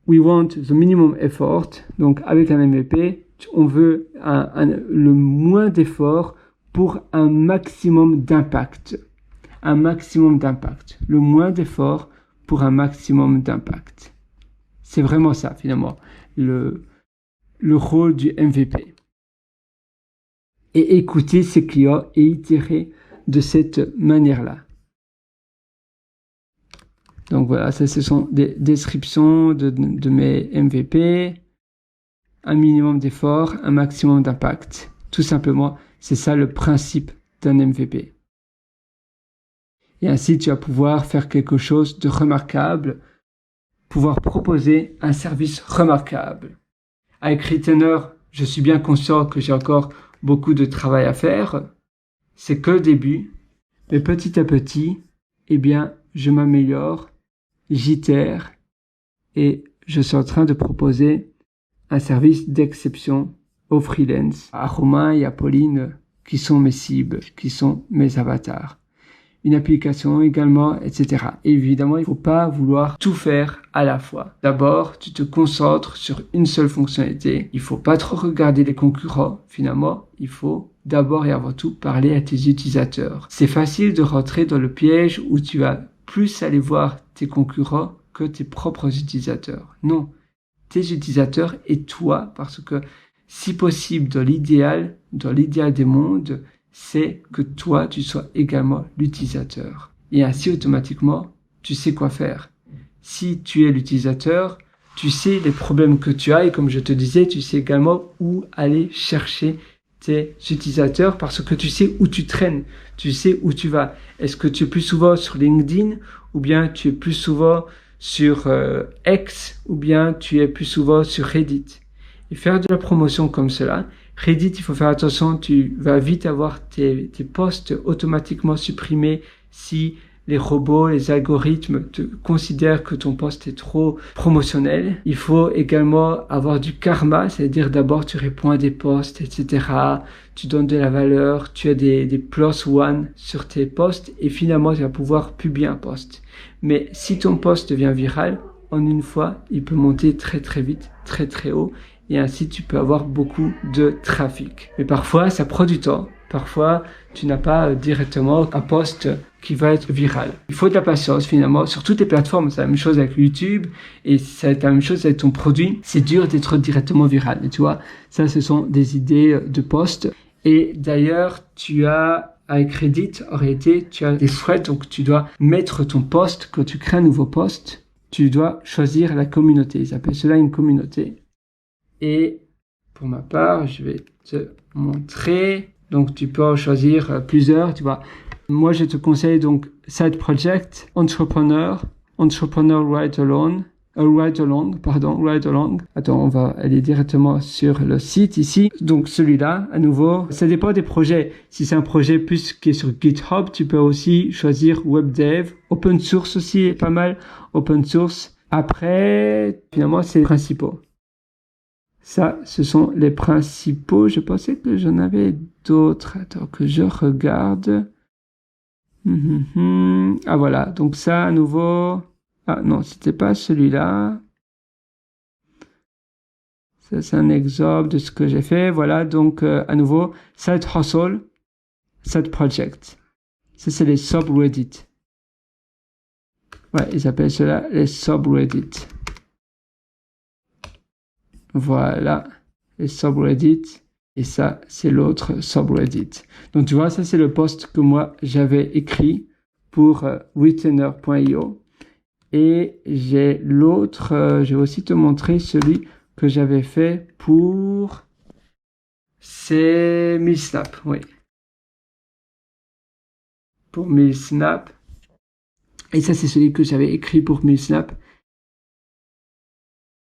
we want the minimum effort. Donc, avec un MVP, on veut le moins d'effort pour un maximum d'impact. Un maximum d'impact. Le moins d'effort pour un maximum d'impact. C'est vraiment ça, finalement, le rôle du MVP. Et écouter ses clients et itérer de cette manière-là. Donc voilà, ça ce sont des descriptions de mes MVP. Un minimum d'effort, un maximum d'impact. Tout simplement, c'est ça le principe d'un MVP. Et ainsi, tu vas pouvoir faire quelque chose de remarquable, pouvoir proposer un service remarquable. Avec Retainer, je suis bien conscient que j'ai encore beaucoup de travail à faire. C'est que le début. Mais petit à petit, eh bien, je m'améliore, j'itère et je suis en train de proposer un service d'exception aux freelance, à Romain et à Pauline, qui sont mes cibles, qui sont mes avatars. Une application également, etc. Et évidemment, il ne faut pas vouloir tout faire à la fois. D'abord, tu te concentres sur une seule fonctionnalité. Il ne faut pas trop regarder les concurrents. Finalement, il faut d'abord et avant tout parler à tes utilisateurs. C'est facile de rentrer dans le piège où tu vas plus aller voir tes concurrents que tes propres utilisateurs. Non, tes utilisateurs et toi, parce que si possible, dans l'idéal des mondes, c'est que toi, tu sois également l'utilisateur. Et ainsi, automatiquement, tu sais quoi faire. Si tu es l'utilisateur, tu sais les problèmes que tu as et comme je te disais, tu sais également où aller chercher tes utilisateurs parce que tu sais où tu traînes, tu sais où tu vas. Est-ce que tu es plus souvent sur LinkedIn ou bien tu es plus souvent sur X ou bien tu es plus souvent sur Reddit? Et faire de la promotion comme cela, Reddit, il faut faire attention, tu vas vite avoir tes posts automatiquement supprimés si les robots, les algorithmes te considèrent que ton post est trop promotionnel. Il faut également avoir du karma, c'est-à-dire d'abord tu réponds à des posts, etc. Tu donnes de la valeur, tu as des plus one sur tes posts et finalement tu vas pouvoir publier un post. Mais si ton post devient viral, en une fois, il peut monter très très vite, très très haut. Et ainsi, tu peux avoir beaucoup de trafic. Mais parfois, ça prend du temps. Parfois, tu n'as pas directement un post qui va être viral. Il faut de la patience, finalement. Sur toutes les plateformes, c'est la même chose avec YouTube. Et c'est la même chose avec ton produit. C'est dur d'être directement viral. Et tu vois, ça, ce sont des idées de posts. Et d'ailleurs, avec Reddit, en réalité, tu as des threads. Donc, tu dois mettre ton post. Quand tu crées un nouveau post, tu dois choisir la communauté. Ils appellent cela une communauté. Et pour ma part, je vais te montrer. Donc, tu peux en choisir plusieurs, tu vois. Moi, je te conseille donc Side Project, Entrepreneur Ride Along. Attends, on va aller directement sur le site ici. Donc, celui-là, à nouveau, ça dépend des projets. Si c'est un projet plus qui est sur GitHub, tu peux aussi choisir WebDev. Open Source aussi est pas mal. Open Source. Après, finalement, c'est les principaux. Ça, ce sont les principaux. Je pensais que j'en avais d'autres. Attends, que je regarde. Ah, voilà. Donc ça, à nouveau. Ah, non, c'était pas celui-là. Ça, c'est un exemple de ce que j'ai fait. Voilà. Donc, à nouveau, Side Hustle, Side Project. Ça, c'est les subreddits. Ouais, ils appellent cela les subreddits. Voilà, les subreddits. Et ça, c'est l'autre subreddit. Donc, tu vois, ça, c'est le post que moi, j'avais écrit pour Retainer.io. Et j'ai l'autre, je vais aussi te montrer celui que j'avais fait pour... C'est MailSnap, oui. Pour MailSnap. Et ça, c'est celui que j'avais écrit pour MailSnap.